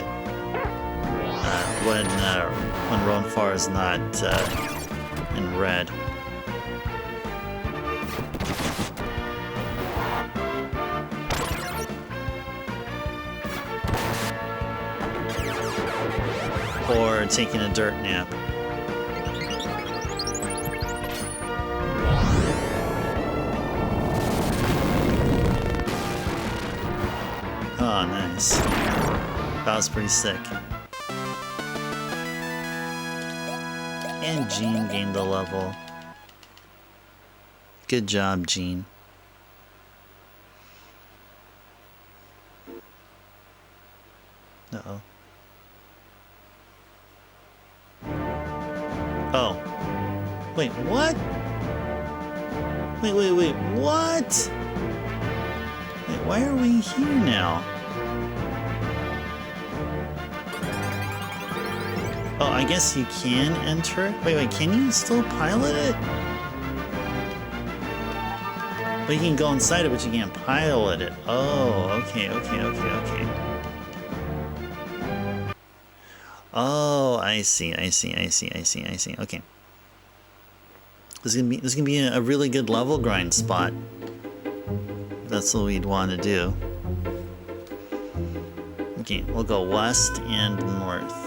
when Ronfar is not in red. Or taking a dirt nap. Oh, nice. That was pretty sick. And Jean gained a level. Good job, Jean. Uh-oh. Oh. Wait, what? Wait, what? Wait, why are we here now? Oh, I guess you can enter? Wait, can you still pilot it? Well, you can go inside it, but you can't pilot it. Oh, okay. Oh, I see. Okay. This is gonna be a really good level grind spot. That's what we'd want to do. Okay, we'll go west and north.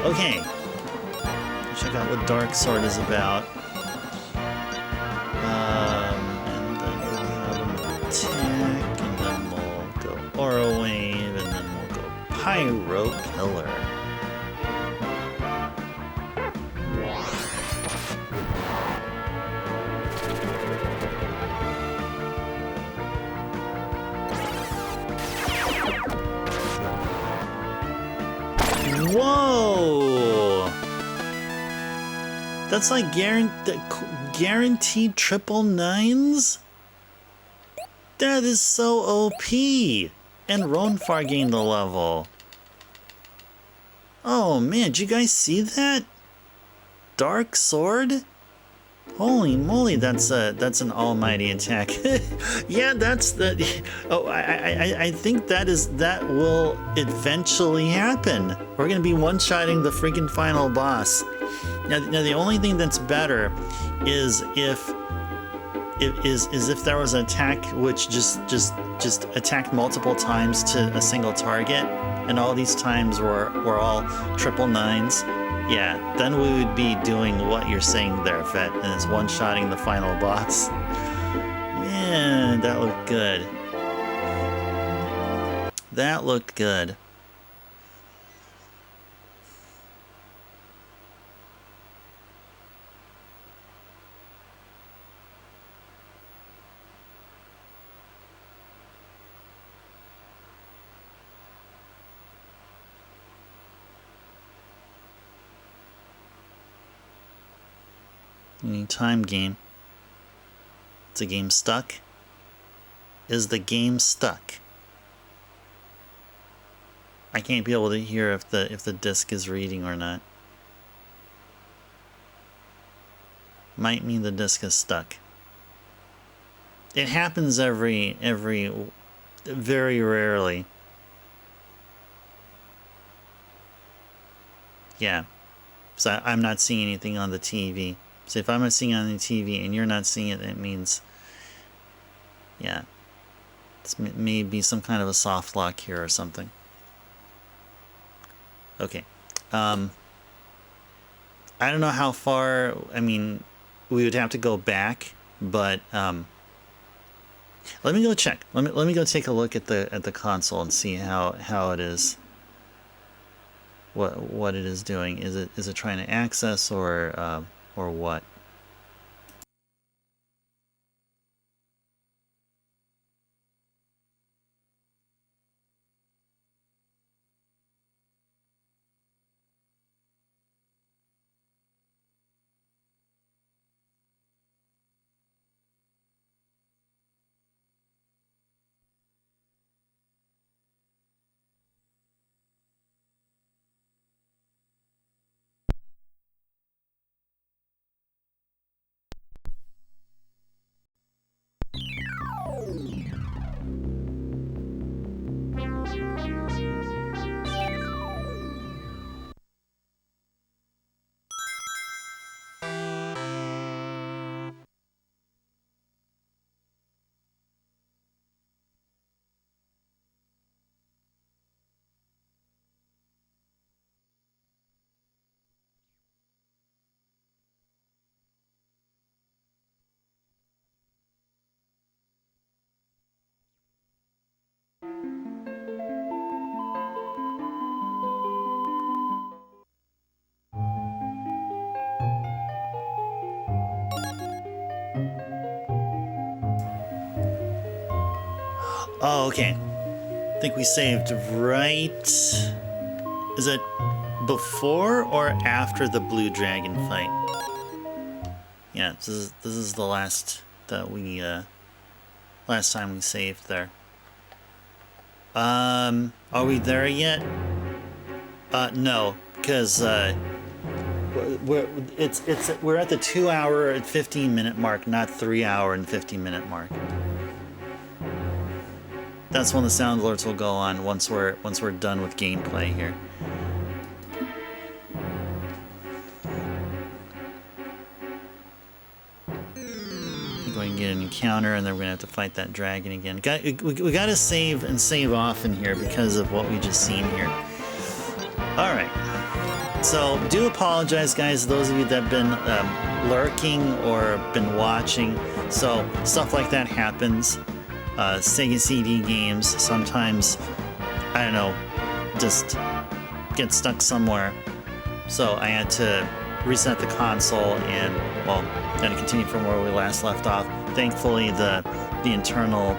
Okay, check out what Dark Sword is about. And then we'll have an attack, and then we'll go Aura Wave, and then we'll go Pyro Pillar. Whoa! That's like guaranteed triple nines? That is so OP! And Ronfar gained a level. Oh man, did you guys see that? Dark Sword? Holy moly, that's an almighty attack. Yeah, that's the... Oh, I think that will eventually happen. We're gonna be one-shotting the freaking final boss. Now the only thing that's better is if there was an attack which just attacked multiple times to a single target, and all these times were all triple nines. Yeah, then we would be doing what you're saying there, Vet, and it's one-shotting the final boss. Man, that looked good. That looked good. Any time game. Is the game stuck? Is the game stuck? I can't be able to hear if the disc is reading or not. Might mean the disc is stuck. It happens very rarely. Yeah. So I'm not seeing anything on the TV. So if I'm not seeing it on the TV and you're not seeing it, it means, yeah, it's maybe some kind of a soft lock here or something. Okay. I don't know how far, I mean, we would have to go back, but Let me go check. Let me go take a look at the console and see how it is. What it is doing. Is it trying to access or what? Oh, okay. I think we saved right... Is it before or after the blue dragon fight? Yeah, this is the last that we last time we saved there. Are we there yet? No, because we're at the 2 hour and 15 minute mark, not 3 hour and 50 minute mark. That's when the sound alerts will go on once we're done with gameplay here. We're going to get an encounter, and then we're going to have to fight that dragon again. We got to save and save off in here because of what we just seen here. All right. So do apologize, guys, those of you that have been lurking or been watching. So stuff like that happens. Sega CD games sometimes, I don't know, just get stuck somewhere. So I had to reset the console and, well, got to continue from where we last left off. Thankfully, the internal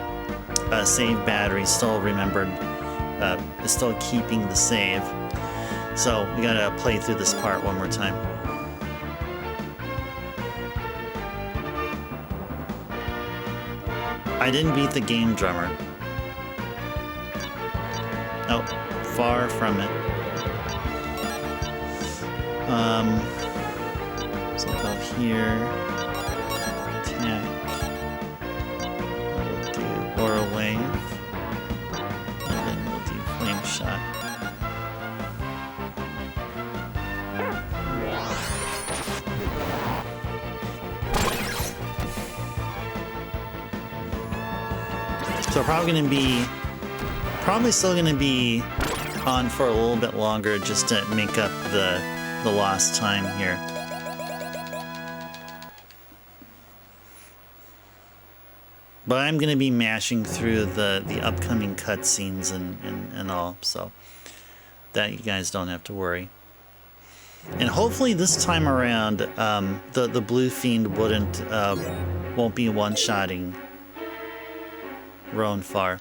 save battery still remembered, is still keeping the save. So we gotta play through this part one more time. I didn't beat the game drummer. Oh, far from it. So I'll go here. Attack. We'll do Aura Wave. And then we'll do Flame Shot. So probably still gonna be on for a little bit longer just to make up the lost time here. But I'm gonna be mashing through the upcoming cutscenes and all, so that you guys don't have to worry. And hopefully this time around, the Blue Fiend won't be one-shotting Roan Far.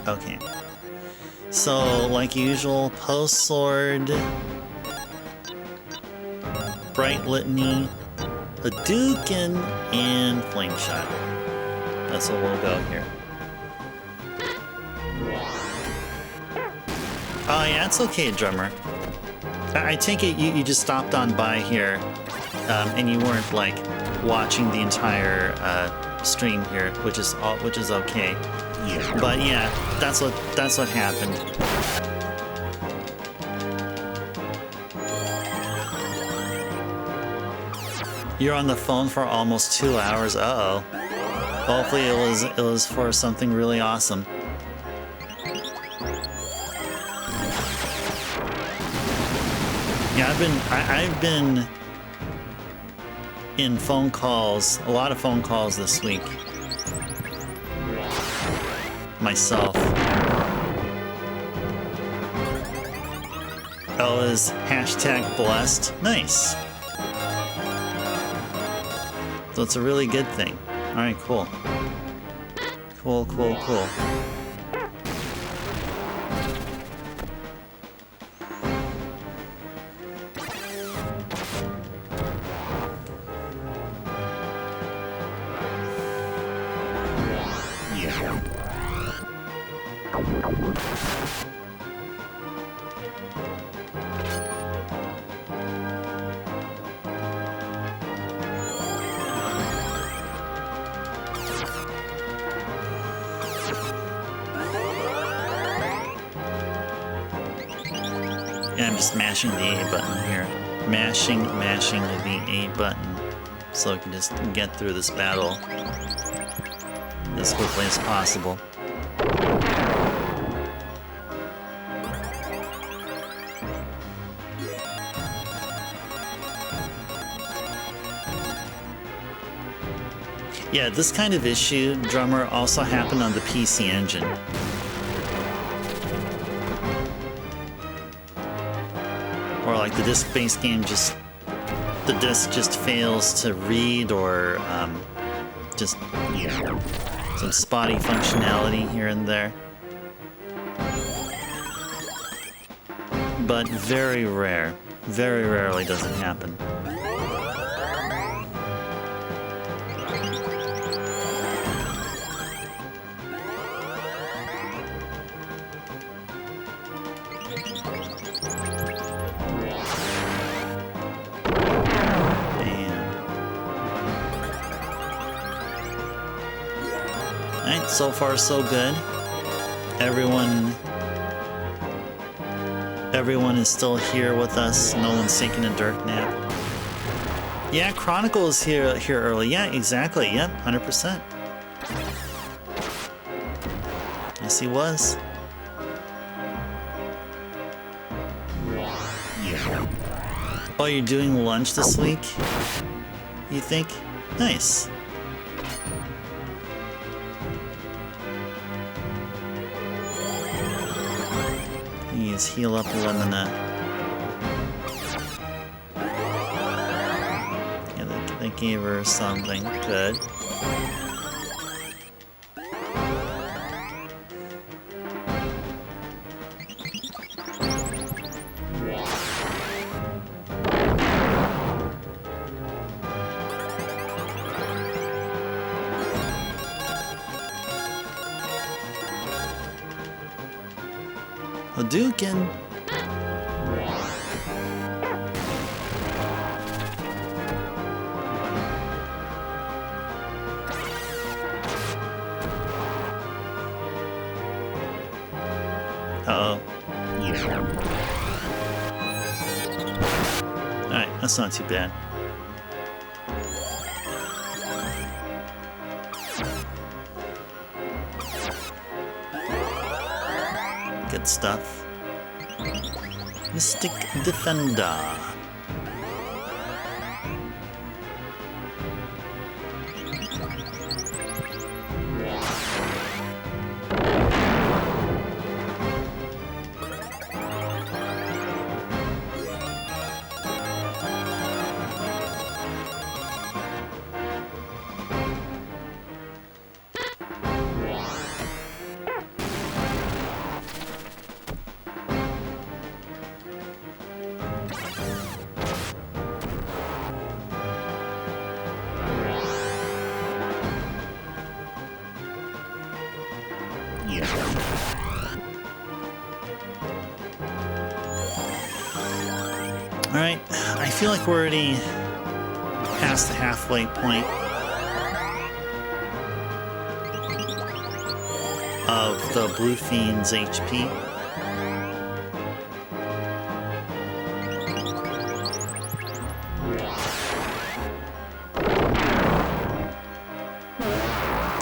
Okay. So, like usual, Post Sword, Bright Litany, Hadouken, and Flame Shot. That's what we'll go here. Oh yeah, it's okay, drummer. I take it you just stopped on by here, and you weren't like watching the entire stream here, which is okay. Yeah. But yeah, that's what happened. You're on the phone for almost 2 hours. Uh-oh. Hopefully it was for something really awesome. Yeah, I've been in phone calls, a lot of phone calls this week. Myself. Ella's hashtag blessed. Nice. So it's a really good thing. Alright, cool. Cool, cool, cool. Yeah, I'm just mashing the A button here. Mashing the A button so I can just get through this battle as quickly as possible. Yeah, this kind of issue, Drummer, also happened on the PC Engine. Or like the disc-based game the disc just fails to read, or just some spotty functionality here and there. But very rare. Very rarely does it happen. So far, so good. Everyone is still here with us. No one's taking a dirt nap. Yeah, Chronicle is here early. Yeah, exactly. Yep, 100%. Yes, he was. Oh, you're doing lunch this week? You think? Nice. Heal up Lemona. Yeah, they gave her something good. Hadouken! Uh-oh. Alright, that's not too bad. Good stuff. Mystic Defender. Alright, I feel like we're already past the halfway point of the Blue Fiend's HP.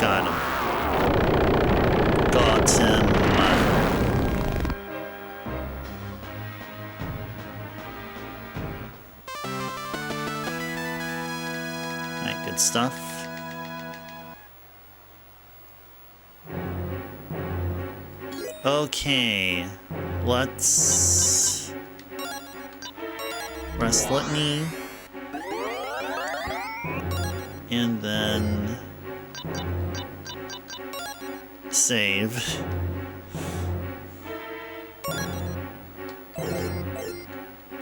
Got him. Got him. stuff. Okay, let's rest litany, and then save.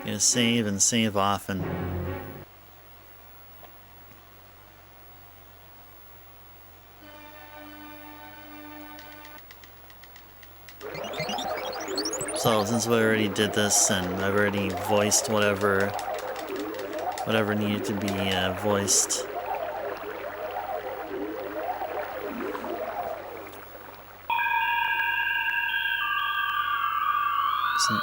Gotta save and save often. So since we already did this and I've already voiced whatever needed to be voiced, so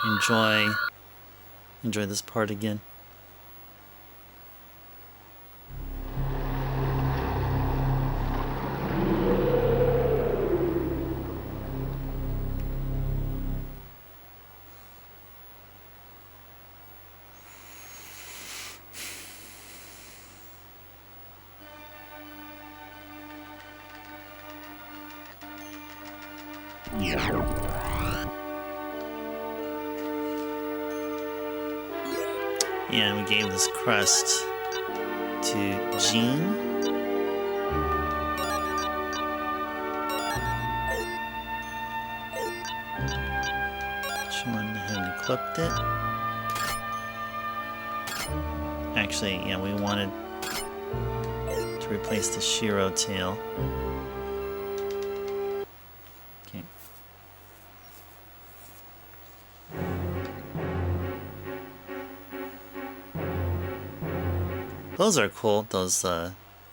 enjoy this part again. And we gave this crest to Jean. She went ahead and equipped it. Actually, yeah, we wanted to replace the Shiro tail. Okay. Those are cool, those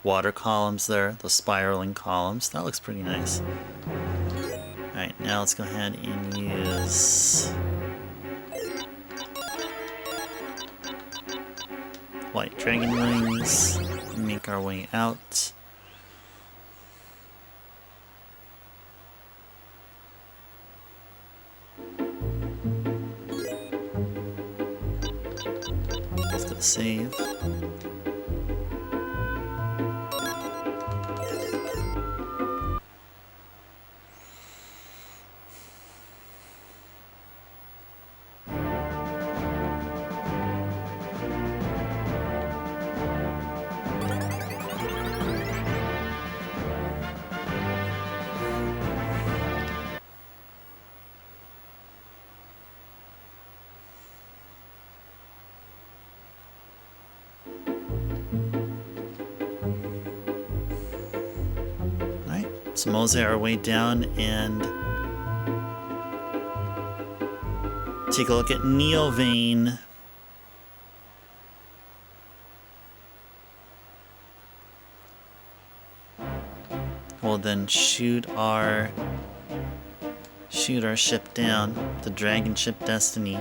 water columns there, those spiraling columns. That looks pretty nice. Alright, now let's go ahead and use white dragon wings and make our way out. Let's go save. So mosey our way down and take a look at Neovane. We'll then shoot our ship down, the Dragon Ship Destiny.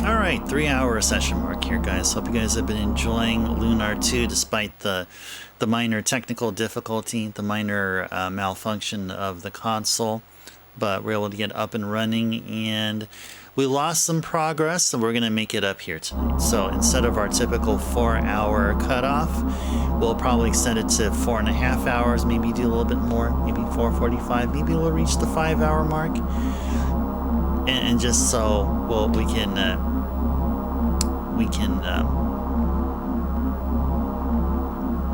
Alright, 3-hour session mark here, guys. Hope you guys have been enjoying Lunar II despite the minor technical difficulty, the minor malfunction of the console. But we're able to get up and running, and we lost some progress, so we're going to make it up here tonight. So instead of our typical 4-hour cutoff, we'll probably extend it to 4.5 hours, maybe do a little bit more, maybe 4:45, maybe we'll reach the 5-hour mark. And just so we can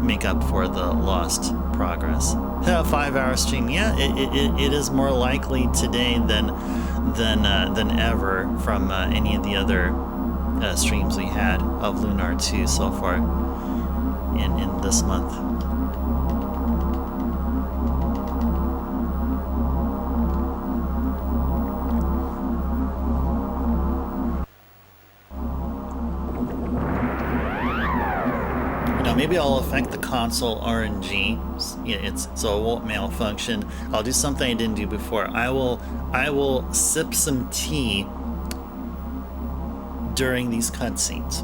make up for the lost progress. A 5-hour stream, yeah, it is more likely today than ever from any of the other streams we had of Lunar II so far in this month. Maybe I'll affect the console RNG, so it won't malfunction. I'll do something I didn't do before. I will sip some tea during these cutscenes.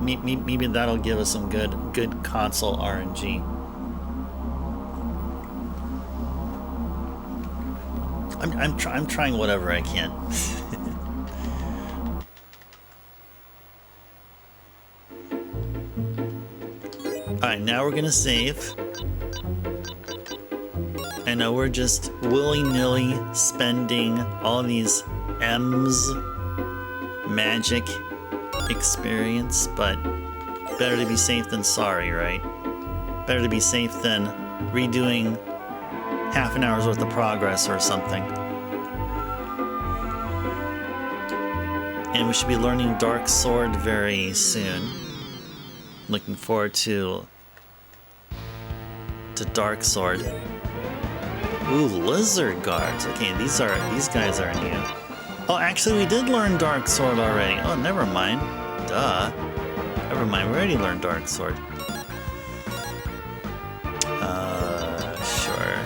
Maybe that'll give us some good console RNG. I'm trying whatever I can. Alright, now we're gonna save. I know we're just willy-nilly spending all these M's magic experience, but better to be safe than sorry, right? Better to be safe than redoing half an hour's worth of progress or something. And we should be learning Dark Sword very soon. Looking forward to Dark Sword. Ooh, lizard guards. Okay, these guys are new. Oh, actually, we did learn Dark Sword already. Oh, never mind. Duh. Never mind. We already learned Dark Sword. Sure.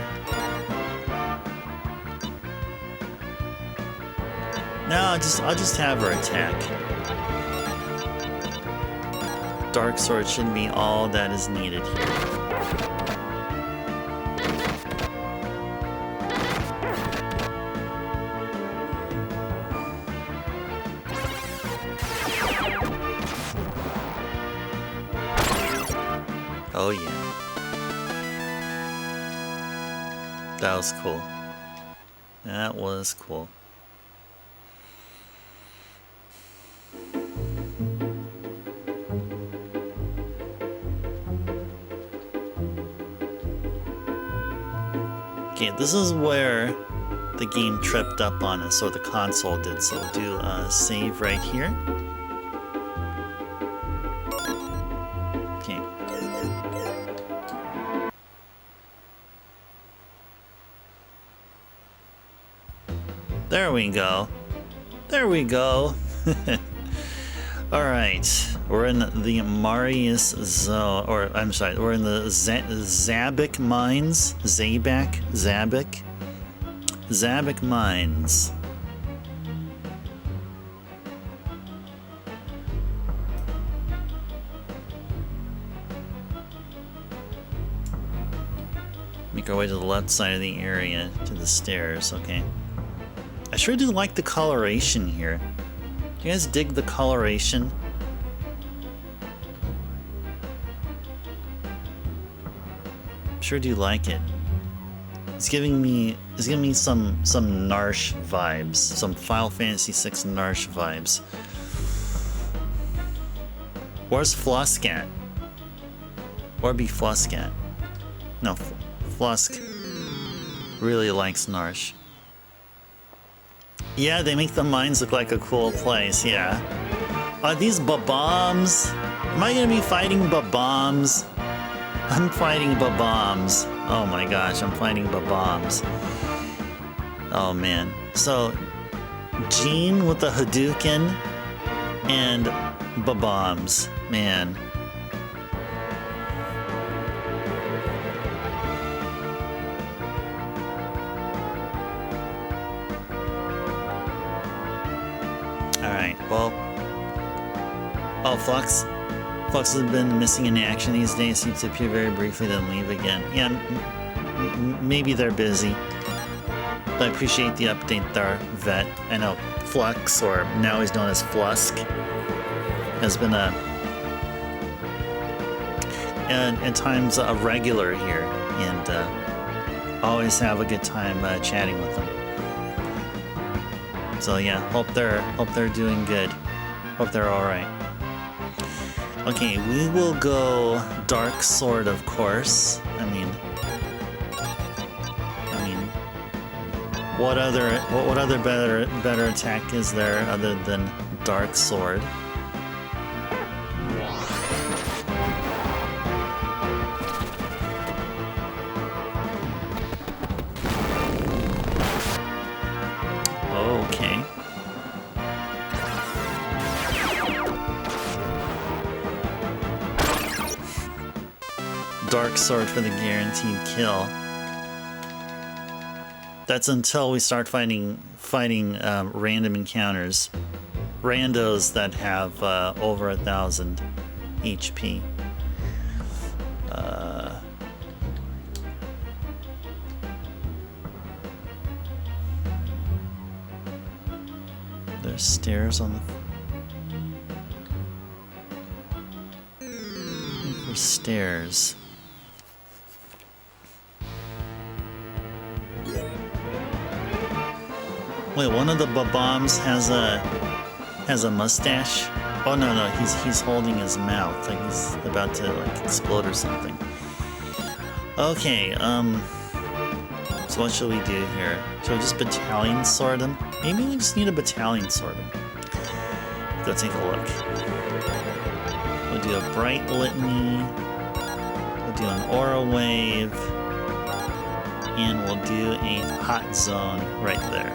No, I'll just have her attack. Dark Sword shouldn't be all that is needed here. Oh yeah. That was cool. That was cool. Okay, this is where the game tripped up on us, or the console did, so we'll do a save right here. Okay. There we go. There we go. Alright, we're in the Marius Zone, or I'm sorry, we're in the Zabak Mines. Zabak Mines. Make our way to the left side of the area, to the stairs, okay. I sure do like the coloration here. Do you guys dig the coloration? Sure do like it. It's giving me some Narsh vibes, some Final Fantasy VI Narsh vibes. Where's Flusk at? Where be Flusk at? No, Flusk really likes Narsh. Yeah, they make the mines look like a cool place, yeah. Are these Bob-bombs? Am I gonna be fighting Bob-bombs? I'm fighting Bob-bombs. Oh my gosh, I'm fighting Bob-bombs. Oh man. So, Jean with the Hadouken and Bob-bombs. Man. Alright, well. Oh, Flux has been missing in action these days. Seems to appear very briefly, then leave again. Yeah, maybe they're busy. But I appreciate the update there, Vet. I know Flux, or now he's known as Flusk, has been at times a regular here, and always have a good time chatting with them. So yeah, hope they're doing good. Hope they're all right. Okay, we will go Dark Sword, of course. I mean, what other better attack is there other than Dark Sword? Okay. Dark Sword for the guaranteed kill. That's until we start fighting random encounters. Randos that have over 1,000 HP. There's stairs on the... Looking for stairs. Wait, one of the bombs has a mustache. Oh no, he's holding his mouth like he's about to like explode or something. Okay, so what should we do here? Should we just battalion sword him? Maybe we just need a battalion sword him. Go take a look. We'll do a bright litany. We'll do an aura wave. And we'll do a hot zone right there.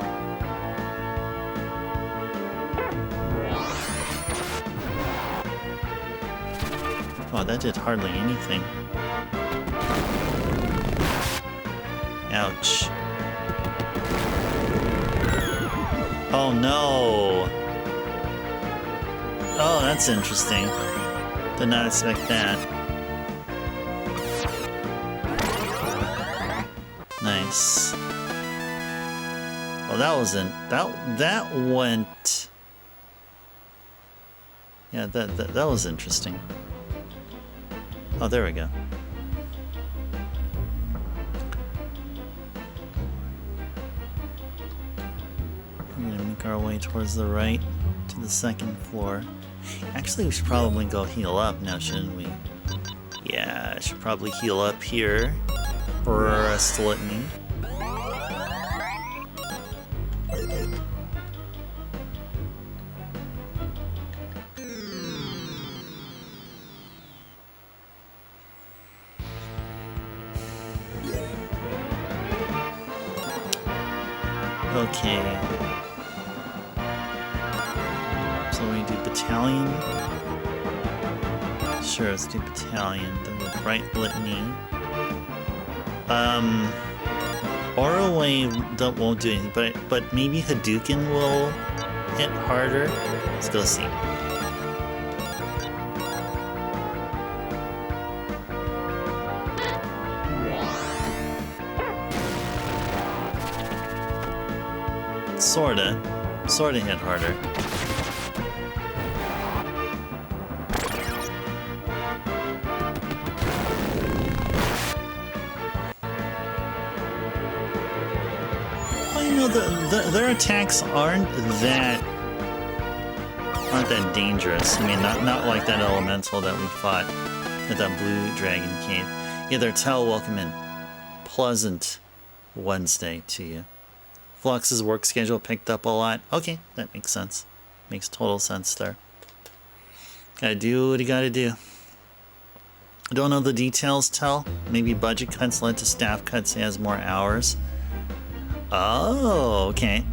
Oh, that did hardly anything. Ouch. Oh no! Oh, that's interesting. Did not expect that. Nice. Well, that wasn't... That went... Yeah, that was interesting. Oh, there we go. We're gonna make our way towards the right to the second floor. Actually, we should probably go heal up now, shouldn't we? Yeah, I should probably heal up here for a litany. Okay. So we do battalion. Sure, let's do battalion. Then we'll bright litany. Aura wave won't do anything, but maybe Hadouken will hit harder. Let's go see. Sorta hit harder. Well, you know, their attacks aren't that dangerous. I mean, not like that elemental that we fought at that blue dragon cave. Yeah, their tell welcome in. Pleasant Wednesday to you. Flux's work schedule picked up a lot. Okay, that makes sense. Makes total sense there. Gotta do what you gotta do. I don't know the details, Tell. Maybe budget cuts led to staff cuts. He has more hours. Oh, okay.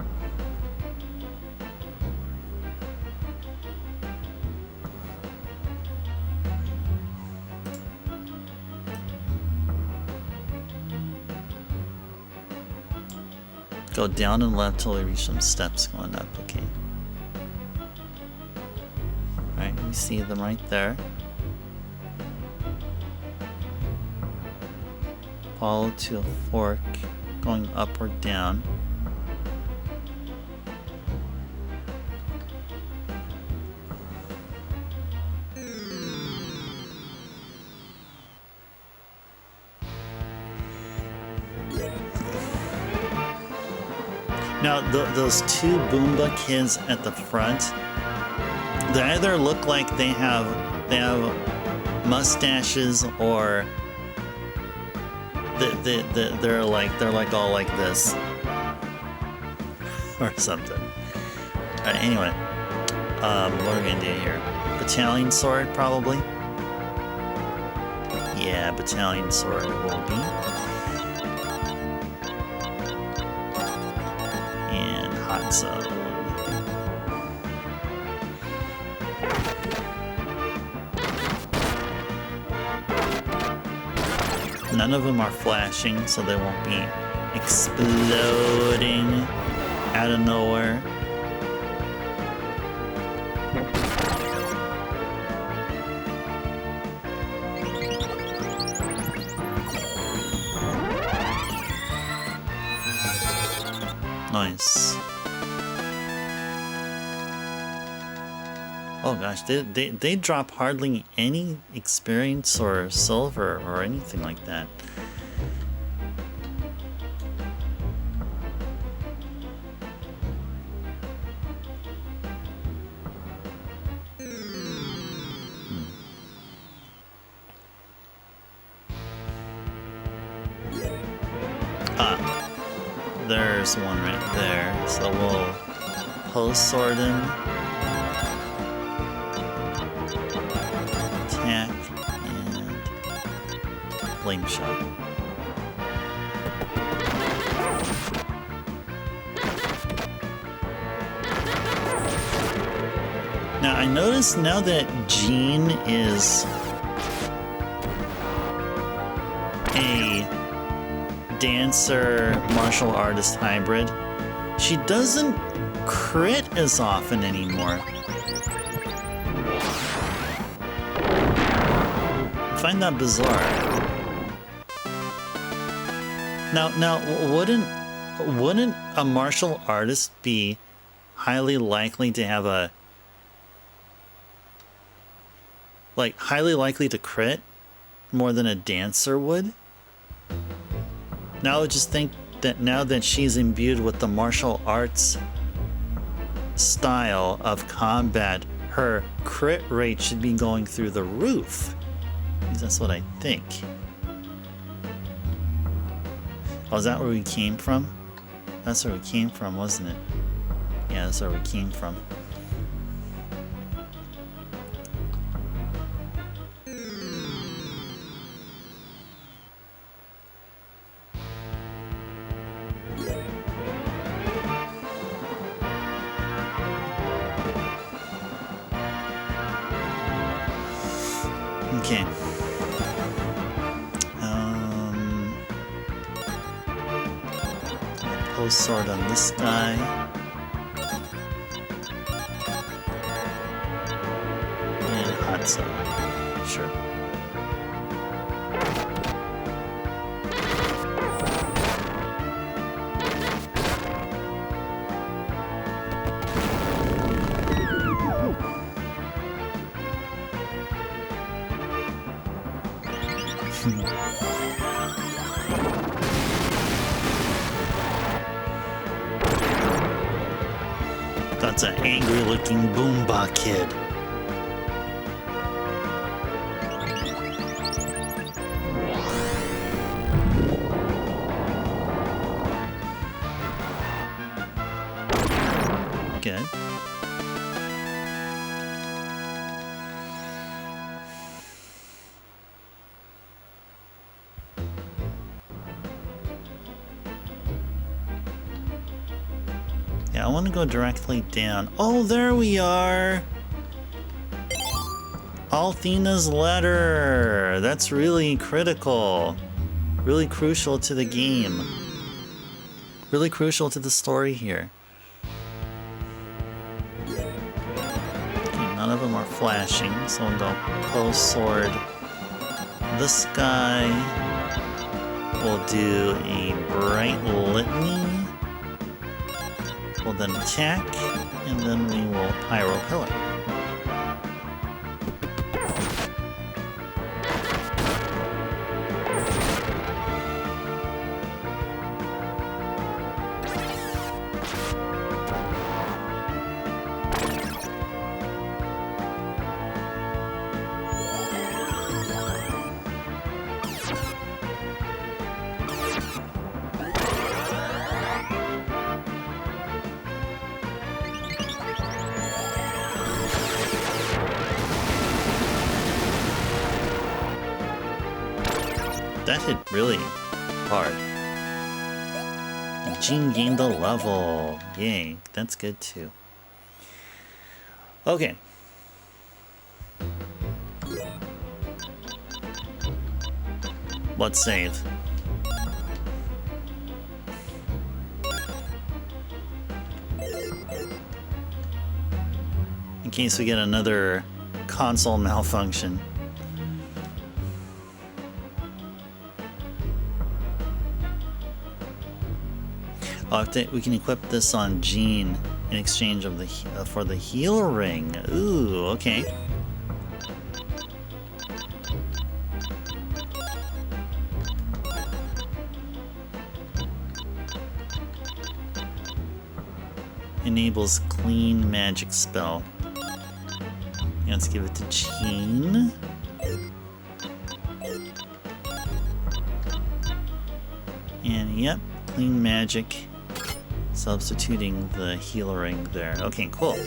Go down and left till we reach some steps going up, okay. Alright, we see them right there. Follow to a fork, going up or down. Now, those two Boomba kids at the front, they either look like they have They have mustaches, or they're like all like this or something. All right, anyway, what are we gonna do here? Battalion sword, probably. Yeah, battalion sword will be. And hot zone. None of them are flashing, so they won't be exploding out of nowhere. Nice. Oh gosh, they drop hardly any experience or silver or anything like that. There's one right there, so we'll post sword him, attack, and flame shot. Now I notice now that Jean is a dancer martial artist hybrid, she doesn't crit as often anymore. I find that bizarre. Now wouldn't a martial artist be highly likely to have highly likely to crit more than a dancer would? Now I just think that now that she's imbued with the martial arts style of combat, her crit rate should be going through the roof. At least that's what I think. Oh, is that where we came from? That's where we came from, wasn't it? Yeah, that's where we came from. Okay. Post sword on this guy. And hot zone. Sure. That's an angry-looking Boomba kid. Good. I want to go directly down. Oh, there we are! Althena's letter! That's really critical. Really crucial to the game. Really crucial to the story here. Okay, none of them are flashing, so we'll go post sword. This guy will do a bright litany. We'll then attack, and then we will pyro pillar. that hit really hard. Jean gained a level. Yay, that's good too. Okay. Let's save. In case we get another console malfunction. We can equip this on Jean in exchange of the for the heal ring. Ooh, okay. Enables clean magic spell. Let's give it to Jean. And yep, clean magic. Substituting the heal ring there. Okay, cool.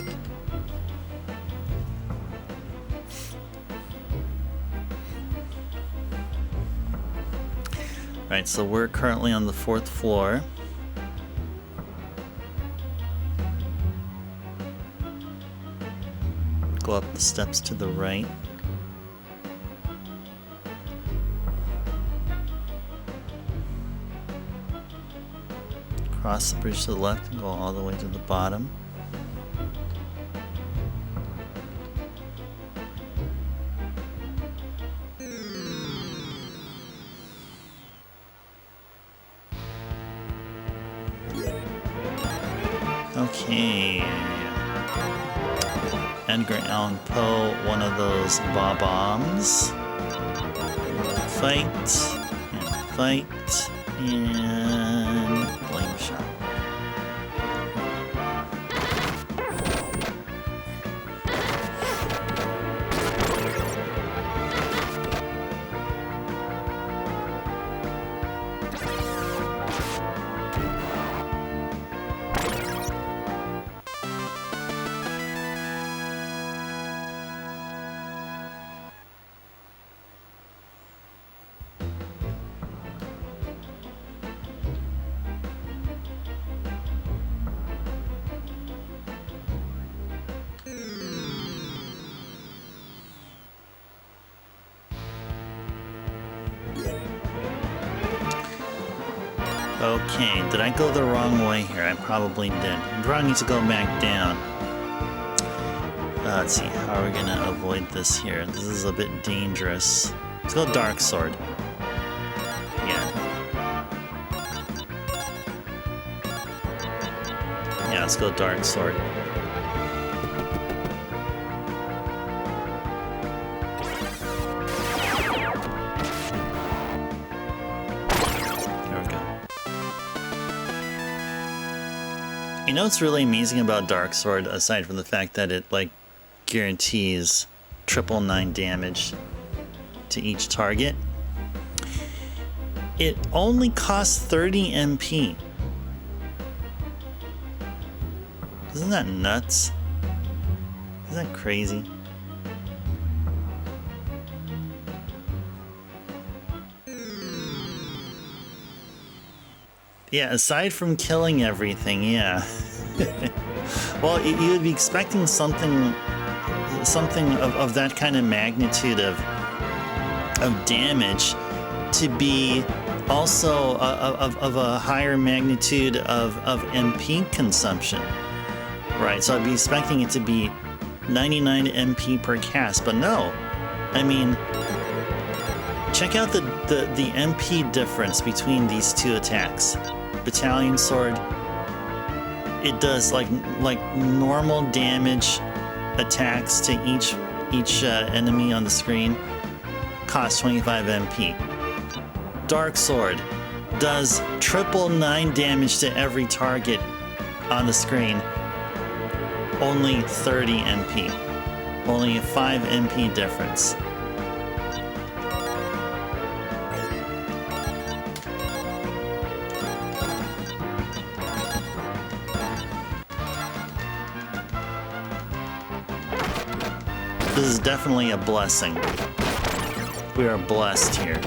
Alright, so we're currently on the 4th floor. Go up the steps to the right. Cross the bridge to the left and go all the way to the bottom. Okay. Edgar Allan Poe, one of those bombs. Fight, and fight, and flame shot. Okay, did I go the wrong way here? I probably did. I probably need to go back down. Let's see, how are we gonna avoid this here? This is a bit dangerous. Let's go Dark Sword. Yeah. Yeah, let's go Dark Sword. You know what's really amazing about Dark Sword, aside from the fact that it, like, guarantees 999 damage to each target? It only costs 30 MP. Isn't that nuts? Isn't that crazy? Yeah, aside from killing everything, yeah. Well, you would be expecting something of that kind of magnitude of damage to be also of a higher magnitude of MP consumption, right? So I'd be expecting it to be 99 MP per cast, but no. I mean, check out the MP difference between these two attacks. Battalion Sword, it does like normal damage attacks to each enemy on the screen, costs 25 MP. Dark Sword does 999 damage to every target on the screen, only 30 MP. Only a 5 MP difference. This is definitely a blessing. We are blessed here.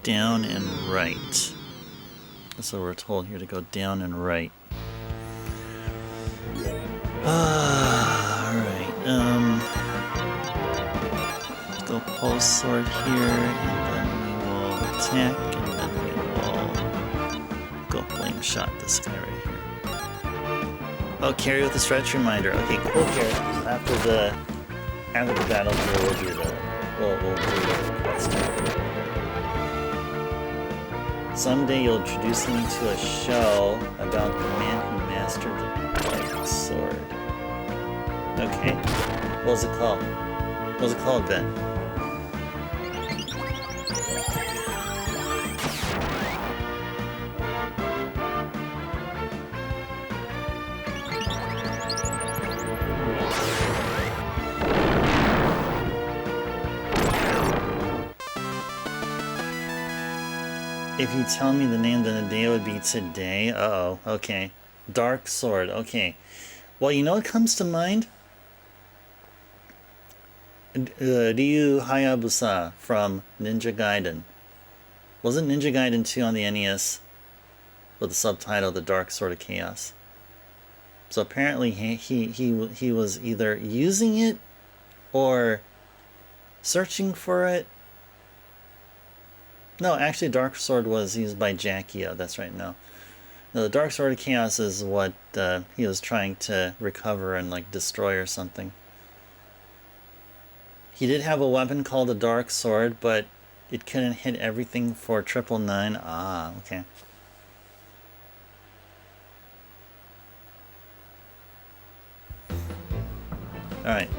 down and right. That's what we're told here, to go down and right. Alright, let's go pulse sword here, and then we will attack, and then we will go flame shot this guy right here. Oh, carry with the stretch reminder. Okay, cool, Carry. After the battle here, we'll do the quest. Someday you'll introduce me to a show about the man who mastered the dark sword. Okay. What was it called? What was it called, Ben? If you tell me the name, then the day would be today. Uh-oh, okay. Dark Sword, okay. Well, you know what comes to mind? Ryu Hayabusa from Ninja Gaiden. Wasn't Ninja Gaiden 2 on the NES with the subtitle The Dark Sword of Chaos? So apparently he was either using it or searching for it. No, actually Dark Sword was used by Jackie-O, that's right, no. No, the Dark Sword of Chaos is what he was trying to recover and like destroy or something. He did have a weapon called the Dark Sword, but it couldn't hit everything for 999. Ah, okay. Alright.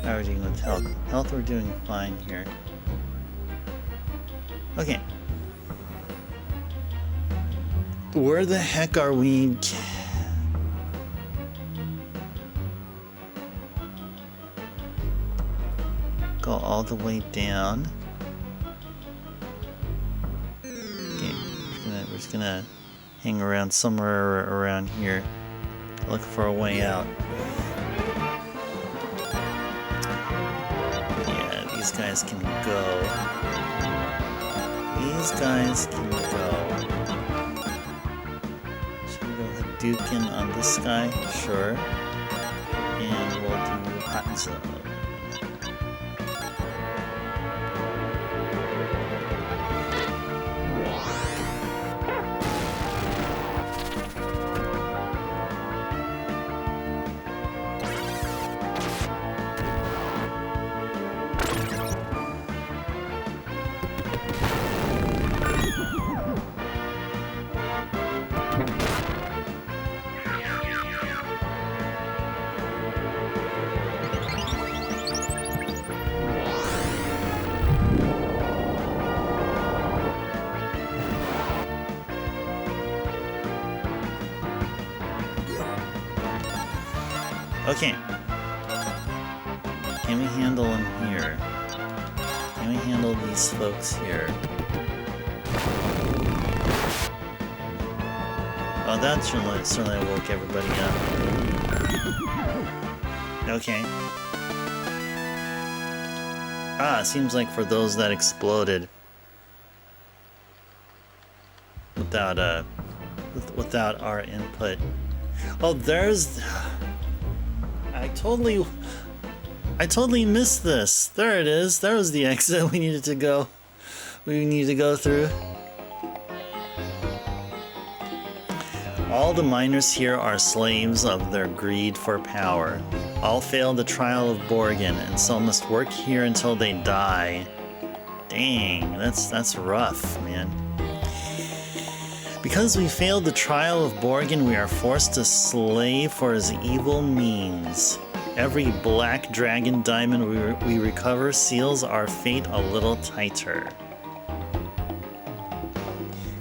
How are we doing with health? Health, we're doing fine here. Okay. Where the heck are we? Go all the way down. Okay, we're just gonna hang around somewhere around here. Look for a way out. Yeah, these guys can go. These guys can go. Should we go Hadouken on this guy? Sure. And we'll do Hot Zone. Okay. Can we handle them here? Can we handle these folks here? Oh, that certainly woke everybody up. Okay. Ah, it seems like for those that exploded without our input. Oh, there's. I totally missed this. There it is. There was the exit we needed to go. We need to go through. All the miners here are slaves of their greed for power. All failed the trial of Borgin, and so must work here until they die. Dang, that's rough, man. Because we failed the trial of Borgin, we are forced to slave for his evil means. Every black dragon diamond we recover seals our fate a little tighter.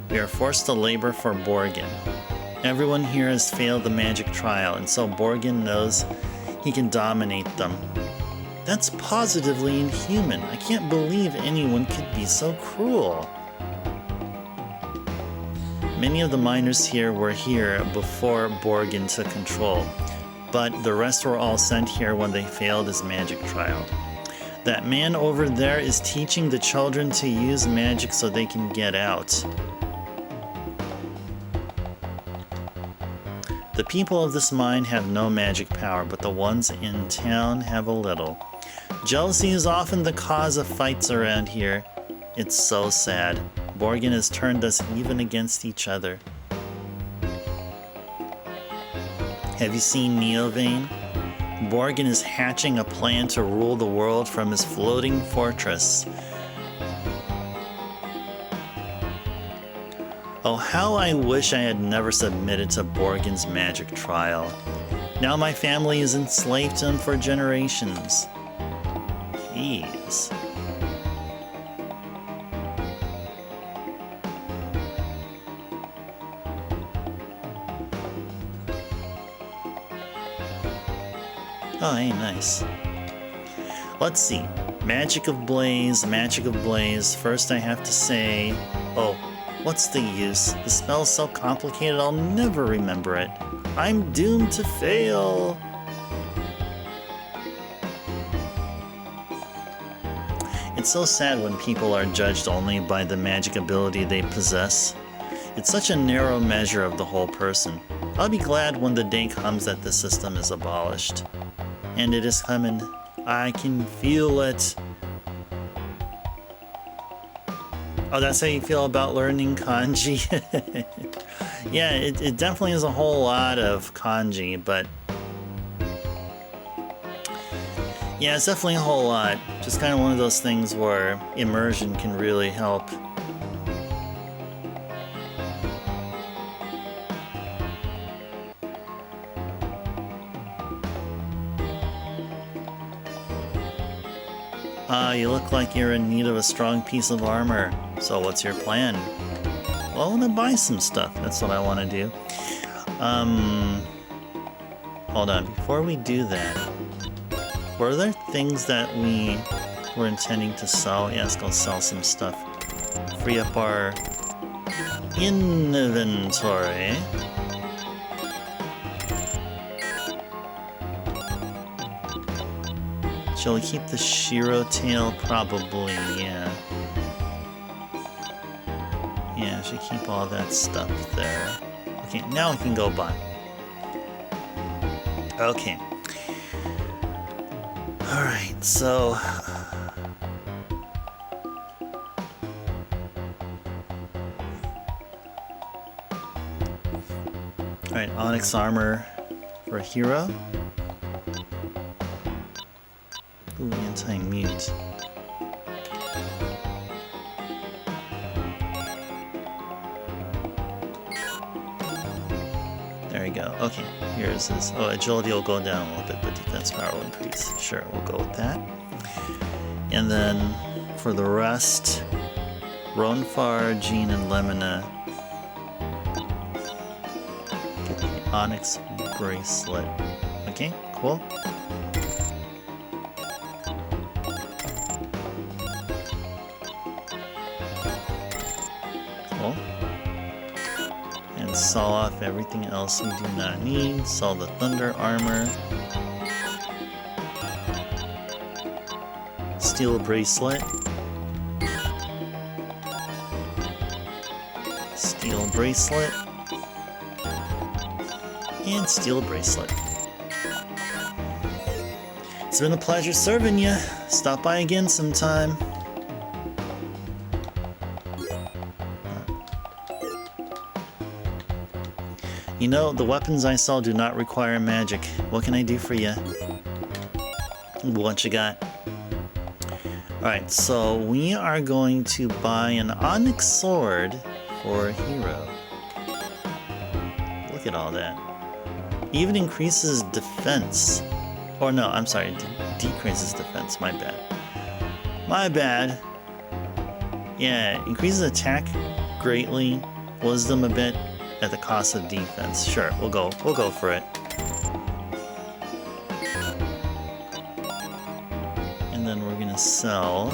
We are forced to labor for Borgin. Everyone here has failed the magic trial, and so Borgin knows he can dominate them. That's positively inhuman. I can't believe anyone could be so cruel. Many of the miners here were here before Borgin took control, but the rest were all sent here when they failed his magic trial. That man over there is teaching the children to use magic so they can get out. The people of this mine have no magic power, but the ones in town have a little. Jealousy is often the cause of fights around here. It's so sad. Borgin has turned us even against each other. Have you seen Neovane? Borgin is hatching a plan to rule the world from his floating fortress. Oh, how I wish I had never submitted to Borgin's magic trial. Now my family is enslaved to him for generations. Jeez. Oh, hey, nice. Let's see. Magic of Blaze, Magic of Blaze. First I have to say... Oh, what's the use? The spell's so complicated I'll never remember it. I'm doomed to fail! It's so sad when people are judged only by the magic ability they possess. It's such a narrow measure of the whole person. I'll be glad when the day comes that the system is abolished. And it is coming. I can feel it. Oh, that's how you feel about learning kanji? Yeah, it definitely is a whole lot of kanji, but... yeah, it's definitely a whole lot. Just kind of one of those things where immersion can really help. You look like you're in need of a strong piece of armor. So what's your plan? Well, I want to buy some stuff. That's what I want to do. Hold on. Before we do that, were there things that we were intending to sell? Yeah, let's go sell some stuff. Free up our inventory. Shall we keep the Shiro tail? Probably, yeah. Yeah, I should keep all that stuff there. Okay, now we can go buy. Okay. Alright, so... Alright, Onyx armor for Hero. Ooh, anti-mute. There we go. Okay, here's this. Oh, agility will go down a little bit, but defense power will increase. Sure, we'll go with that. And then for the rest, Ronfar, Jean, and Lemina get the Onyx bracelet. Okay, cool. And saw off everything else we do not need. Saw the thunder armor. Steel bracelet. Steel bracelet. And steel bracelet. It's been a pleasure serving you. Stop by again sometime. You know, the weapons I sell do not require magic. What can I do for you? What you got? Alright, so we are going to buy an Onyx sword for Hero. Look at all that. Even increases defense. Or no, I'm sorry, decreases defense, my bad. My bad. Yeah, increases attack greatly, wisdom a bit, at the cost of defense. Sure, we'll go for it. And then we're gonna sell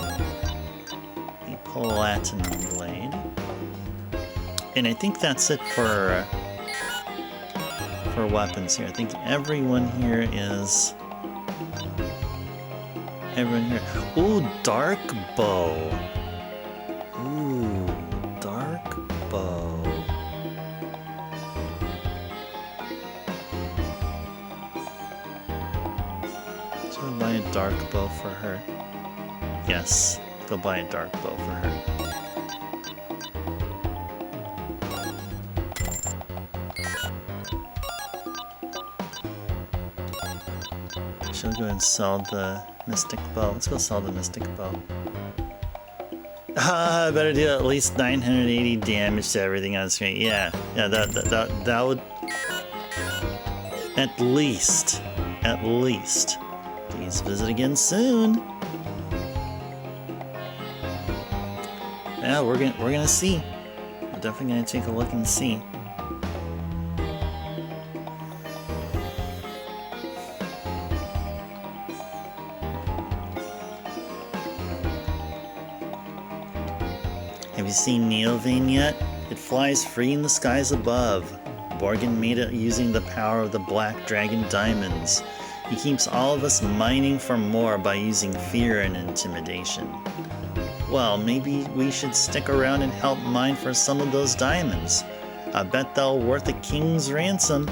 the Platinum Blade. And I think that's it for weapons here. I think everyone here everyone here. Ooh, dark bow. Ooh, dark bow. Should I buy a dark bow for her? Yes, go buy a dark bow for her. Should we go ahead and sell the mystic bow? Let's go sell the mystic bow. I better do at least 980 damage to everything on the screen. Yeah, that would at least. Please visit again soon. Yeah, we're gonna see. We're definitely gonna take a look and see. Have you seen Neovane yet? It flies free in the skies above. Borgin made it using the power of the Black Dragon Diamonds. He keeps all of us mining for more by using fear and intimidation. Well, maybe we should stick around and help mine for some of those diamonds. I bet they'll worth a king's ransom.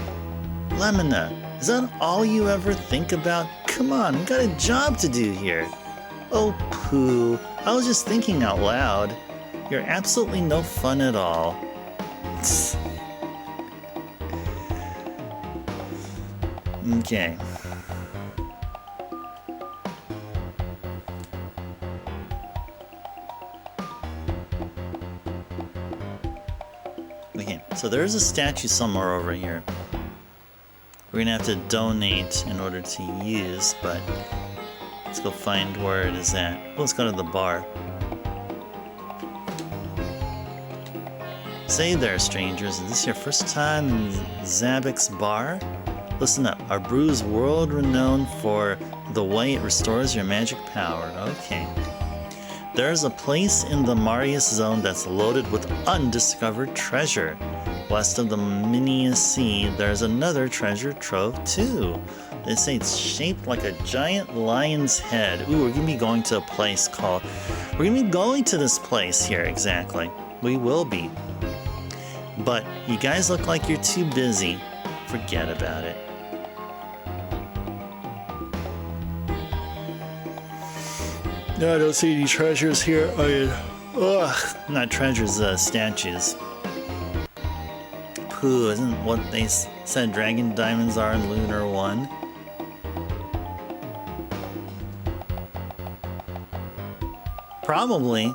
Lemona, is that all you ever think about? Come on, we got a job to do here. Oh, Pooh, I was just thinking out loud. You're absolutely no fun at all. Okay. Okay, so there's a statue somewhere over here. We're gonna have to donate in order to use, but let's go find where it is at. Let's go to the bar. Say there, strangers, is this your first time in Zabek's bar? Listen up, our brew is world renowned for the way it restores your magic power. Okay. There's a place in the Marius zone that's loaded with undiscovered treasure. West of the Minius Sea, there's another treasure trove too. They say it's shaped like a giant lion's head. Ooh, we're gonna be going to a place called... We're gonna be going to this place here, exactly. We will be. But you guys look like you're too busy. Forget about it. No, I don't see any treasures here. Not treasures, statues. Pooh, isn't what they said dragon diamonds are in Lunar I? Probably.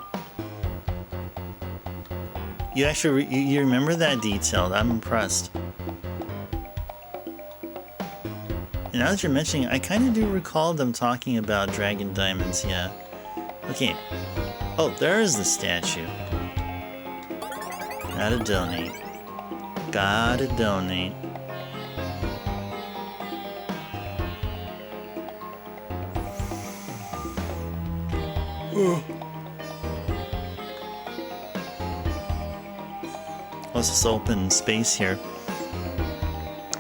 You actually, you remember that detail. I'm impressed. And now that you're mentioning it, I kind of do recall them talking about dragon diamonds, yeah. Okay. Oh, there's the statue. Gotta donate. Gotta donate. What's this open space here?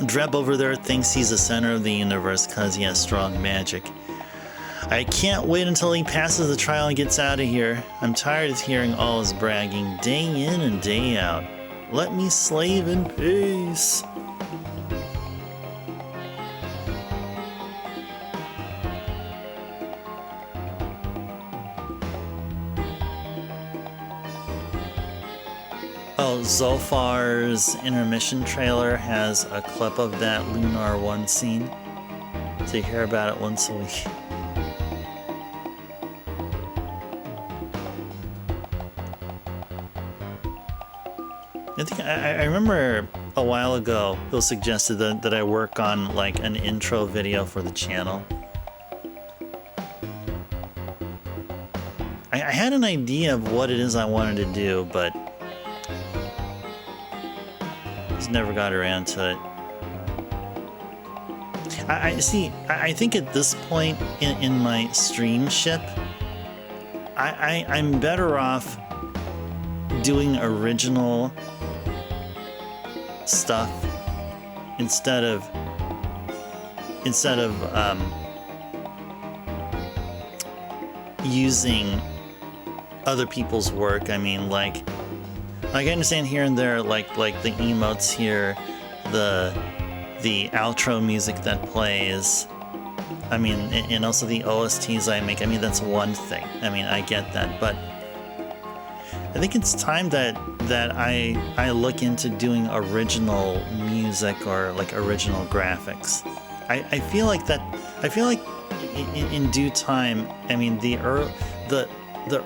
Dreb over there thinks he's the center of the universe because he has strong magic. I can't wait until he passes the trial and gets out of here. I'm tired of hearing all his bragging day in and day out. Let me slave in peace. Oh, Zolfar's intermission trailer has a clip of that Lunar I scene. So you hear about it once a week. I remember a while ago it was suggested that I work on like an intro video for the channel. I had an idea of what it is I wanted to do, but just never got around to it. I think at this point in my streamship, I'm better off doing original stuff instead of using other people's work. I mean, like I understand here and there, like the emotes here, the outro music that plays. I mean, and also the OSTs I make. I mean, that's one thing. I mean, I get that, but I think it's time that I look into doing original music or like original graphics. I feel like that. I feel like in due time. I mean, the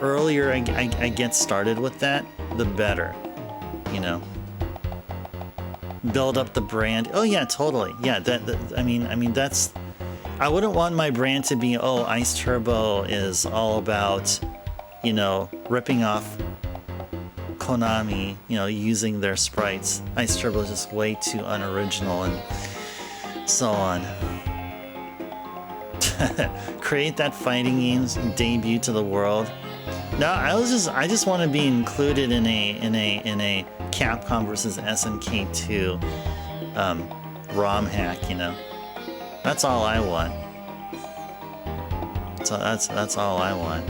earlier I get started with that, the better. You know, build up the brand. Oh yeah, totally. Yeah, I mean that's. I wouldn't want my brand to be, oh, Ice Turbo is all about, you know, ripping off Konami, you know, using their sprites. Ice Turbo is just way too unoriginal and so on. Create that fighting game's debut to the world. No, I just want to be included in a Capcom versus SNK 2 ROM hack, you know. That's all I want. So that's all I want.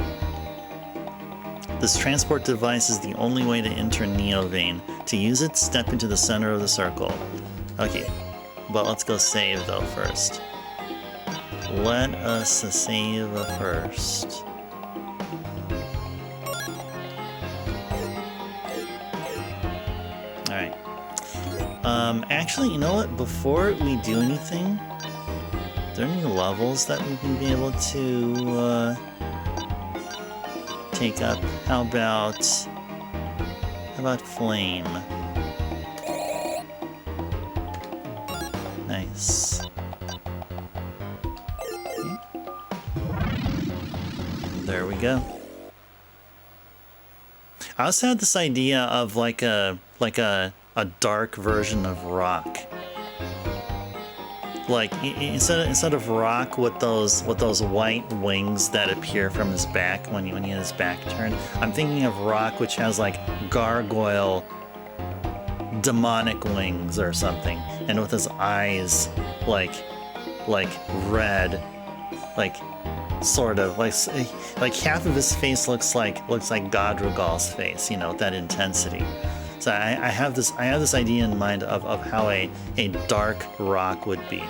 This transport device is the only way to enter Neovane. To use it, step into the center of the circle. Okay, but let's go save though first. Let us save first. Alright. Actually, you know what? Before we do anything, are there any levels that we can be able to take up? How about Flame? Nice. Okay. There we go. I also had this idea of like a dark version of Rock. Like instead of Rock with those white wings that appear from his back when he has his back turned, I'm thinking of Rock which has like gargoyle demonic wings or something, and with his eyes like red, like sort of like half of his face looks like Godrigal's face, you know, with that intensity. So I have this idea in mind of how a dark Rock would be.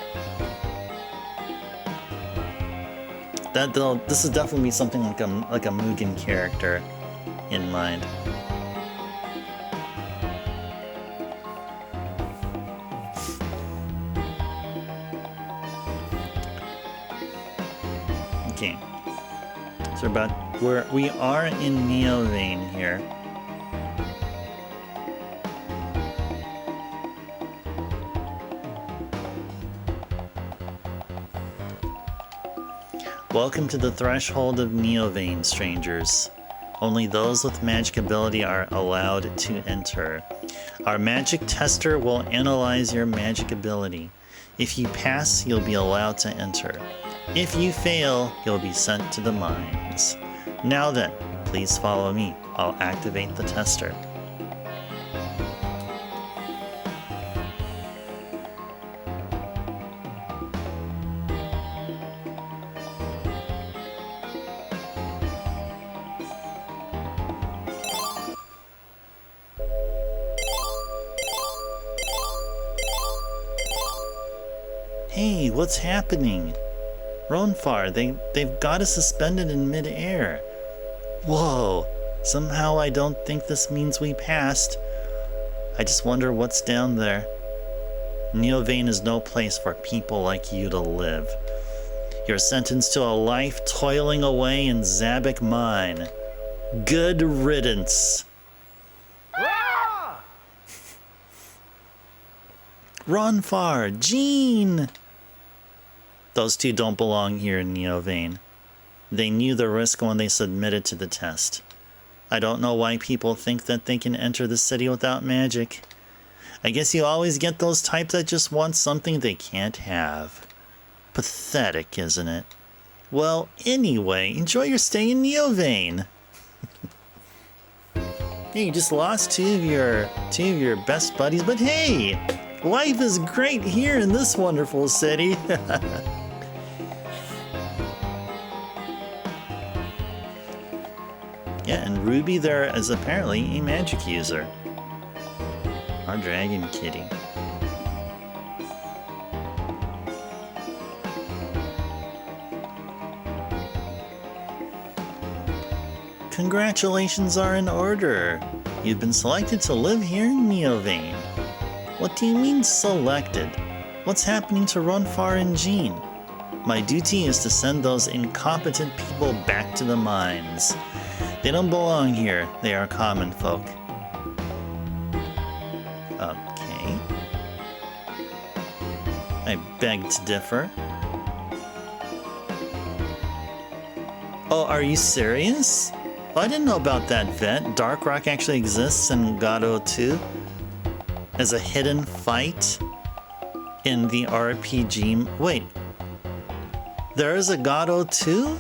This is definitely something like a Mugen character in mind. Okay, so we are in Neovane here. Welcome to the threshold of Neovane, strangers. Only those with magic ability are allowed to enter. Our magic tester will analyze your magic ability. If you pass, you'll be allowed to enter. If you fail, you'll be sent to the mines. Now then, please follow me. I'll activate the tester. Hey, what's happening? Ronfar, they've got us suspended in mid-air. Whoa, somehow I don't think this means we passed. I just wonder what's down there. Neovane is no place for people like you to live. You're sentenced to a life toiling away in Zabak Mine. Good riddance. Ah! Ronfar, Jean! Those two don't belong here in Neovane. They knew the risk when they submitted to the test. I don't know why people think that they can enter the city without magic. I guess you always get those types that just want something they can't have. Pathetic, isn't it? Well, anyway, enjoy your stay in Neovane. Hey, you just lost two of your best buddies, but hey, life is great here in this wonderful city. Yeah, and Ruby there is apparently a magic user. Our dragon kitty. Congratulations are in order. You've been selected to live here in Neovane. What do you mean selected? What's happening to Ronfar and Jean? My duty is to send those incompetent people back to the mines. They don't belong here. They are common folk. Okay. I beg to differ. Oh, are you serious? Oh, I didn't know about that, Vet. Dark Rock actually exists in God 2 as a hidden fight in the RPG. Wait, there is a God 2?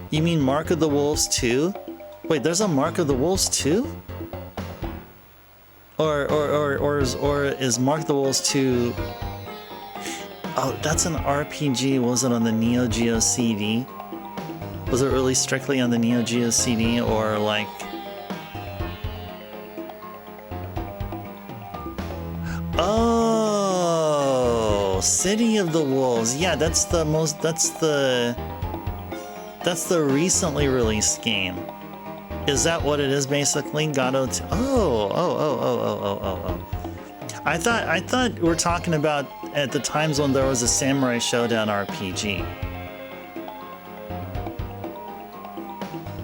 You mean Mark of the Wolves 2? Wait, there's a Mark of the Wolves 2? Or is Mark of the Wolves 2? Oh, that's an RPG. Was it on the Neo Geo CD? Was it really strictly on the Neo Geo CD, or like... Oh, City of the Wolves. Yeah, that's the recently released game. Is that what it is basically? God 2. Oh. I thought we're talking about at the times when there was a Samurai Showdown RPG.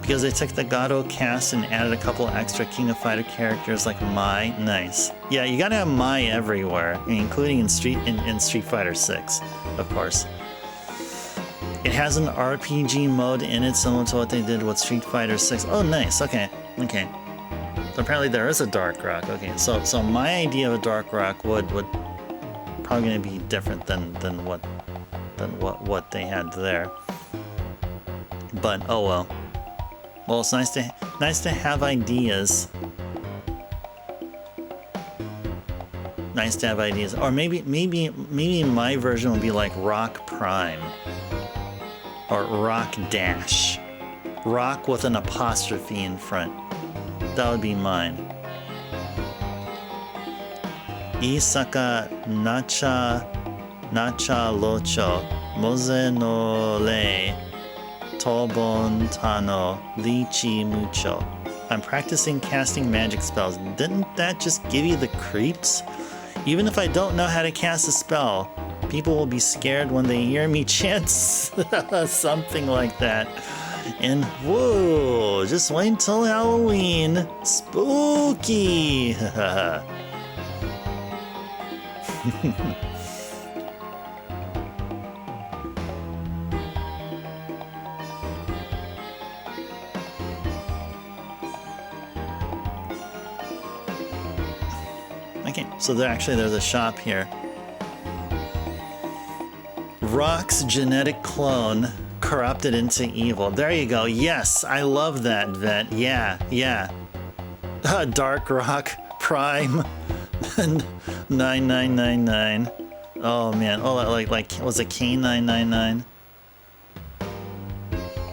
Because they took the Gato cast and added a couple extra King of Fighter characters like Mai. Nice. Yeah, you gotta have Mai everywhere, including in Street Fighter 6, of course. It has an RPG mode in it, similar to what they did with Street Fighter 6. Oh, nice. Okay. So apparently there is a Dark Rock. Okay, so my idea of a Dark Rock would probably gonna be different than what they had there. But oh well. Well, it's nice to have ideas. Nice to have ideas. Or maybe my version would be like Rock Prime. Or Rock Dash. Rock with an apostrophe in front. That would be mine. Isaka Nacha Locho Moze no Lei Tobon Tano Lichi Mucho. I'm practicing casting magic spells. Didn't that just give you the creeps? Even if I don't know how to cast a spell, people will be scared when they hear me chant something like that. And whoa, just wait until Halloween. Spooky! Okay, so there's a shop here. Rock's genetic clone corrupted into evil. There you go. Yes, I love that, Vet. Yeah. Dark Rock Prime 9999. Oh man. Oh, like was it K999?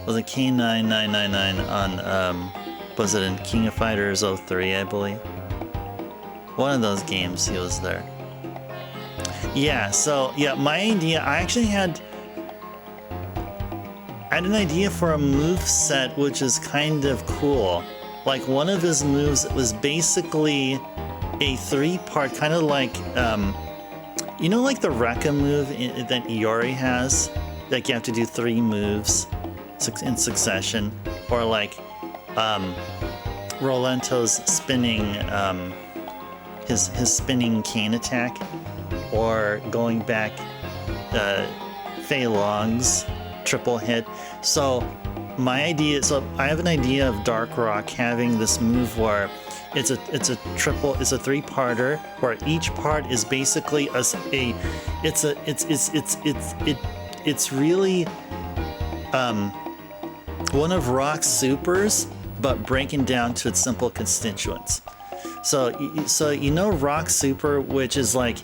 Was it K9999 on was it in King of Fighters 03, I believe? One of those games he was there. Yeah, so yeah, my idea, I had an idea for a move set which is kind of cool. Like one of his moves was basically a 3-part, kind of like you know, like the Rekka move that Iori has? Like you have to do 3 moves in succession, or like Rolento's spinning his spinning cane attack, or going back Fei Long's triple hit. So my idea, I have an idea of Dark Rock having this move where it's a 3-parter where each part is basically it's really one of Rock's supers, but breaking down to its simple constituents. So you know Rock Super, which is like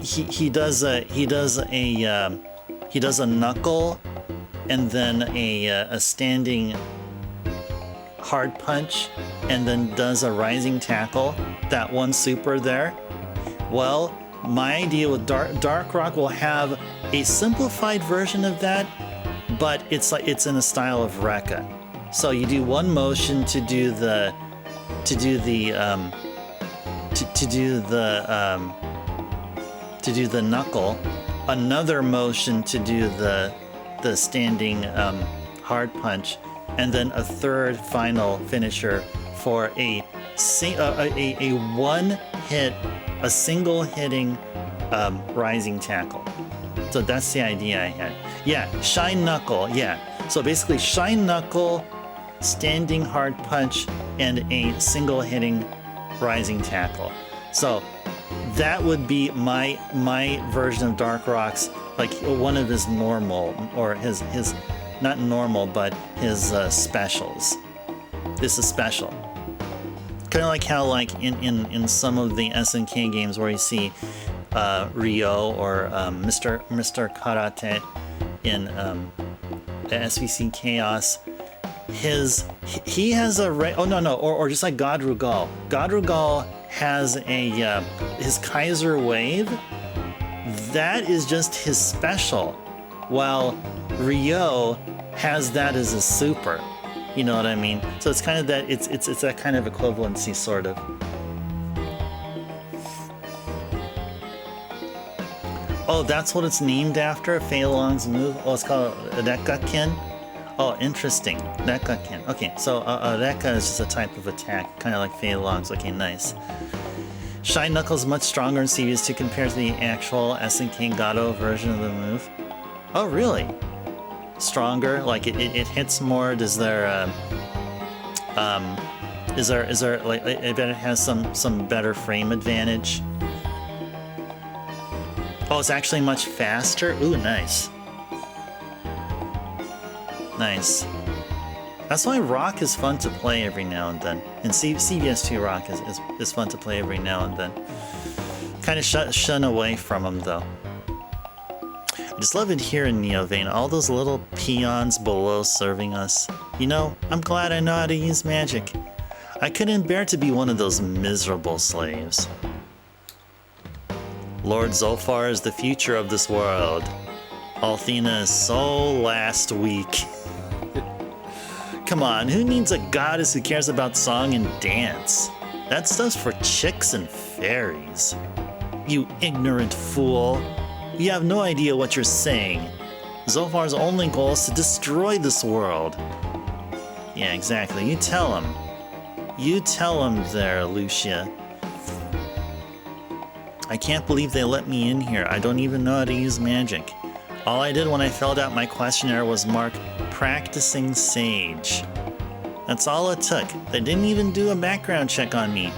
he does a knuckle and then a standing hard punch, and then does a rising tackle, that one super there. Well, my idea with Dark Rock will have a simplified version of that, but it's in a style of Rekka. So you do one motion to do the knuckle, another motion to do the standing hard punch, and then a third final finisher for a single hitting rising tackle. So that's the idea I had. Yeah, Shine Knuckle, yeah. So basically Shine Knuckle, standing hard punch, and a single hitting rising tackle. So that would be my version of Dark Rock's, like one of his normal, or his not normal, but his specials. This is special. Kind of like how, like in some of the SNK games where you see Ryo or Mr. Karate in the SVC Chaos. He has a or just like Godrugal. Godrugal has a his Kaiser Wave. That is just his special, while Ryo has that as a super. You know what I mean? So it's kind of that, it's that kind of equivalency, sort of. Oh, that's what it's named after? Fei Long's move? Oh, it's called Rekka-ken? Oh, interesting. Rekka-ken. Okay, so Rekka is just a type of attack, kind of like Fei Long's. Okay, nice. Shine Knuckle is much stronger in CVS2 compared to the actual SNK Gato version of the move. Oh, really? Stronger? Like it hits more? Does there is there like, I bet it has some better frame advantage? Oh, it's actually much faster? Ooh, nice. Nice. That's why Rock is fun to play every now and then. And CVS2 Rock is fun to play every now and then. Kind of shun away from him, though. I just love it here in Neovane, all those little peons below serving us. You know, I'm glad I know how to use magic. I couldn't bear to be one of those miserable slaves. Lord Zolfar is the future of this world. Althena is so last week. Come on, who needs a goddess who cares about song and dance? That stuff's for chicks and fairies. You ignorant fool. You have no idea what you're saying. Zolfar's only goal is to destroy this world. Yeah, exactly. You tell him. You tell him there, Lucia. I can't believe they let me in here. I don't even know how to use magic. All I did when I filled out my questionnaire was mark practicing sage. That's all it took. They didn't even do a background check on me.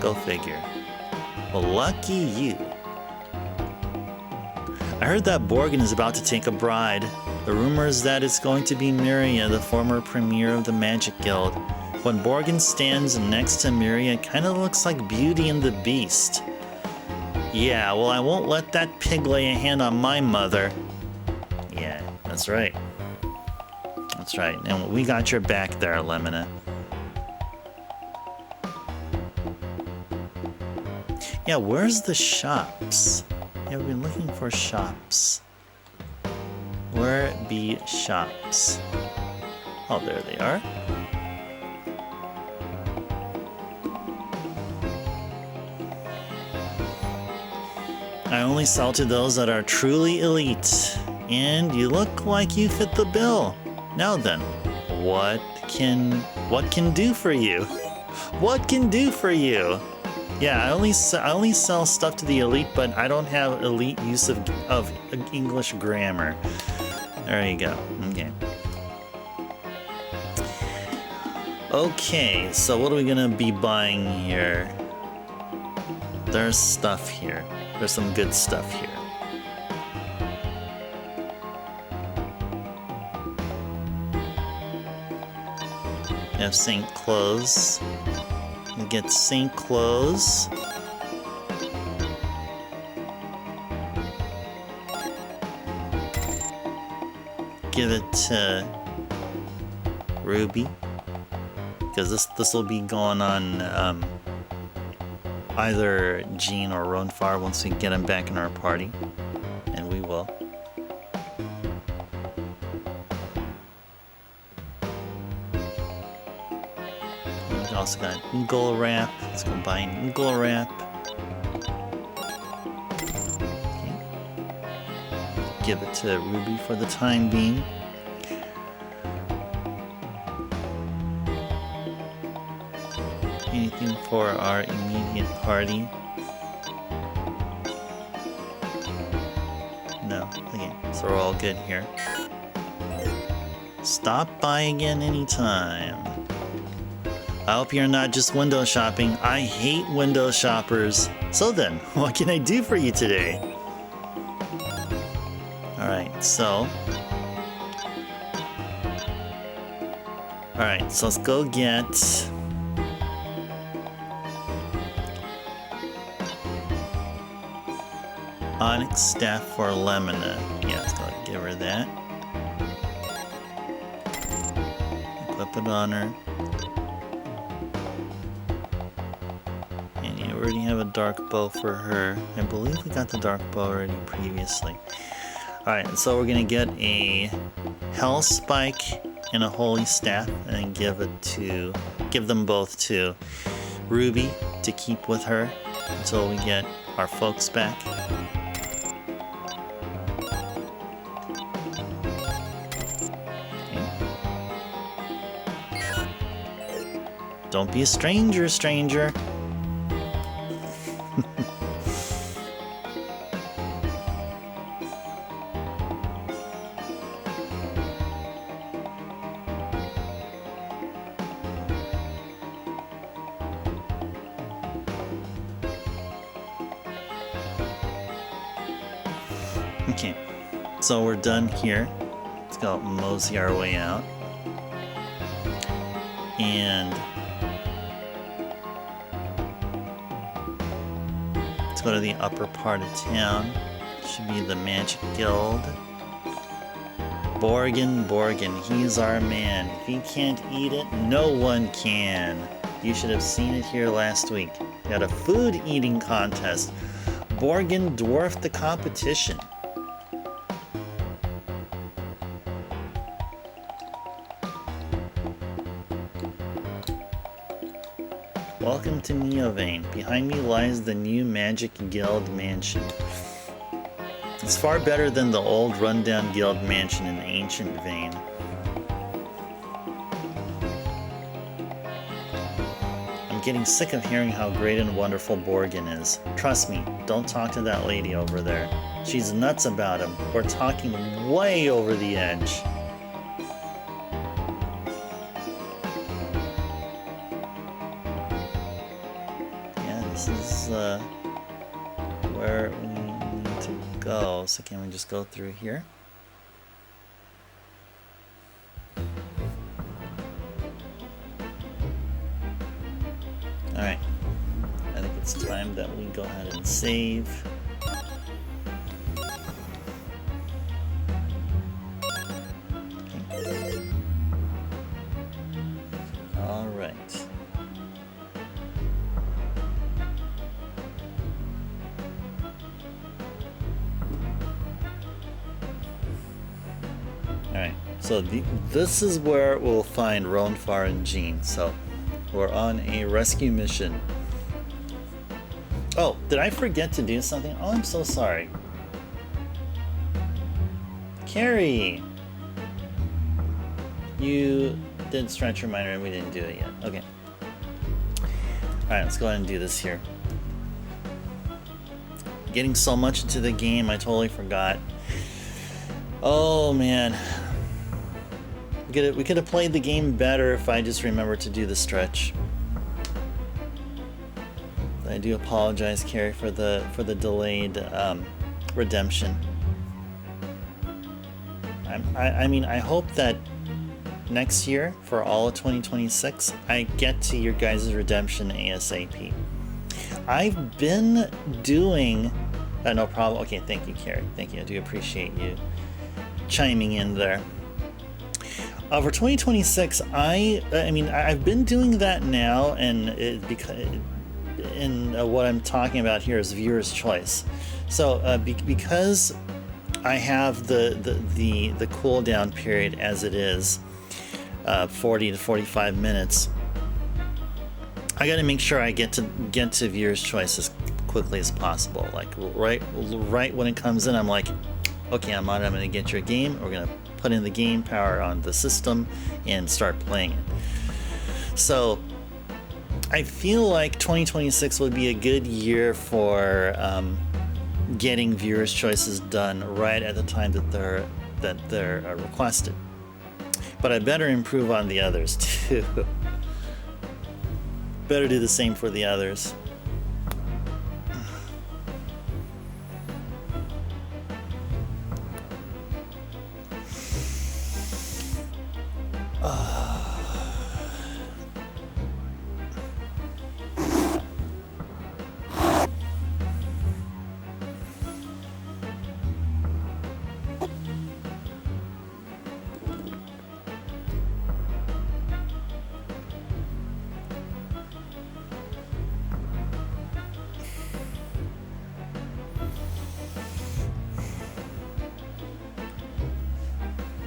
Go figure. Well, lucky you. I heard that Borgin is about to take a bride. The rumor is that it's going to be Miria, the former premier of the Magic Guild. When Borgin stands next to Miria, it kind of looks like Beauty and the Beast. Yeah, well, I won't let that pig lay a hand on my mother. Yeah, that's right. That's right. And we got your back there, Lemina. Yeah, where's the shops? Yeah, we've been looking for shops. Where be shops? Oh, there they are. I only sell to those that are truly elite. And you look like you fit the bill. Now then, what can do for you? What can do for you? Yeah, I only sell stuff to the elite, but I don't have elite use of English grammar. There you go. Okay. Okay, so what are we gonna be buying here? There's stuff here. There's some good stuff here. We have St. Clo's. We get St. Clo's. give it to Ruby, because this will be going on either Jean or Ronfar once we get him back in our party, and we will. We also got Oogle Wrap. Let's combine Oogle Wrap. Okay. Give it to Ruby for the time being. Anything for our immediate party? No. Okay, so we're all good here. Stop by again anytime. I hope you're not just window shopping. I hate window shoppers. So then, what can I do for you today? Alright, so... Alright, so let's go get... Onyx Staff for Lemona. Yeah, let's go ahead and give her that. Equip it on her. And you already have a dark bow for her. I believe we got the dark bow already previously. Alright, so we're gonna get a Hell Spike and a Holy Staff and give them both to Ruby to keep with her until we get our folks back. Don't be a stranger, stranger. Okay, so we're done here. Let's go mosey our way out. And let's go to the upper part of town. Should be the Magic Guild. Borgin, he's our man. If he can't eat it, no one can. You should have seen it here last week. We had a food eating contest. Borgin dwarfed the competition. Welcome to Neovane. Behind me lies the new Magic Guild mansion. It's far better than the old rundown guild mansion in Ancient Vane. I'm getting sick of hearing how great and wonderful Borgin is. Trust me, don't talk to that lady over there. She's nuts about him. We're talking way over the edge. This is where we need to go. So can we just go through here? Alright. I think it's time that we go ahead and save. Okay. Alright. Alright, so this is where we'll find Ronfar and Jean. So, we're on a rescue mission. Oh, did I forget to do something? Oh, I'm so sorry. Carrie! You did Stretch Reminder and we didn't do it yet. Okay. Alright, let's go ahead and do this here. Getting so much into the game, I totally forgot. Oh, man. We could have played the game better if I just remembered to do the stretch. I do apologize, Carrie, for the delayed redemption. I mean, I hope that next year, for all of 2026, I get to your guys' redemption ASAP. I've been doing... no problem. Okay, thank you, Carrie. Thank you. I do appreciate you chiming in there. For 2026, I mean, I've been doing that now, and what I'm talking about here is viewer's choice. So because I have the cooldown period as it is, 40 to 45 minutes, I got to make sure I get to viewer's choice as quickly as possible. Like right when it comes in, I'm like, okay, I'm on. I'm going to get your game. We're going to put in the game, power on the system, and start playing it. So I feel like 2026 would be a good year for getting viewers' choices done right at the time that they're requested. But I better improve on the others too. Better do the same for the others.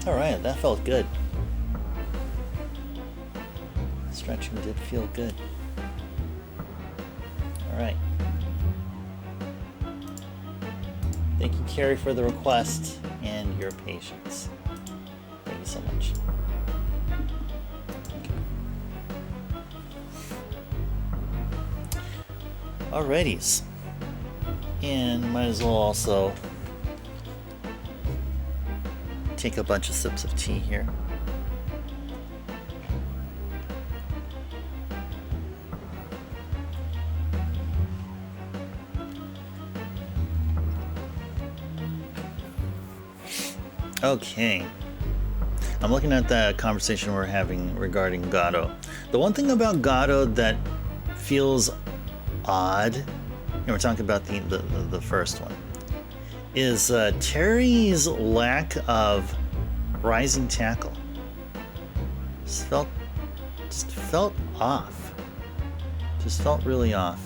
Alright, that felt good. Stretching did feel good. Alright. Thank you, Carrie, for the request and your patience. Thank you so much. Alrighties. And might as well also take a bunch of sips of tea here. Okay. I'm looking at the conversation we're having regarding Gato. The one thing about Gato that feels odd, and we're talking about the first one, is Terry's lack of rising tackle. Just felt off. Just felt really off.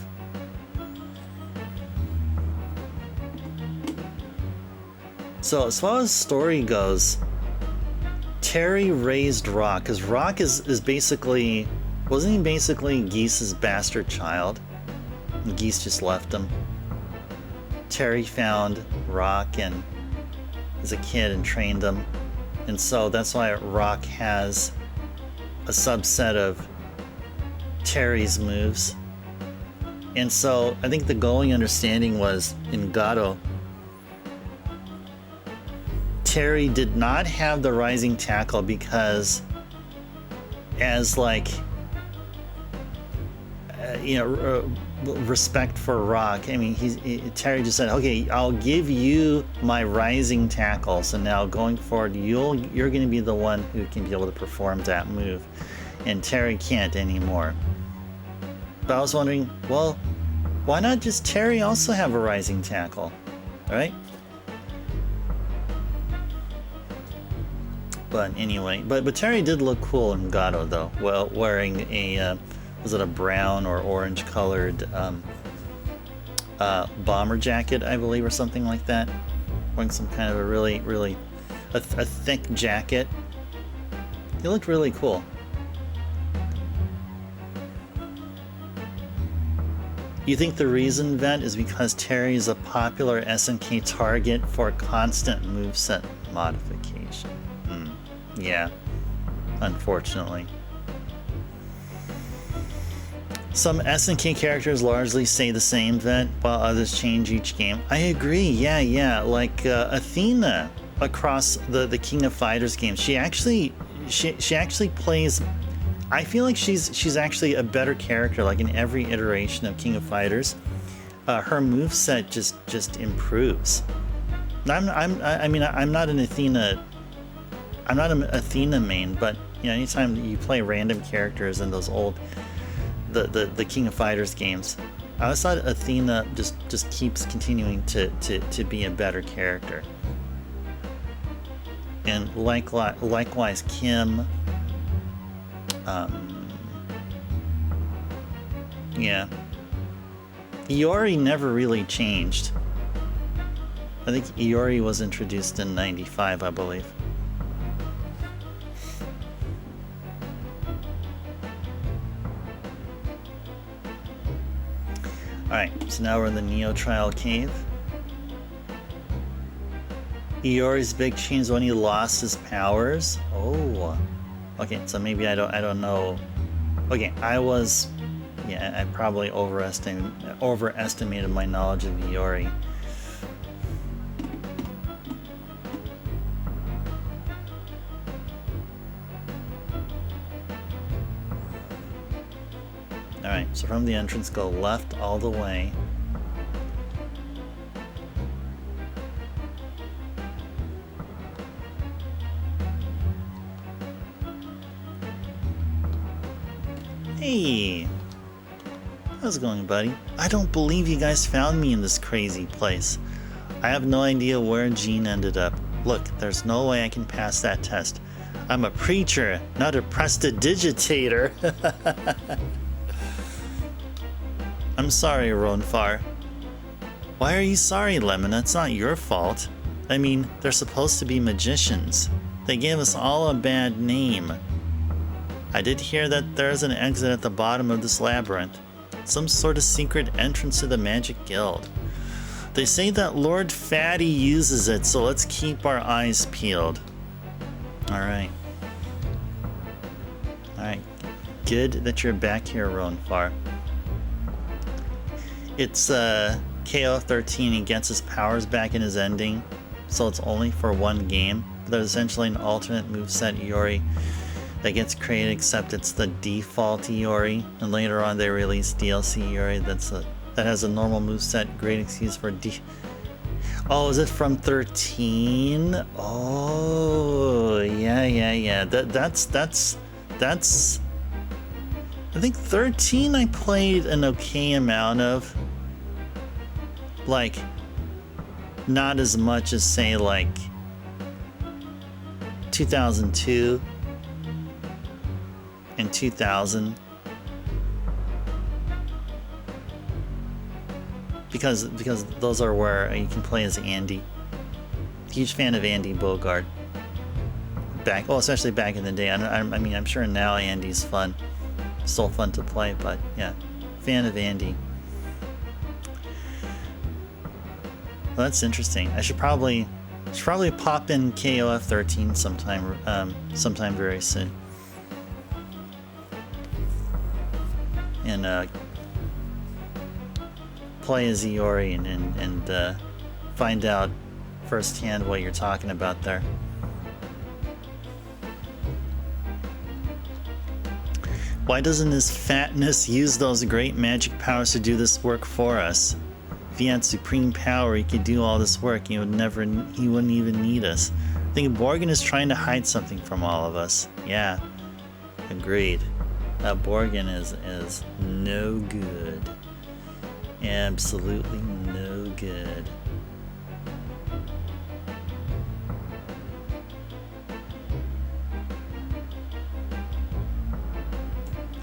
So as far as story goes, Terry raised Rock, because Rock is basically, wasn't he basically Geese's bastard child? And Geese just left him. Terry found Rock and as a kid and trained him, and so that's why Rock has a subset of Terry's moves. And so I think the going understanding was in Gato, Terry did not have the rising tackle because, as like, respect for Rock. I mean, Terry just said, "Okay, I'll give you my rising tackle. So now going forward, you're going to be the one who can be able to perform that move, and Terry can't anymore." But I was wondering, well, why not just Terry also have a rising tackle, all right? But anyway, but Terry did look cool in Gato though, well, wearing a was it a brown or orange colored bomber jacket, I believe, or something like that. Wearing some kind of a really a thick jacket. He looked really cool. You think the reason, Vent, is because Terry is a popular SNK target for constant moveset modification? Yeah, unfortunately. Some SNK characters largely stay the same, Vent, while others change each game. I agree, yeah. Like Athena across the King of Fighters games, she actually plays. I feel like she's actually a better character. Like in every iteration of King of Fighters, her moveset just improves. I'm not an Athena. I'm not an Athena main, but you know, anytime you play random characters in those old the King of Fighters games, I always thought Athena just keeps continuing to be a better character. And likewise Kim. Yeah. Iori never really changed. I think Iori was introduced in 95, I believe. Alright, so now we're in the Neo Trial Cave. Iori's big change when he lost his powers. Oh. Okay, so maybe I don't know. Okay, yeah, I probably overestimated my knowledge of Iori. Alright, so from the entrance, go left all the way. Hey! How's it going, buddy? I don't believe you guys found me in this crazy place. I have no idea where Jean ended up. Look, there's no way I can pass that test. I'm a preacher, not a prestidigitator. I'm sorry, Ronfar. Why are you sorry, Lemon? That's not your fault. I mean, they're supposed to be magicians. They gave us all a bad name. I did hear that there's an exit at the bottom of this labyrinth. Some sort of secret entrance to the Magic Guild. They say that Lord Fatty uses it, so let's keep our eyes peeled. Alright. Alright. Good that you're back here, Ronfar. It's KO13, he gets his powers back in his ending, so it's only for one game. But there's essentially an alternate moveset Iori that gets created, except it's the default Iori, and later on they release DLC Iori that has a normal moveset. Great excuse for Oh, is it from 13? Oh, yeah. That's I think 13 I played an okay amount of. Like, not as much as, say, like 2002 and 2000. Because those are where you can play as Andy. Huge fan of Andy Bogard. Especially back in the day. I mean, I'm sure now Andy's fun. Still fun to play, but yeah, fan of Andy. Well, that's interesting. I should probably pop in KOF 13 sometime very soon, and play as Iori and find out firsthand what you're talking about there. Why doesn't his fatness use those great magic powers to do this work for us? If he had supreme power, he could do all this work. He wouldn't even need us. I think Borgin is trying to hide something from all of us. Yeah, agreed. Borgin is no good. Absolutely no good.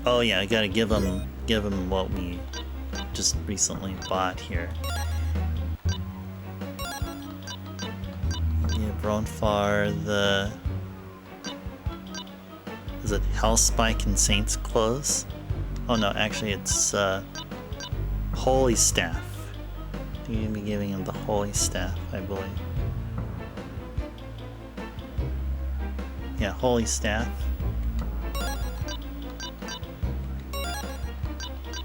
Oh yeah, I gotta give him what we just recently bought here. Give Ronfar the... Is it Hellspike and Saint's Clothes? Oh no, actually it's Holy Staff. You're gonna be giving him the Holy Staff, I believe. Yeah, Holy Staff.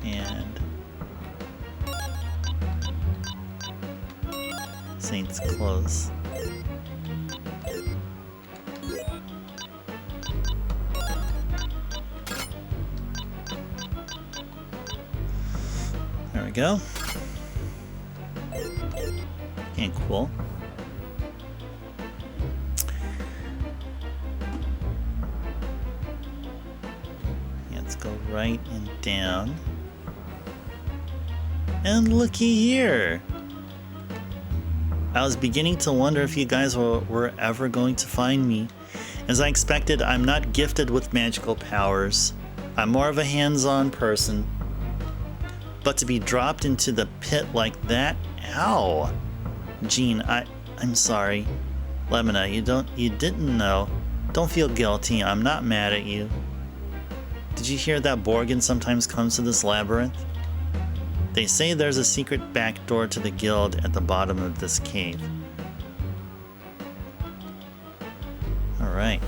And Saint's Clothes. There we go. And cool. Yeah, let's go right and down. And looky here! I was beginning to wonder if you guys were ever going to find me. As I expected, I'm not gifted with magical powers. I'm more of a hands-on person. But to be dropped into the pit like that, ow! Jean, I'm sorry. Lemona, you didn't know. Don't feel guilty, I'm not mad at you. Did you hear that Borgin sometimes comes to this labyrinth? They say there's a secret back door to the guild at the bottom of this cave. Alright.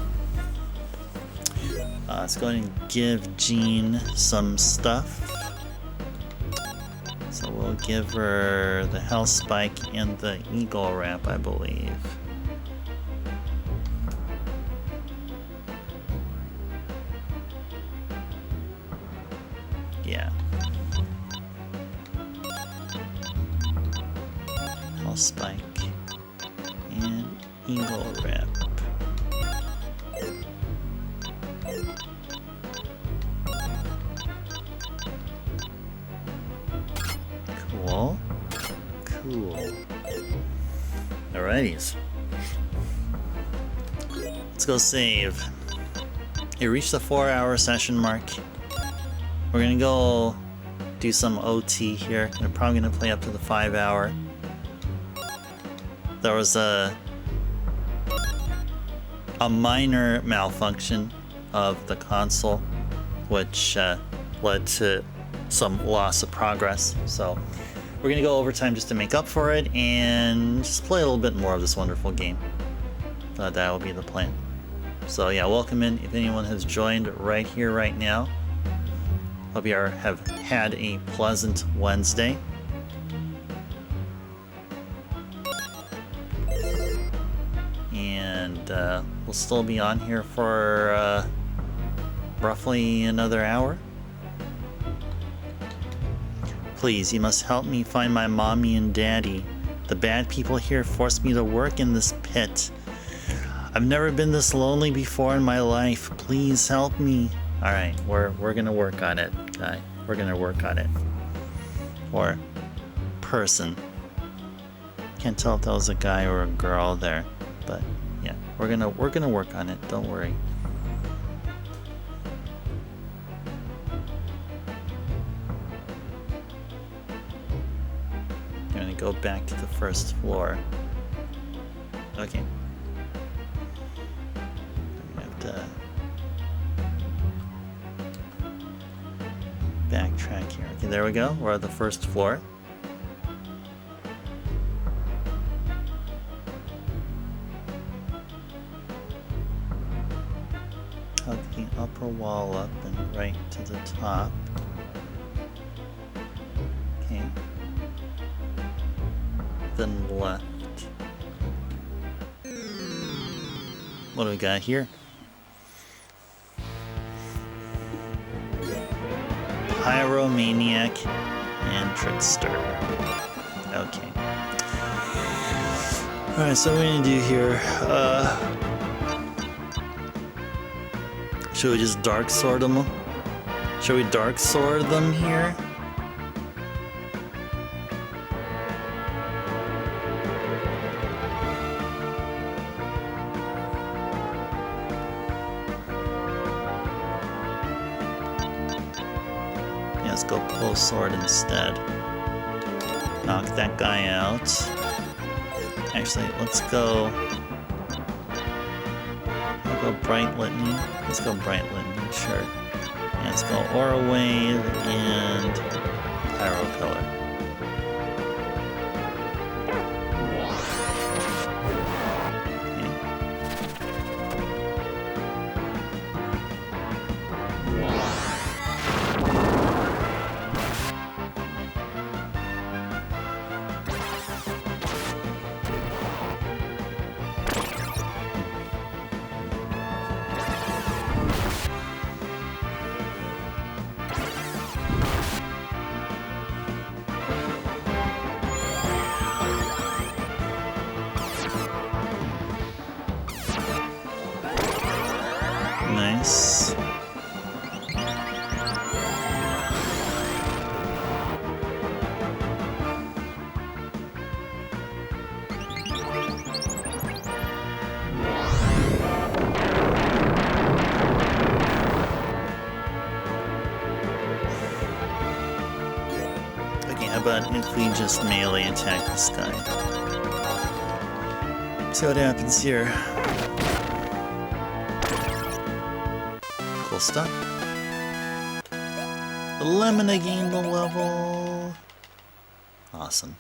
Let's go ahead and give Jean some stuff. So we'll give her the Hell Spike and the Eagle Wrap, I believe. Yeah. Hell Spike and Eagle Wrap. Cool. Cool. Alrighties. Let's go save. You reached the 4-hour session mark. We're gonna go do some OT here. We're probably gonna play up to the 5-hour. There was a minor malfunction of the console, which led to some loss of progress. So we're gonna go overtime just to make up for it and just play a little bit more of this wonderful game. That will be the plan. So yeah, welcome in if anyone has joined right here, right now. Hope you have had a pleasant Wednesday. And we'll still be on here for roughly another hour. Please, you must help me find my mommy and daddy. The bad people here forced me to work in this pit. I've never been this lonely before in my life. Please help me. Alright, we're gonna work on it, guy. We're gonna work on it. Or person. Can't tell if that was a guy or a girl there. But yeah, we're gonna work on it, don't worry. I'm gonna go back to the first floor. Okay. I'm gonna have to backtrack here. Okay, there we go. We're at the first floor. Hug the upper wall up and right to the top. Okay. Then left. What do we got here? Pyromaniac and Trickster. Okay. Alright, so what we're gonna do here, should we just Dark Sword them? Should we Dark Sword them here? Yeah, let's go pull sword instead. Knock that guy out. Actually, let's go. I'll go Bright Litany. Let's go Bright Litany, sure. Yeah, let's go Aura Wave and Pyro Pillar. Nice. but if we just melee attack this guy. See what happens here. Cool stuff. Lemona gained the level. Awesome.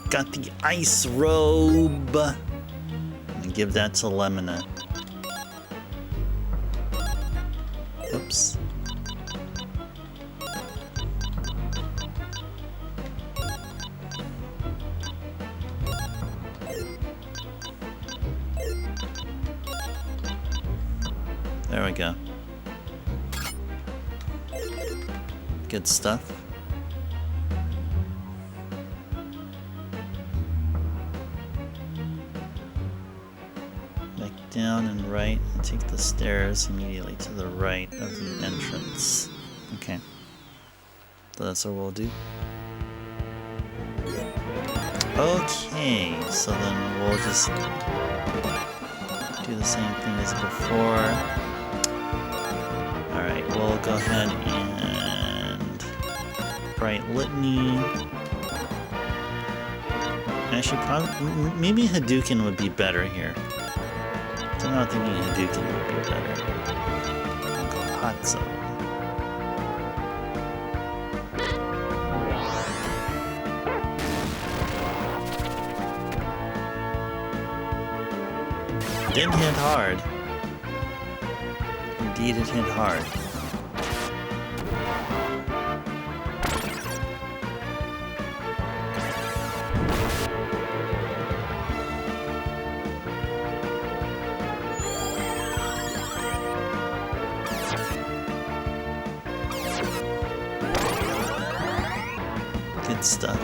Got the ice robe. And give that to Lemona. Oops. There we go. Good stuff. Back down and right, and take the stairs immediately to the right of the entrance. Okay. So that's what we'll do. Okay, so then we'll just do the same thing as before. Alright, we'll go ahead and Bright Litany. Actually, probably, maybe Hadouken would be better here. I'm not thinking Hadouken would be better. I'll go Hot Zone. It hit hard. Indeed, it hit hard. Good stuff.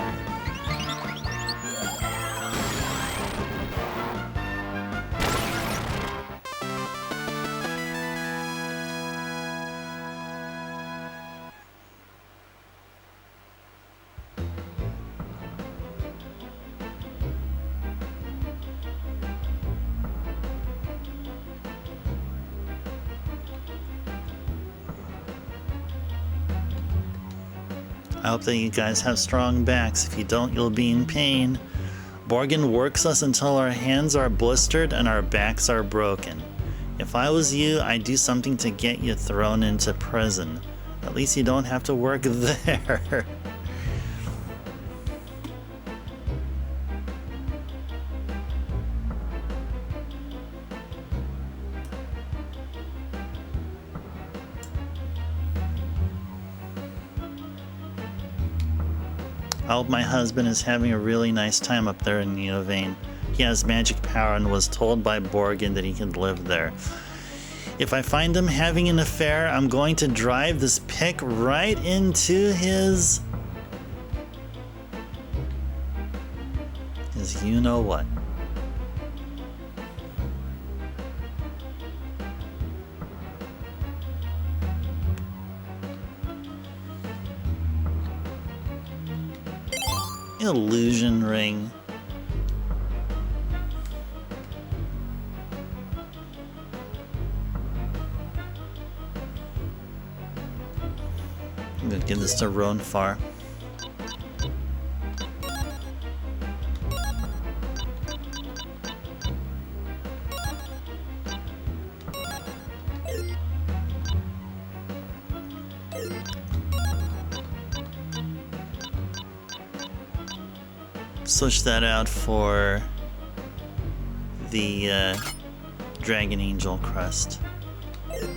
I hope that you guys have strong backs. If you don't, you'll be in pain. Borgin works us until our hands are blistered and our backs are broken. If I was you, I'd do something to get you thrown into prison. At least you don't have to work there. I hope my husband is having a really nice time up there in Neovane. He has magic power and was told by Borgin that he can live there. If I find him having an affair, I'm going to drive this pick right into his you-know-what. Illusion ring. I'm gonna give this to Ronfar. Switch that out for the Dragon Angel crest. Okay.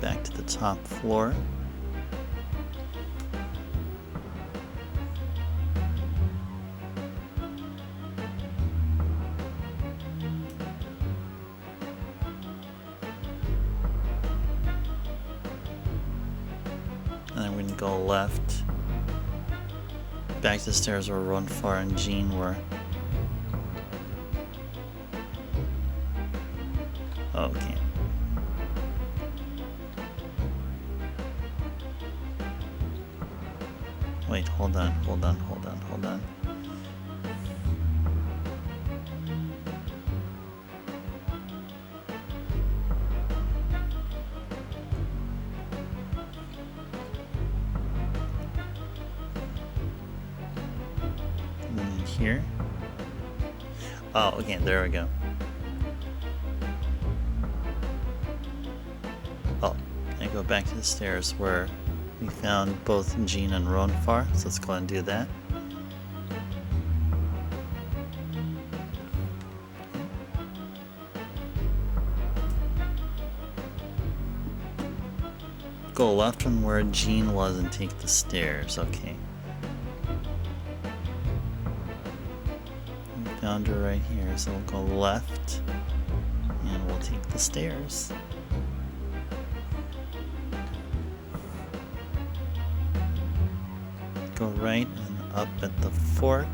Back to the top floor. And then we're gonna go left. Back to the stairs where Ronfar and Jean were. Okay. Wait, hold on. Here? Oh, okay, there we go. Oh, I go back to the stairs where we found both Jean and Ronfar, so let's go and do that. Go left from where Jean was and take the stairs, okay. We found her right here, so we'll go left and we'll take the stairs. Go right and up at the fork.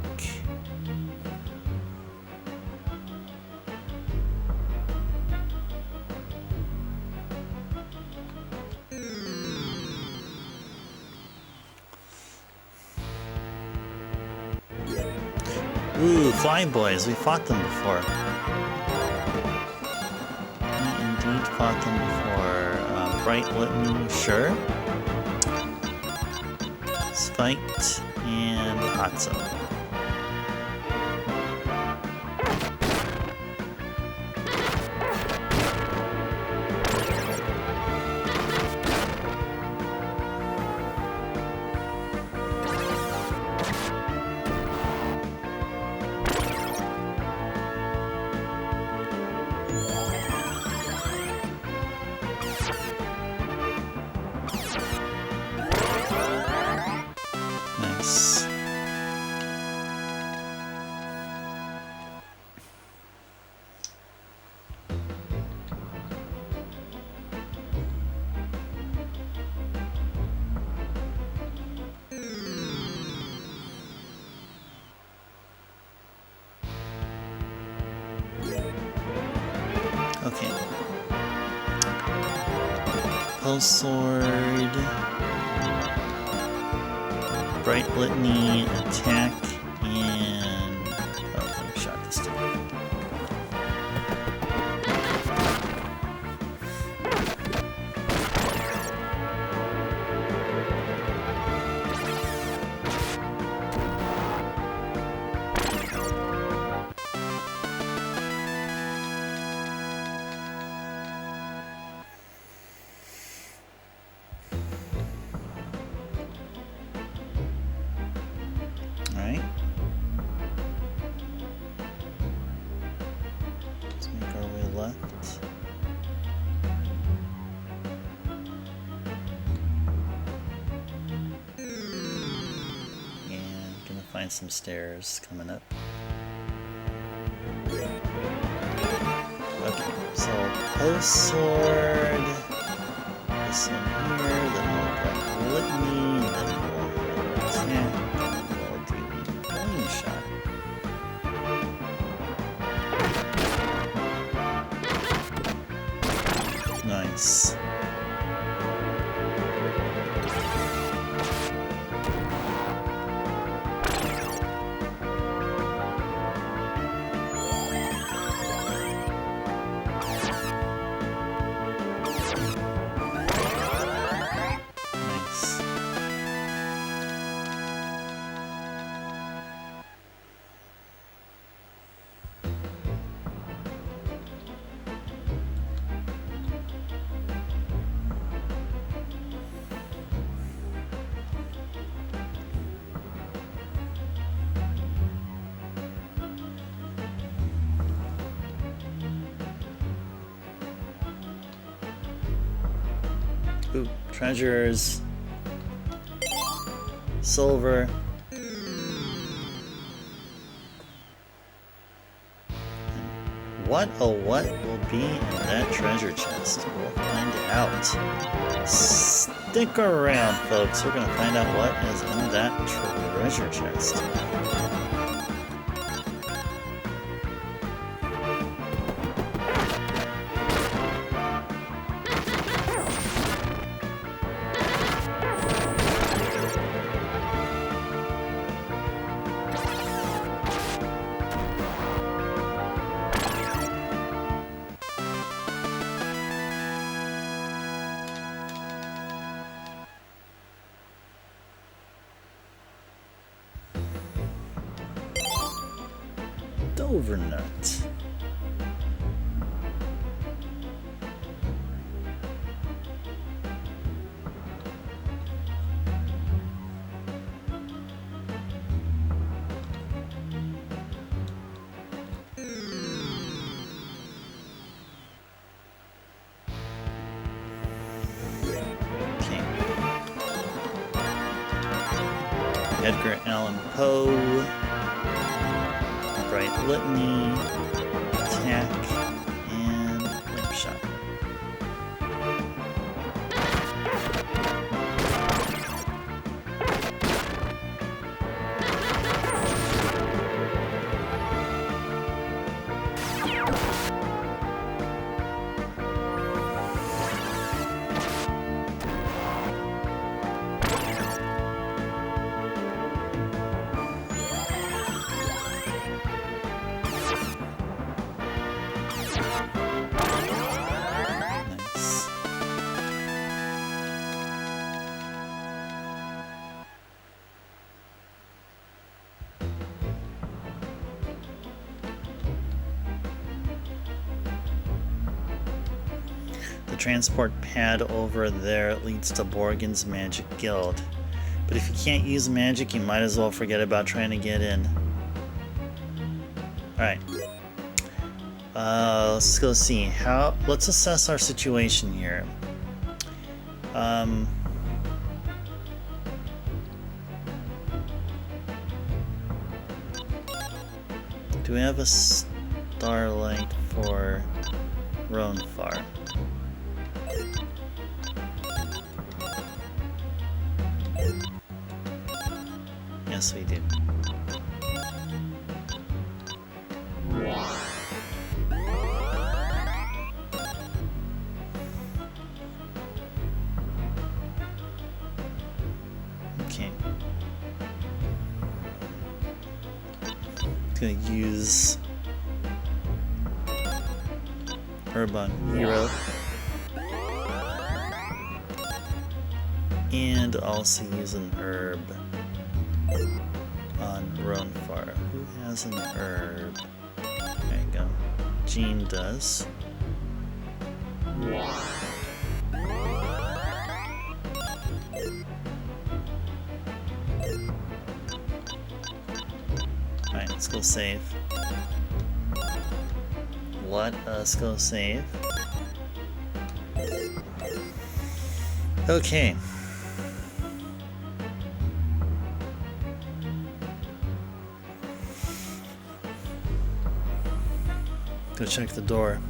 Ooh, fly boys, we fought them before. We indeed fought them before. Bright Litany, sure. Spiked and Hatso. Nice. Okay. Pulse Sword. Bright Litany, attack, and... oh, let me shot this time. Alright. Let's make our way left. And gonna find some stairs coming up. Okay, so Post Sword. This one here, then we'll grab Litany, then we'll attack. Shot. Nice. Nice. Ooh, treasures. Silver. What oh what will be in that treasure chest? We'll find out. Stick around, folks. We're gonna find out what is in that treasure chest. SegaTober nut. Edgar Allan Poe, Bright Litany, Attack, and Limp Shot. Transport pad over there leads to Borgen's Magic Guild. But if you can't use magic, you might as well forget about trying to get in. Alright. Let's go see. Let's assess our situation here. Do we have a starlight for Ronfar? Yes, we do. Okay. Gonna use Urban Hero. And also use an herb on Ronfar. Who has an herb? There you go. Jean does. Alright, let's go save. Let us go save. Okay. Go check the door.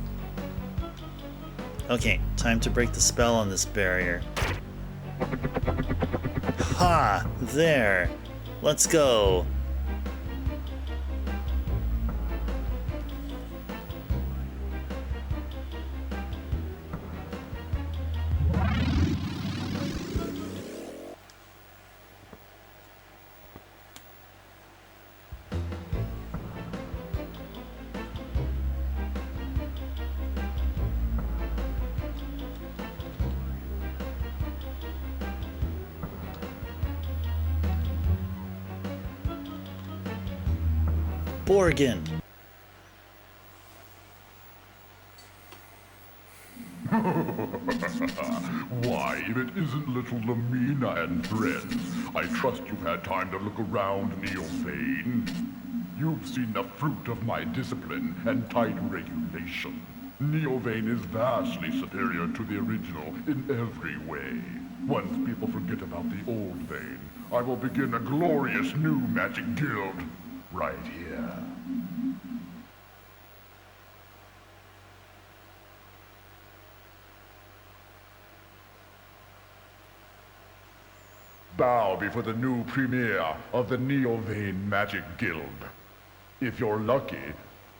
Okay, time to break the spell on this barrier. Ha! There! Let's go! Borgen. Why, if it isn't little Lamina and friends, I trust you've had time to look around Neovane. You've seen the fruit of my discipline and tight regulation. Neovane is vastly superior to the original in every way. Once people forget about the old Vane, I will begin a glorious new magic guild right here. Bow before the new premier of the Neovane Magic Guild. If you're lucky,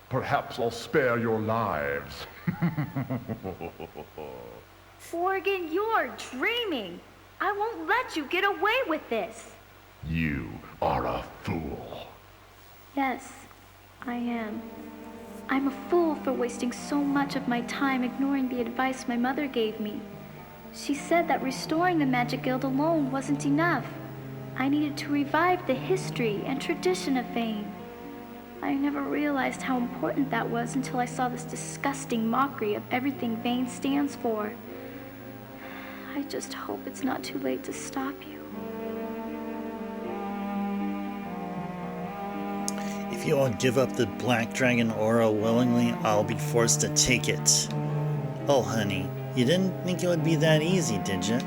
perhaps I'll spare your lives. Borgen, you're dreaming. I won't let you get away with this. You are a fool. Yes, I am. I'm a fool for wasting so much of my time ignoring the advice my mother gave me. She said that restoring the Magic Guild alone wasn't enough. I needed to revive the history and tradition of Vane. I never realized how important that was until I saw this disgusting mockery of everything Vane stands for. I just hope it's not too late to stop you. If you all give up the Black Dragon aura willingly, I'll be forced to take it. Oh, honey, you didn't think it would be that easy, did you?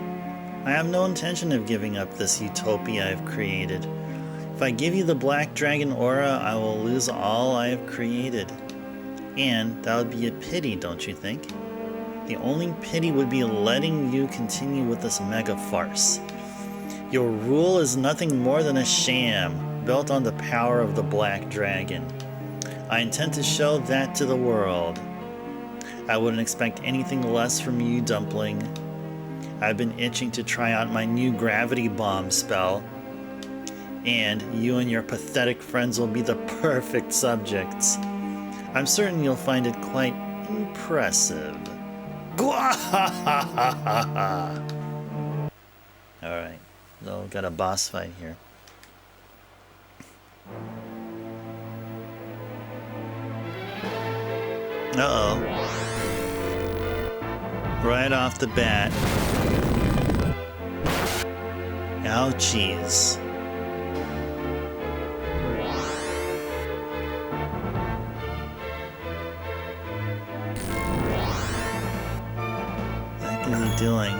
I have no intention of giving up this utopia I've created. If I give you the Black Dragon aura, I will lose all I have created. And that would be a pity, don't you think? The only pity would be letting you continue with this mega farce. Your rule is nothing more than a sham, built on the power of the Black Dragon. I intend to show that to the world. I wouldn't expect anything less from you, Dumpling. I've been itching to try out my new gravity bomb spell, and you and your pathetic friends will be the perfect subjects. I'm certain you'll find it quite impressive. Alright, so we've got a boss fight here. Uh-oh. Right off the bat. Ouchies. What is he doing?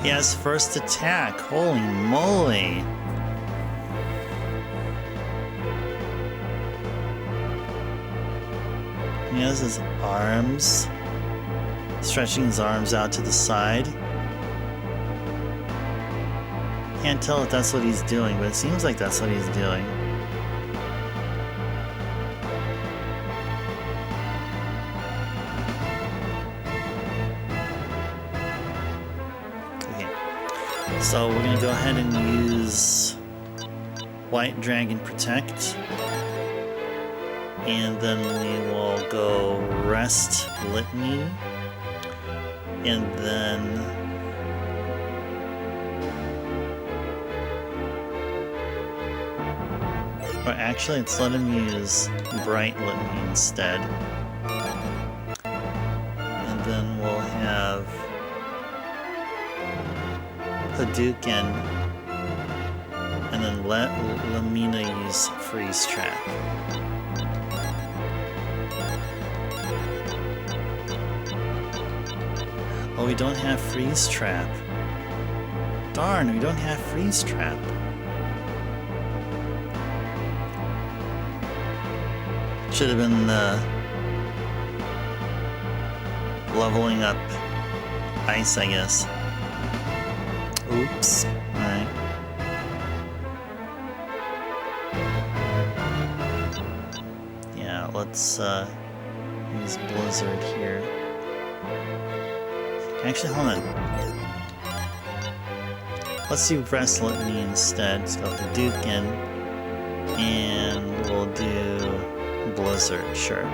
He has first attack. Holy moly. He has his arms. Stretching his arms out to the side. Can't tell if that's what he's doing, but it seems like that's what he's doing. So we're going to go ahead and use White Dragon Protect. And then we will go Rest Litany. And then... or actually, let's let him use Bright Litany instead. And then we'll have Hadouken, and then let Lamina use Freeze Trap. Oh, we don't have Freeze Trap. Darn, we don't have Freeze Trap. Should have been leveling up ice, I guess. Oops. Alright. Yeah, let's use Blizzard here. Actually, hold on. Let's do Rest Litany instead. Let's go Hadouken. And we'll do Blizzard, sure.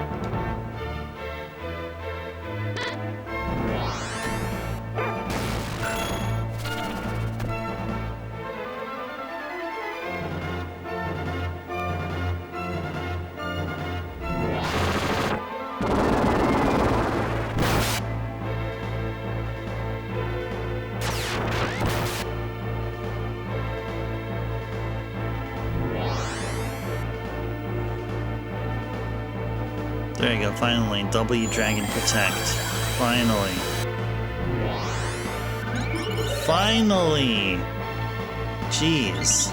There you go, finally. W Dragon Protect. Finally. Finally! Jeez.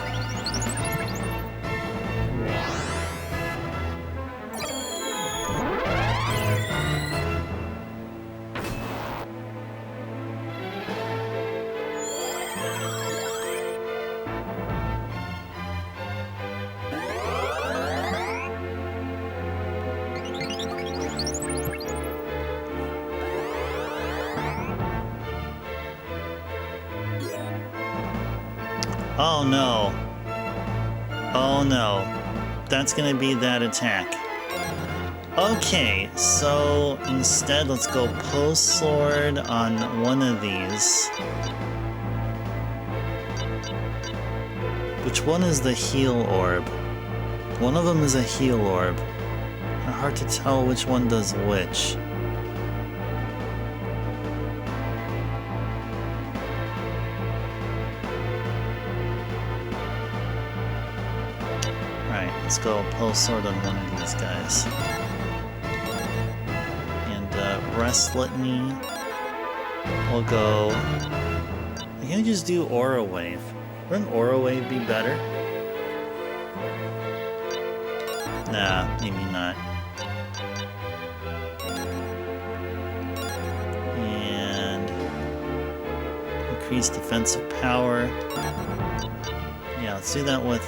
Oh no. Oh no. That's gonna be that attack. Okay, so instead let's go Post Sword on one of these. Which one is the heal orb? One of them is a heal orb. Hard to tell which one does which. Alright, let's go pulse sword on one of these guys. And rest litany. We'll go. I can just do aura wave. Wouldn't aura wave be better? Nah, maybe not. And increase defensive power. Yeah, let's do that with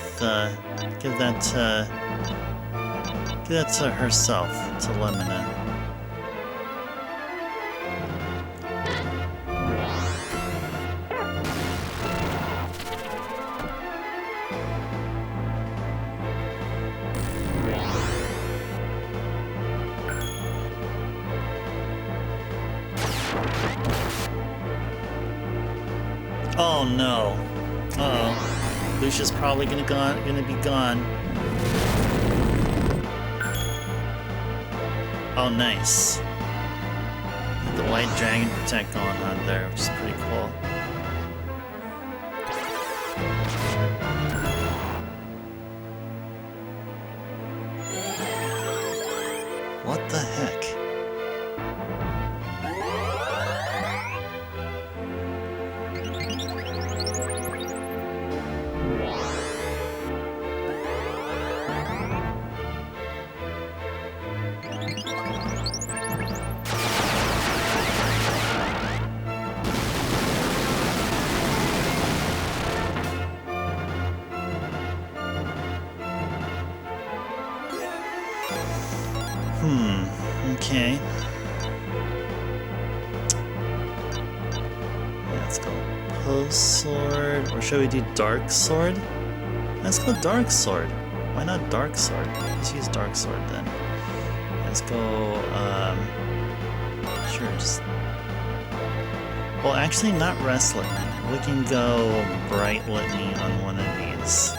give that to herself, to Lemina. Oh no. Uh-oh. Lucia's probably gonna be gone. Oh, nice. The white dragon protect going on there, which is pretty cool. What the heck? Okay. Let's go Post Sword, or should we do Dark Sword? Let's go Dark Sword. Why not Dark Sword? Let's use Dark Sword then. Let's go, sure, just... Well, actually not Rest Litany. We can go Bright Litany on one of these.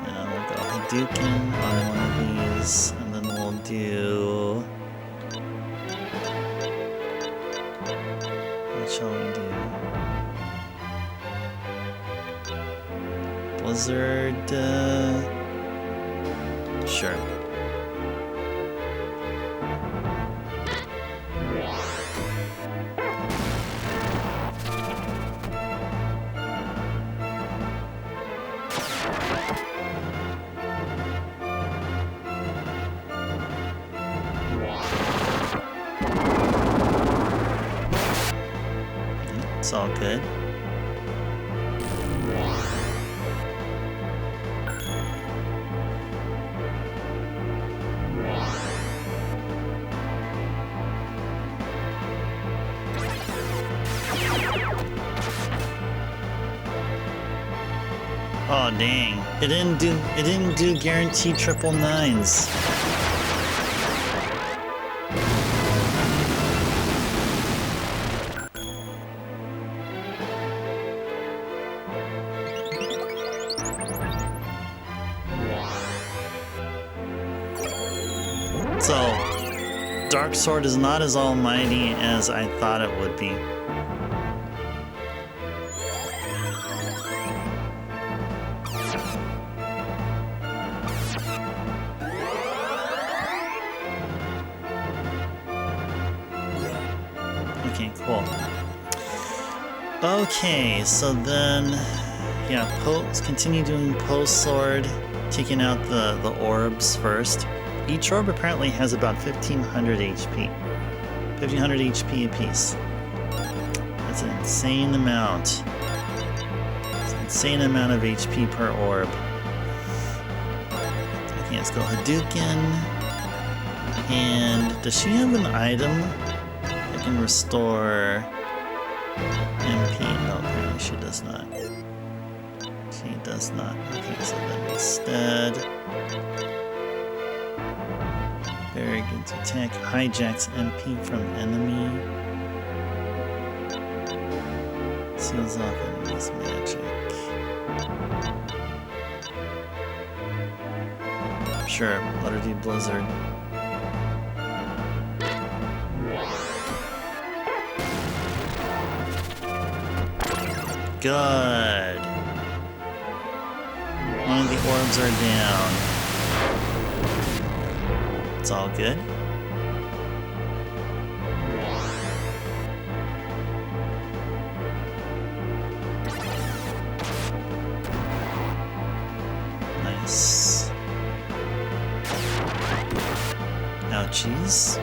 And we'll go Hadouken on one of these, and then we'll do... What shall we do? Blizzard, sure. It's all good. Oh dang. It didn't do guaranteed triple nines. So, Dark Sword is not as almighty as I thought it would be. Okay, cool. Okay, so then, yeah, let's continue doing Post Sword, taking out the orbs first. Each orb apparently has about 1500 HP. 1500 HP apiece. That's an insane amount. It's an insane amount of HP per orb. Okay, let's go Hadouken. And does she have an item that can restore MP? No, apparently she does not. She does not. Okay, so then instead... Very good to attack. Hijacks MP from enemy. Seals off enemy's magic. sure. Let her do Blizzard. Good. One of the orbs are down. It's all good. Nice. Ouchies.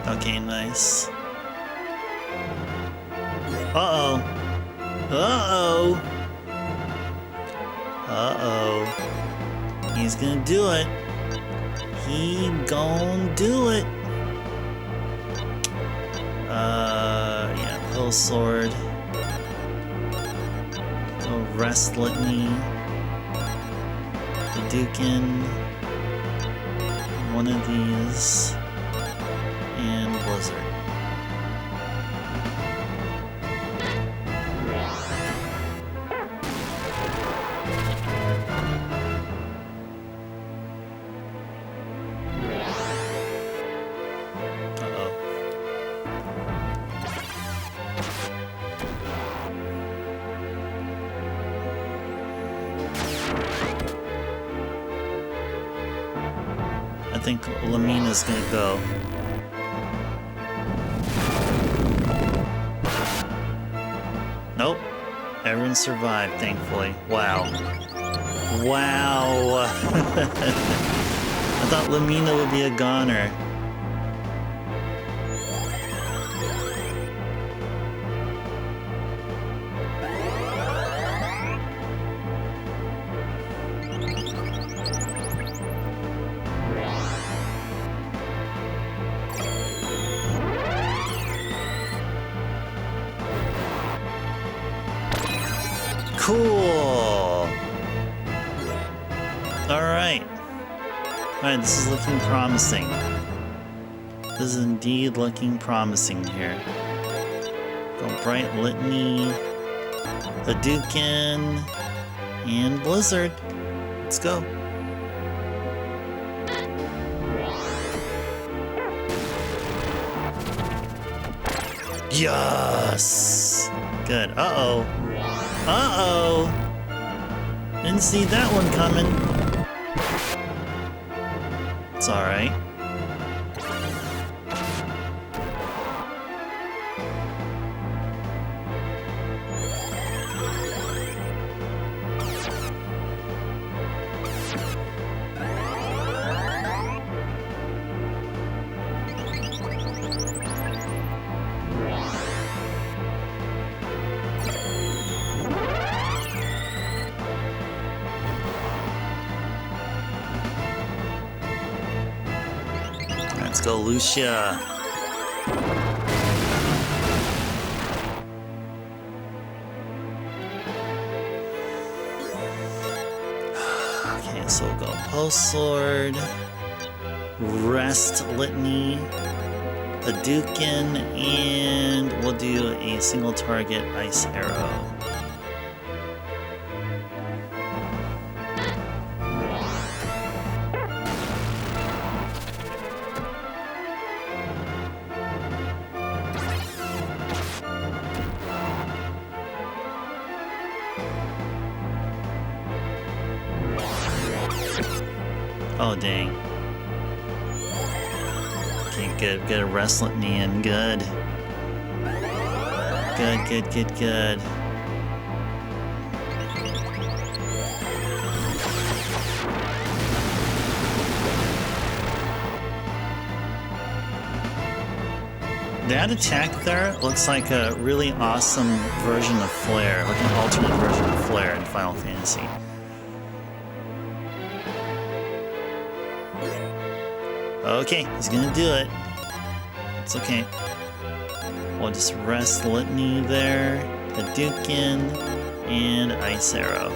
Okay, nice. Uh-oh. Uh-oh. Uh-oh. He's gonna do it. He gon' do it. Yeah, Pill Sword. Go Rest Litany. The Dukin. One of these. And Blizzard. Uh-oh. I think Lamina's gonna go. Nope. Everyone survived, thankfully. Wow. Wow. I thought Lamina would be a goner. Cool. Alright. Alright, this is looking promising. This is indeed looking promising here. Go Bright Litany, Hadouken, and Blizzard. Let's go. Yes! Good. Uh-oh. Uh-oh! Didn't see that one coming. It's alright. Let's go, Lucia. Okay, so we'll go Pulse Sword, Rest Litany, Hadouken, and we'll do a single target Ice Arrow. Oh, dang. Okay, good. Good. Rest Litany in. Good. Good, good, good, good. That attack there looks like a really awesome version of Flare, like an alternate version of Flare in Final Fantasy. Okay, he's gonna do it. It's okay. We'll just rest Litany there, Hadouken, and Ice Arrow.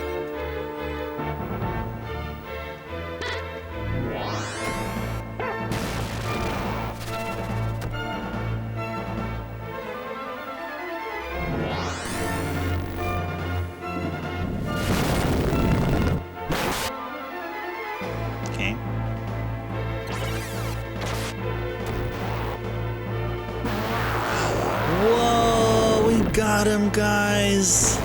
Okay. Whoa, we got him, guys.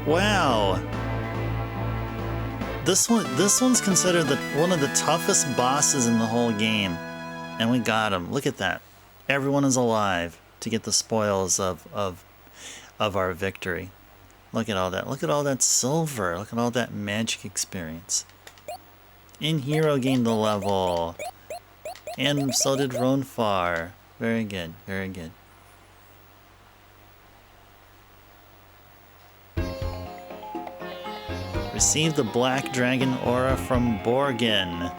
Wow. This one's considered one of the toughest bosses in the whole game. And we got him. Look at that. Everyone is alive to get the spoils of our victory. Look at all that. Look at all that silver. Look at all that magic experience. In-Hero gained the level. And so did Ronfar. Very good. Very good. Receive the Black Dragon Aura from Borgin.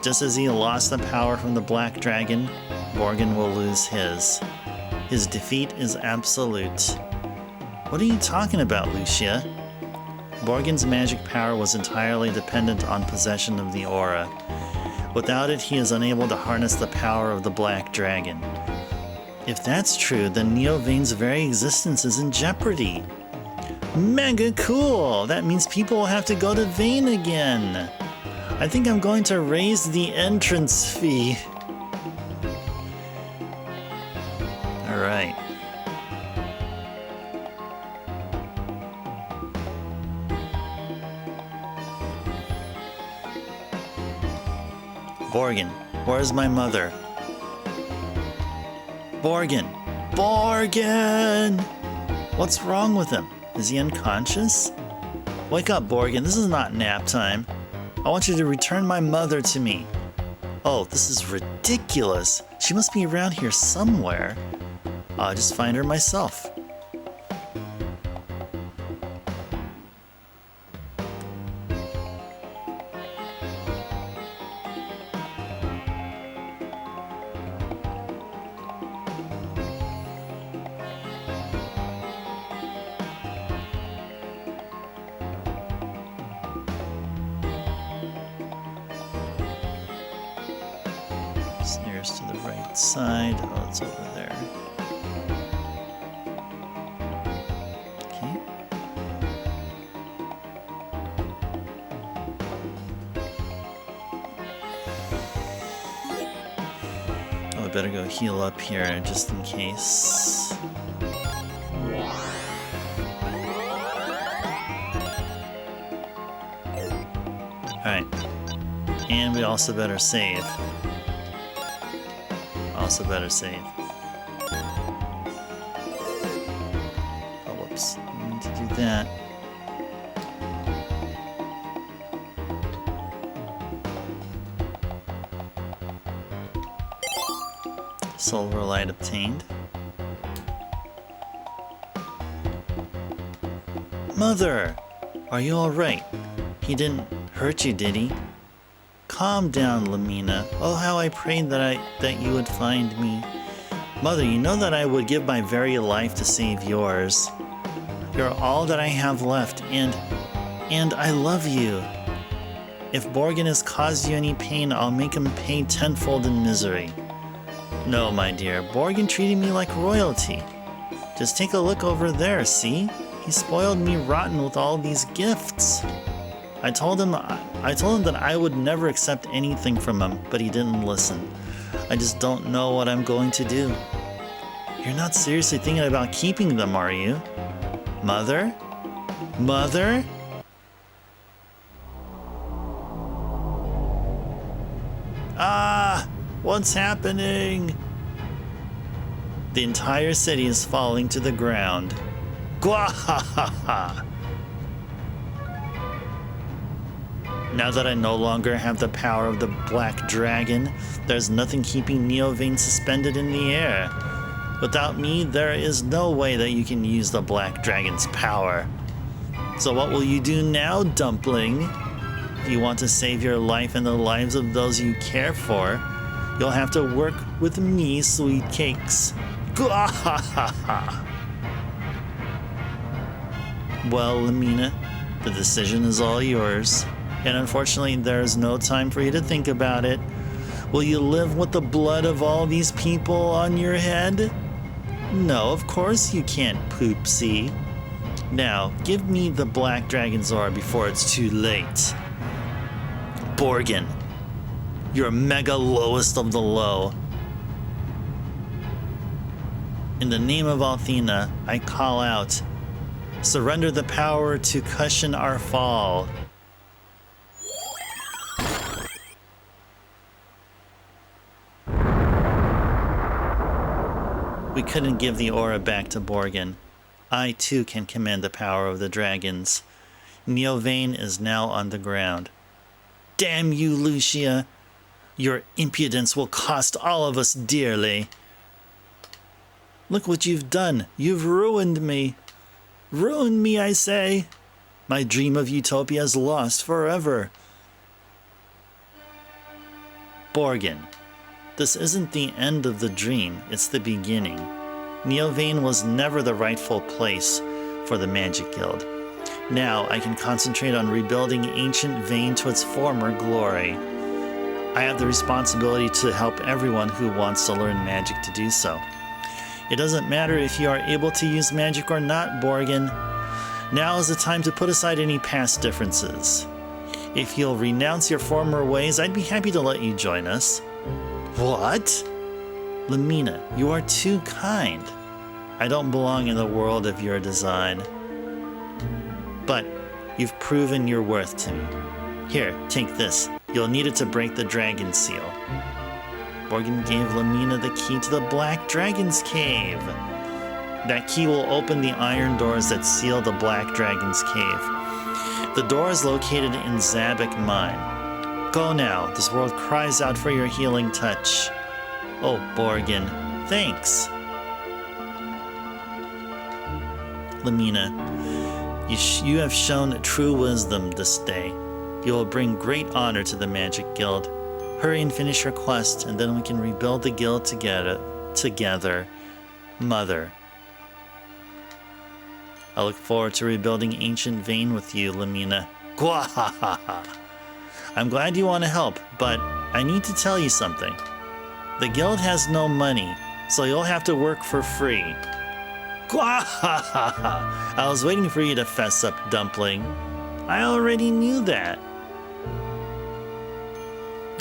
Just as he lost the power from the Black Dragon, Borgin will lose his. His defeat is absolute. What are you talking about, Lucia? Borgin's magic power was entirely dependent on possession of the aura. Without it, he is unable to harness the power of the Black Dragon. If that's true, then Neovane's very existence is in jeopardy. Mega cool! That means people will have to go to Vane again. I think I'm going to raise the entrance fee. Alright. Borgin, where's my mother? Borgin! Borgin! What's wrong with him? Is he unconscious? Wake up, Borgin. This is not nap time. I want you to return my mother to me. Oh, this is ridiculous. She must be around here somewhere. I'll just find her myself. Nearest to the right side. Oh, it's over there. Okay. Oh, I better go heal up here just in case. Alright. And we also better save. Also better save. Oh, whoops. I need to do that. Silver light obtained. Mother! Are you alright? He didn't hurt you, did he? Calm down, Lamina. Oh, how I prayed that you would find me. Mother, you know that I would give my very life to save yours. You're all that I have left, and I love you. If Borgin has caused you any pain, I'll make him pay tenfold in misery. No, my dear, Borgin treated me like royalty. Just take a look over there, see? He spoiled me rotten with all these gifts. I told him that I would never accept anything from him, but he didn't listen. I just don't know what I'm going to do. You're not seriously thinking about keeping them, are you? Mother? Mother? Ah! What's happening? The entire city is falling to the ground. Gwahahaha! Now that I no longer have the power of the Black Dragon, there's nothing keeping Neovane suspended in the air. Without me, there is no way that you can use the Black Dragon's power. So what will you do now, Dumpling? If you want to save your life and the lives of those you care for, you'll have to work with me, Sweet Cakes. Well, Lamina, the decision is all yours. And unfortunately, there's no time for you to think about it. Will you live with the blood of all these people on your head? No, of course you can't, Poopsie. Now, give me the Black Dragon's Aura before it's too late. Borgin, you're mega lowest of the low. In the name of Althena, I call out, surrender the power to cushion our fall. We couldn't give the aura back to Borgin. I too can command the power of the dragons. Neovane is now on the ground. Damn you, Lucia! Your impudence will cost all of us dearly. Look what you've done. You've ruined me. Ruined me, I say. My dream of utopia is lost forever. Borgin, this isn't the end of the dream, it's the beginning. Neovane was never the rightful place for the Magic Guild. Now I can concentrate on rebuilding ancient Vane to its former glory. I have the responsibility to help everyone who wants to learn magic to do so. It doesn't matter if you are able to use magic or not, Borgin. Now is the time to put aside any past differences. If you'll renounce your former ways, I'd be happy to let you join us. What? Lamina, you are too kind. I don't belong in the world of your design. But you've proven your worth to me. Here, take this. You'll need it to break the dragon seal. Borgin gave Lamina the key to the Black Dragon's Cave. That key will open the iron doors that seal the Black Dragon's Cave. The door is located in Zabak Mine. Go now, this world cries out for your healing touch. Oh, Borgin, thanks. Lamina, you have shown true wisdom this day. You will bring great honor to the Magic Guild. Hurry and finish your quest, and then we can rebuild the guild together. Mother. I look forward to rebuilding ancient Vane with you, Lamina. Gwahahaha. I'm glad you want to help, but I need to tell you something. The guild has no money, so you'll have to work for free. Gwahahaha. I was waiting for you to fess up, Dumpling. I already knew that.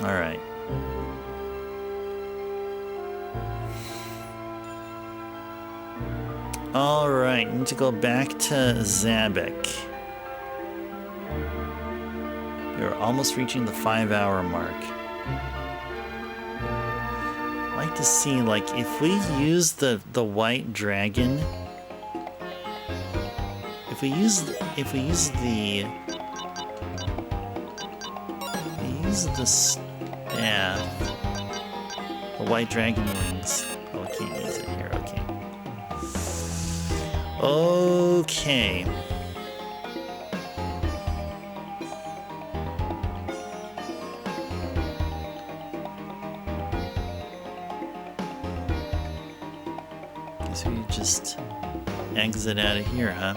Alright. Alright, need to go back to Zabak. You're almost reaching the 5-hour mark. I'd like to see, like, if we use the white dragon, if we use the staff, the white dragon wings. Oh, I can't use it here. Okay. Okay. Guess we just exit out of here, huh?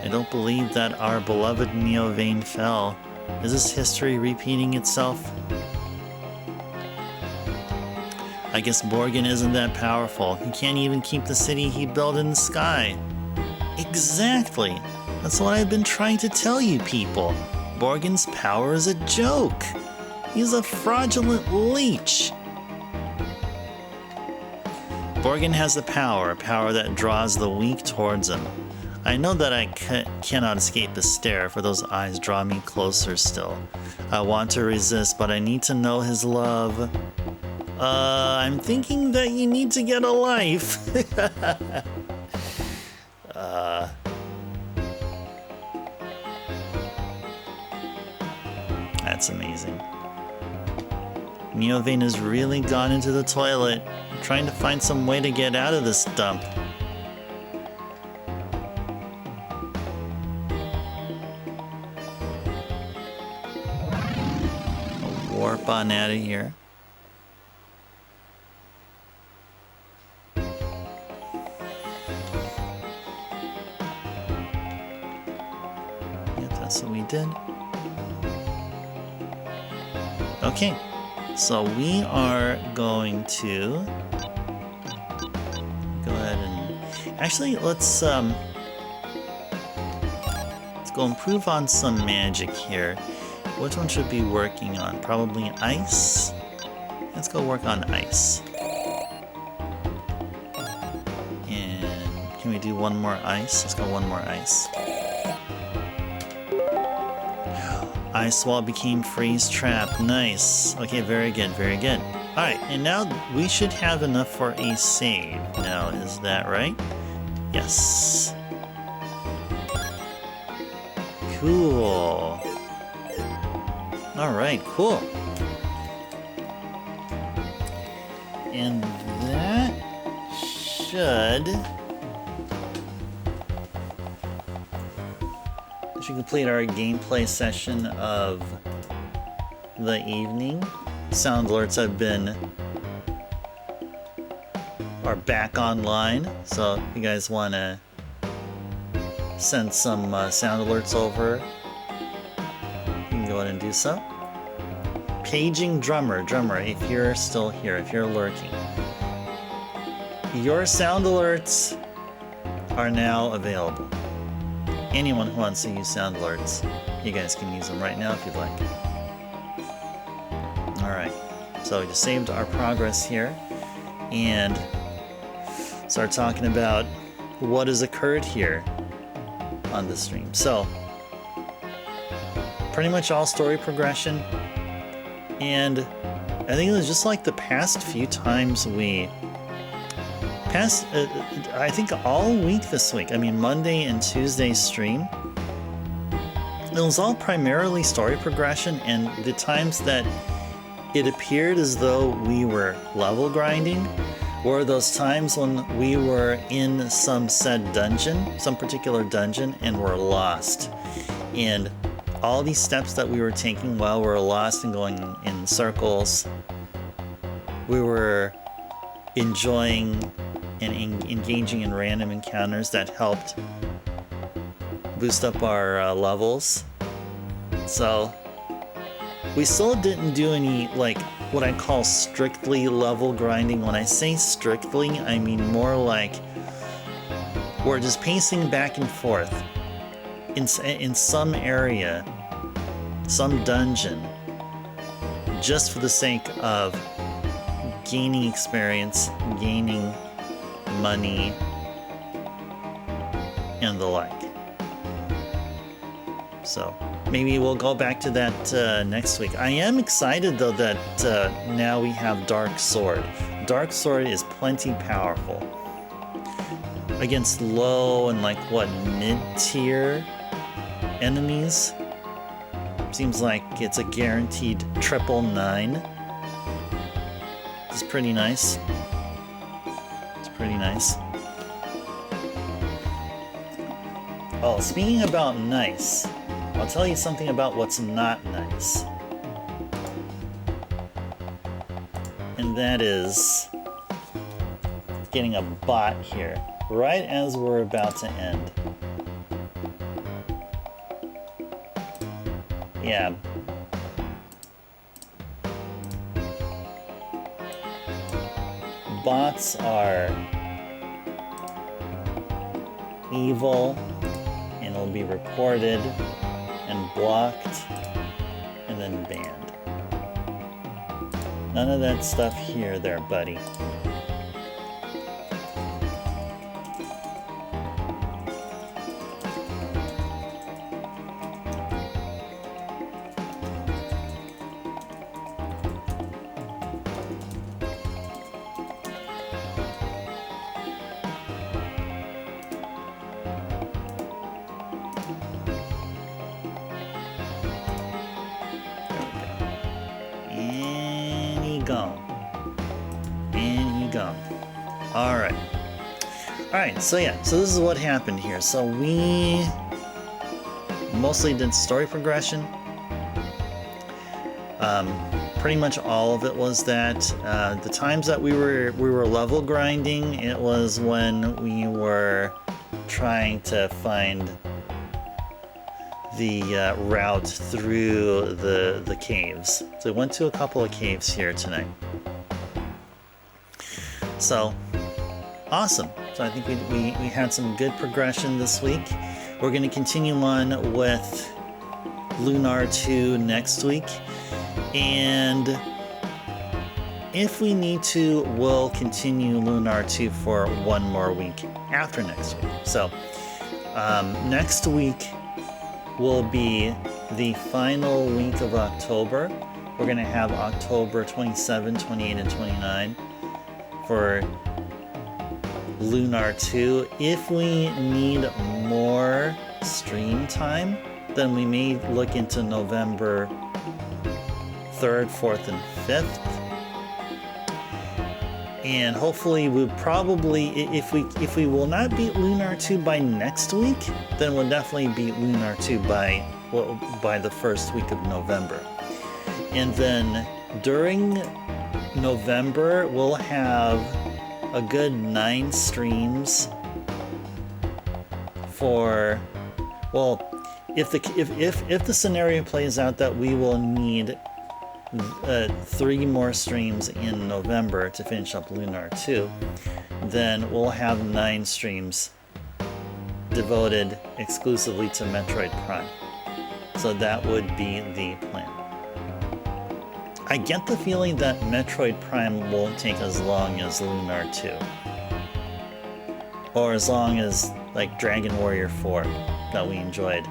I don't believe that our beloved Neovane fell. Is this history repeating itself? I guess Borgin isn't that powerful. He can't even keep the city he built in the sky. Exactly. That's what I've been trying to tell you people. Borgin's power is a joke. He's a fraudulent leech. Borgin has the power, a power that draws the weak towards him. I know that I cannot escape his stare, for those eyes draw me closer still. I want to resist, but I need to know his love. I'm thinking that you need to get a life. That's amazing. Neovane has really gone into the toilet, trying to find some way to get out of this dump. I'll warp on out of here. Yep, that's what we did. Okay. So we are going to go ahead and actually let's go improve on some magic here. Which one should be working on? Probably ice. Let's go work on ice. And can we do one more ice? Let's go one more ice. Ice wall became freeze trap. Nice. Okay, very good, very good. Alright, and now we should have enough for a save. Now, is that right? Yes. Cool. Alright, cool. And that should complete our gameplay session of the evening. Sound alerts are back online, so if you guys want to send some sound alerts over, you can go ahead and do so. Paging drummer, if you're still here, if you're lurking, your sound alerts are now available. Anyone who wants to use sound alerts, you guys can use them right now if you'd like. Alright, so we just saved our progress here and start talking about what has occurred here on the stream. So, pretty much all story progression, and I think it was just like the past few times I think all week this week, I mean Monday and Tuesday stream, it was all primarily story progression, and the times that it appeared as though we were level grinding were those times when we were in some said dungeon, some particular dungeon, and were lost. And all these steps that we were taking while we were lost and going in circles, we were enjoying and engaging in random encounters that helped boost up our levels. So we still didn't do any, like, what I call strictly level grinding. When I say strictly, I mean more like we're just pacing back and forth in some area, some dungeon, just for the sake of gaining experience, gaining money, and the like. So maybe we'll go back to that next week. I am excited though that now we have Dark Sword. Dark Sword is plenty powerful against low and like what, mid-tier enemies. Seems like it's a guaranteed 999. It's pretty nice. Pretty nice. Oh, speaking about nice, I'll tell you something about what's not nice. And that is getting a bot here, right as we're about to end. Yeah. Bots are evil, and will be reported and blocked and then banned. None of that stuff here there, buddy. gone. And he gone. Alright. Alright, so yeah, so this is what happened here. So we mostly did story progression. Pretty much all of it was that. The times that we were level grinding, it was when we were trying to find the route through the caves. So we went to a couple of caves here tonight. So awesome. So I think we had some good progression this week. We're going to continue on with Lunar II next week. And if we need to, we'll continue Lunar II for one more week after next week. So next week will be the final week of October. We're going to have October 27, 28, and 29 for Lunar II. If we need more stream time, then we may look into November 3rd, 4th, and 5th. And hopefully we'll probably, if we will not beat Lunar II by next week, then we'll definitely beat Lunar II by the first week of November. And then during November, we'll have a good 9 streams for, well, if the scenario plays out that we will need 3 more streams in November to finish up Lunar II, then we'll have 9 streams devoted exclusively to Metroid Prime. So that would be the plan. I get the feeling that Metroid Prime won't take as long as Lunar II. Or as long as, like, Dragon Warrior 4 that we enjoyed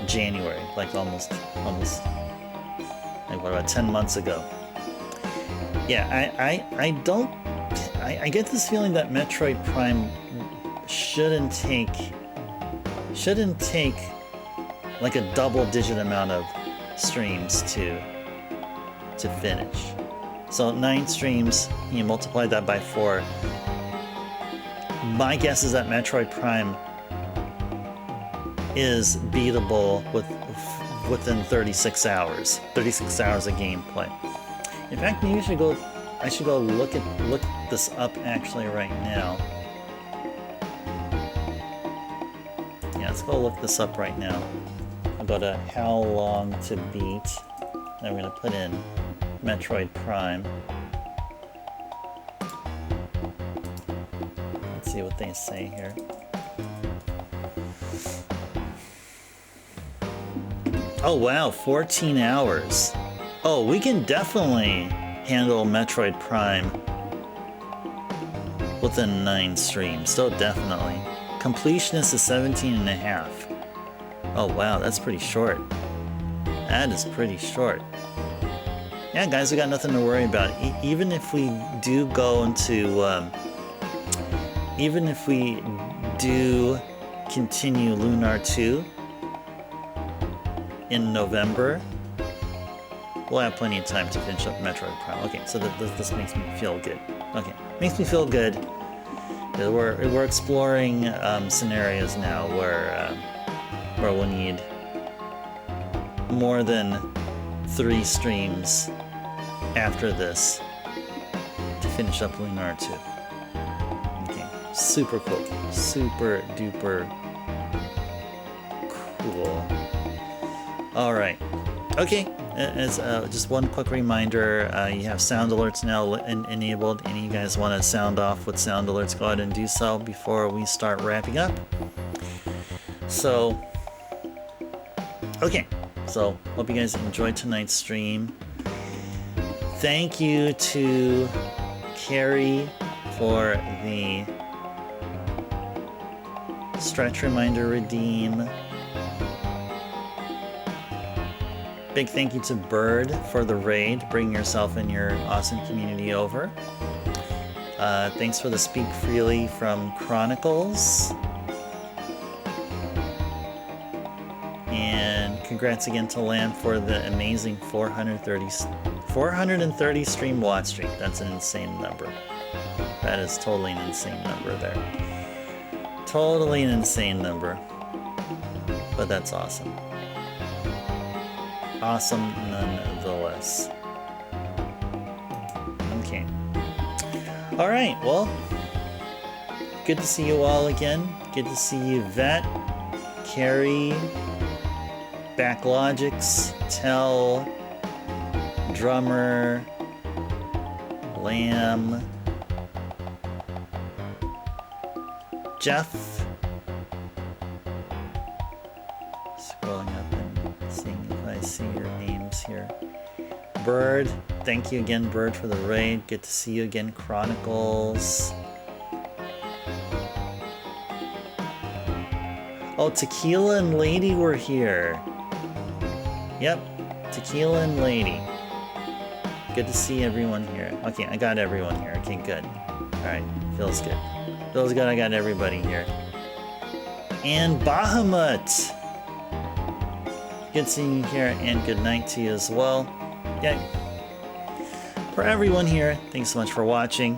January, like almost like what about 10 months ago. Yeah, I get this feeling that Metroid Prime shouldn't take like a double-digit amount of streams to finish. So 9 streams, you multiply that by 4. My guess is that Metroid Prime is beatable within 36 hours. 36 hours of gameplay. In fact, maybe I should go look this up actually right now. Yeah, let's go look this up right now. I'll go to how long to beat. Then we're gonna put in Metroid Prime. Let's see what they say here. Oh wow, 14 hours. Oh, we can definitely handle Metroid Prime within 9 streams. So definitely. Completionist is 17 and a half. Oh wow, that's pretty short. That is pretty short. Yeah, guys, we got nothing to worry about. Even if we do go into, even if we do continue Lunar II in November, we'll have plenty of time to finish up Metroid Prime. Okay, so this makes me feel good. Okay, makes me feel good. We're exploring scenarios now where we'll need more than 3 streams after this to finish up Lunar II. Okay, super cool. Super duper cool. Alright. Okay, as just one quick reminder, you have sound alerts now enabled. Any of you guys want to sound off with sound alerts, go ahead and do so before we start wrapping up. So, okay. So, hope you guys enjoyed tonight's stream. Thank you to Carrie for the stretch reminder redeem. Big thank you to Bird for the raid. Bring yourself and your awesome community over. Thanks for the Speak Freely from Chronicles. And congrats again to Lamb for the amazing 430 stream watch streak. That's an insane number. That is totally an insane number there. Totally an insane number. But that's awesome. Awesome nonetheless. Okay. Alright, well, good to see you all again. Good to see you, Vet, Carrie, Backlogics, Tell, Drummer, Lamb, Jeff. Scrolling up and seeing if I see your names here. Bird, thank you again, Bird, for the raid. Good to see you again, Chronicles. Oh, Tequila and Lady were here. Yep, Tequila and Lady. Good to see everyone here. Okay, I got everyone here. Okay, good. Alright, feels good. Feels good I got everybody here. And Bahamut! Good seeing you here, and good night to you as well. Yeah. For everyone here, thanks so much for watching.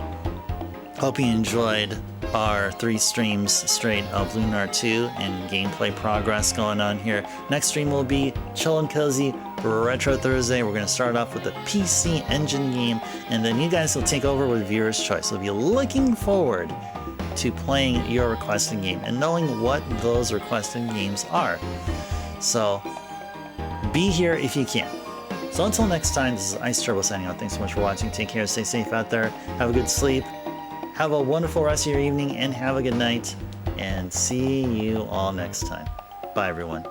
Hope you enjoyed our 3 streams straight of Lunar 2 and gameplay progress going on here. Next stream will be Chill and Cozy Retro Thursday. We're going to start off with the PC Engine game, and then you guys will take over with Viewer's Choice. We'll be looking forward to playing your requested game and knowing what those requested games are. So be here if you can. So until next time, this is Ice Turbo signing out. Thanks so much for watching. Take care, stay safe out there, have a good sleep, have a wonderful rest of your evening, and have a good night, and see you all next time. Bye everyone.